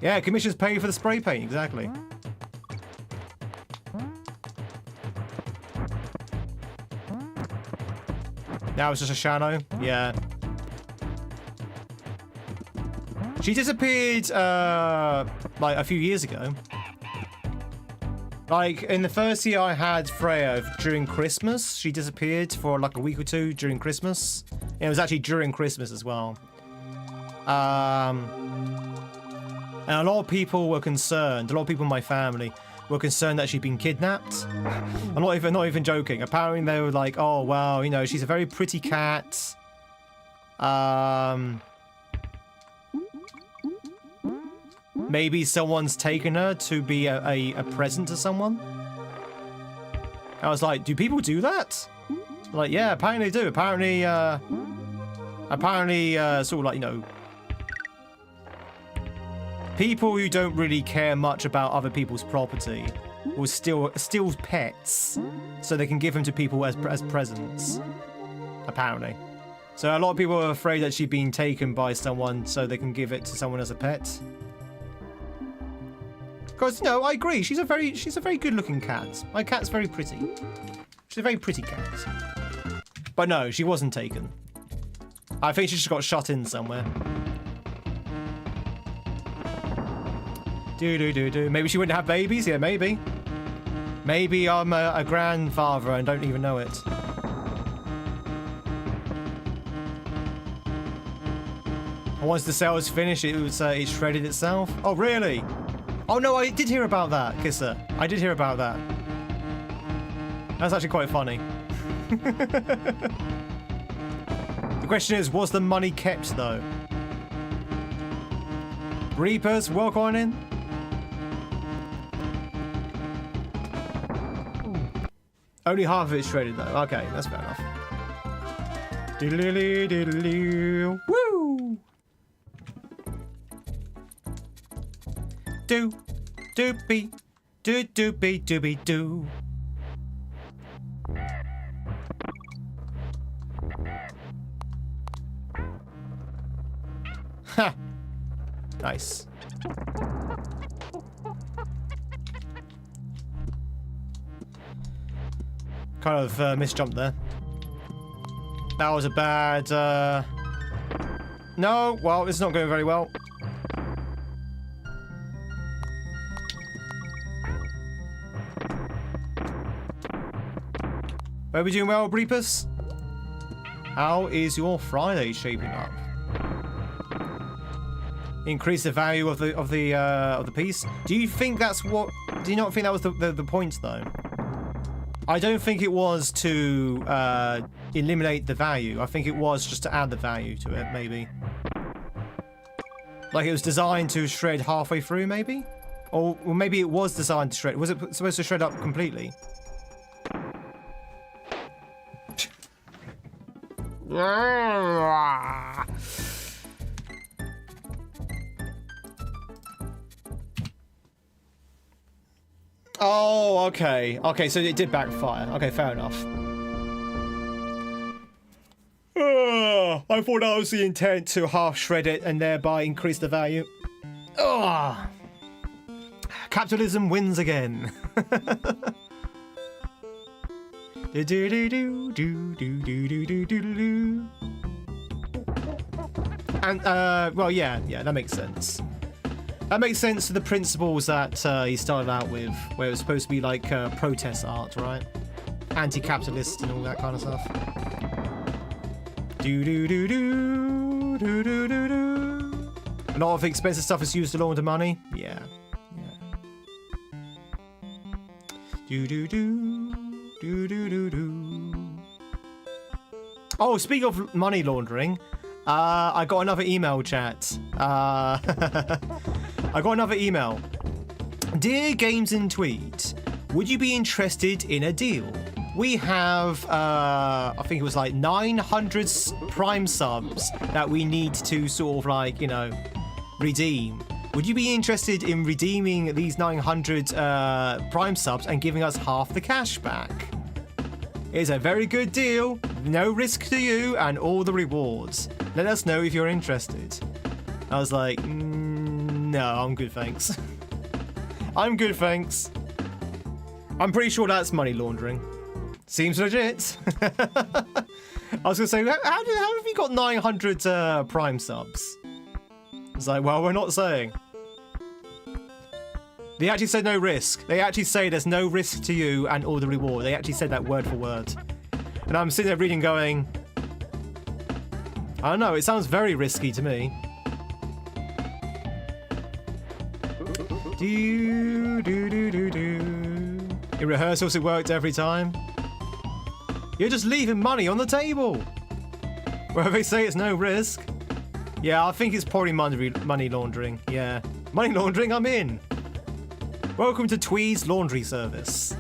Yeah, commissions pay for the spray paint, exactly. Now it's just a shadow? Yeah. She disappeared like a few years ago. Like, in the first year I had Freya during Christmas, she disappeared for like a week or two during Christmas. And it was actually during Christmas as well. And a lot of people were concerned, a lot of people in my family were concerned that she'd been kidnapped. I'm not even joking. Apparently they were like, oh, well, you know, she's a very pretty cat. Maybe someone's taken her to be a present to someone. I was like, do people do that? Like, yeah, apparently they do. Apparently, sort of like, you know, people who don't really care much about other people's property will steal pets so they can give them to people as presents. Apparently. So a lot of people are afraid that she's been taken by someone so they can give it to someone as a pet. Because no, I agree. She's a very good-looking cat. My cat's very pretty. She's a very pretty cat. But no, she wasn't taken. I think she just got shut in somewhere. Maybe she wouldn't have babies. Yeah, maybe. Maybe I'm a grandfather and don't even know it. Once the cell was finished, it shredded itself. Oh, really? Oh, no, I did hear about that, Kisser. I did hear about that. That's actually quite funny. The question is, was the money kept, though? Reapers, welcome on in. Only half of it's shredded, though. Okay, that's fair enough. Diddly diddly. Woo! Do doopy do doopy dooby doo. Ha! Nice. Kind of misjumped there. That was a bad. No, well, it's not going very well. Are we doing well, Breepus? How is your Friday shaping up? Increase the value of the piece. Do you think that's what? Do you not think that was the point though? I don't think it was to eliminate the value. I think it was just to add the value to it, maybe. Like it was designed to shred halfway through, maybe? Or maybe it was designed to shred. Was it supposed to shred up completely? Oh, okay. Okay, so it did backfire. Okay, fair enough. I thought that was the intent, to half shred it and thereby increase the value. Oh, capitalism wins again. And, well, yeah, that makes sense. That makes sense to the principles that he started out with, where it was supposed to be like protest art, right? Anti-capitalist and all that kind of stuff. A lot of expensive stuff is used to launder money. Yeah. Oh, speaking of money laundering, I got another email, chat. I got another email. Dear GamesInTweed, would you be interested in a deal? We have, I think it was like 900 Prime subs that we need to sort of like, you know, redeem. Would you be interested in redeeming these 900 Prime subs and giving us half the cash back? It's a very good deal, no risk to you, and all the rewards. Let us know if you're interested. I was like, no, I'm good, thanks. I'm good, thanks. I'm pretty sure that's money laundering. Seems legit. I was gonna say, how have you got 900 Prime subs? It's like, well, we're not saying. They actually said no risk. They actually say there's no risk to you and all the reward. They actually said that word for word. And I'm sitting there reading going, I don't know, it sounds very risky to me. In rehearsals, it worked every time. You're just leaving money on the table. Where they say it's no risk. Yeah, I think it's probably money laundering. Yeah. Money laundering, I'm in. Welcome to Tweed's laundry service.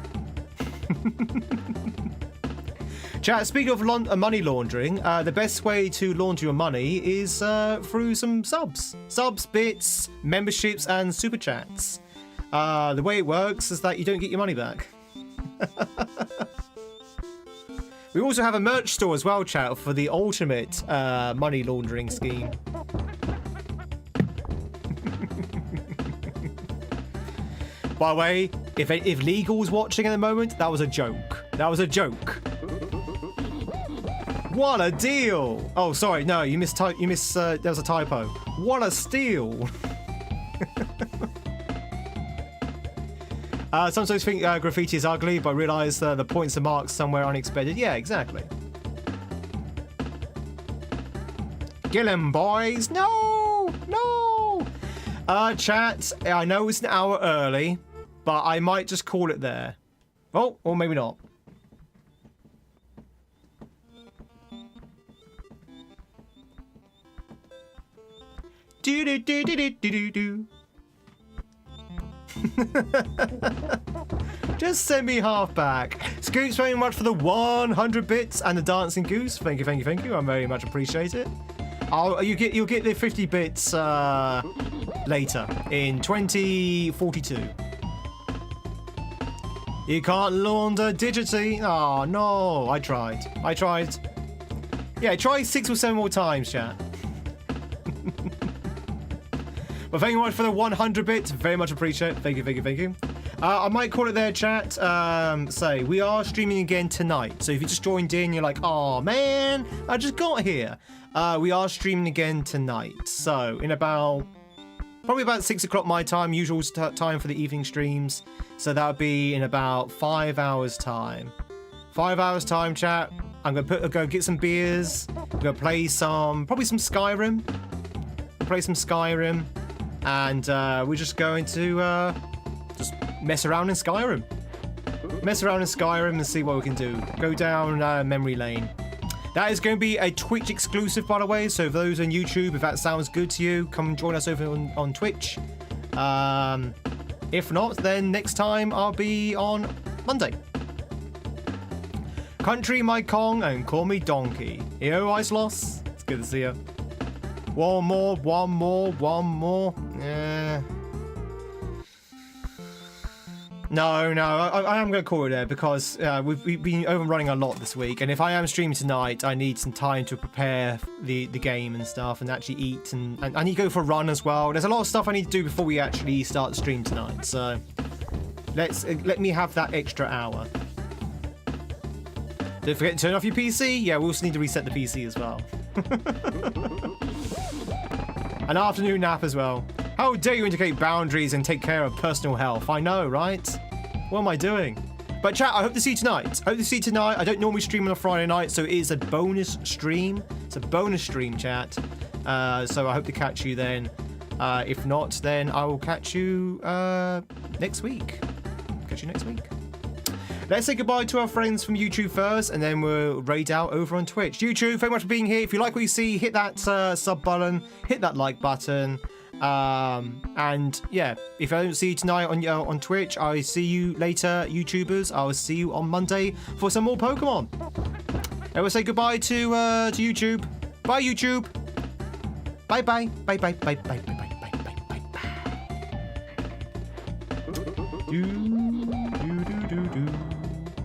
Chat, speaking of money laundering, the best way to launder your money is through some subs. Subs, bits, memberships, and super chats. The way it works is that you don't get your money back. We also have a merch store as well, chat, for the ultimate money laundering scheme. By the way, if legal's watching at the moment, that was a joke. That was a joke. What a deal! Oh, sorry, no, you missed. There was a typo. What a steal! Sometimes think graffiti is ugly, but realize the points and marks somewhere unexpected. Yeah, exactly. Kill him, boys! No! No! Chat, I know it's an hour early, but I might just call it there. Oh, or maybe not. Do do do do do do do. Just send me half back. Scoots, very much for the 100 bits and the dancing goose. Thank you, thank you, thank you. I very much appreciate it. You'll get the 50 bits later in 2042. You can't launder digitally. Oh no, I tried. Yeah, try 6 or 7 more times, chat. But thank you much for the 100 bits. Very much appreciate it. Thank you, thank you, thank you. I might call it there, chat. Say, we are streaming again tonight. So if you just joined in, you're like, oh man, I just got here. We are streaming again tonight. So in probably about 6 o'clock my time, usual time for the evening streams. So that would be in about 5 hours time. 5 hours time, chat. I'm gonna go get some beers. I'm gonna play probably some Skyrim. And we're just going to just mess around in Skyrim. And see what we can do. Go down memory lane. That is going to be a Twitch exclusive, by the way. So for those on YouTube, if that sounds good to you, come join us over on Twitch. If not, then next time I'll be on Monday. Country my Kong and call me Donkey. Yo, Ice Loss. It's good to see you. One more. Yeah. No, I am going to call it there because we've been overrunning a lot this week, and if I am streaming tonight, I need some time to prepare the game and stuff, and actually eat, and I need to go for a run as well. There's a lot of stuff I need to do before we actually start the stream tonight, so let me have that extra hour. Don't forget to turn off your PC. Yeah, we also need to reset the PC as well. An afternoon nap as well. How dare you indicate boundaries and take care of personal health? I know, right? What am I doing? But chat, I hope to see you tonight. I don't normally stream on a Friday night, so it is a bonus stream. It's a bonus stream, chat. So I hope to catch you then. If not, then I will catch you next week. Let's say goodbye to our friends from YouTube first, and then we'll raid out over on Twitch. YouTube, thank you much for being here. If you like what you see, hit that sub button, hit that like button. And yeah, if I don't see you tonight on Twitch, I'll see you later, YouTubers. I'll see you on Monday for some more Pokemon. And we'll say goodbye to YouTube. Bye, YouTube. Bye.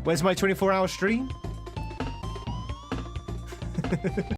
Where's my 24-hour stream?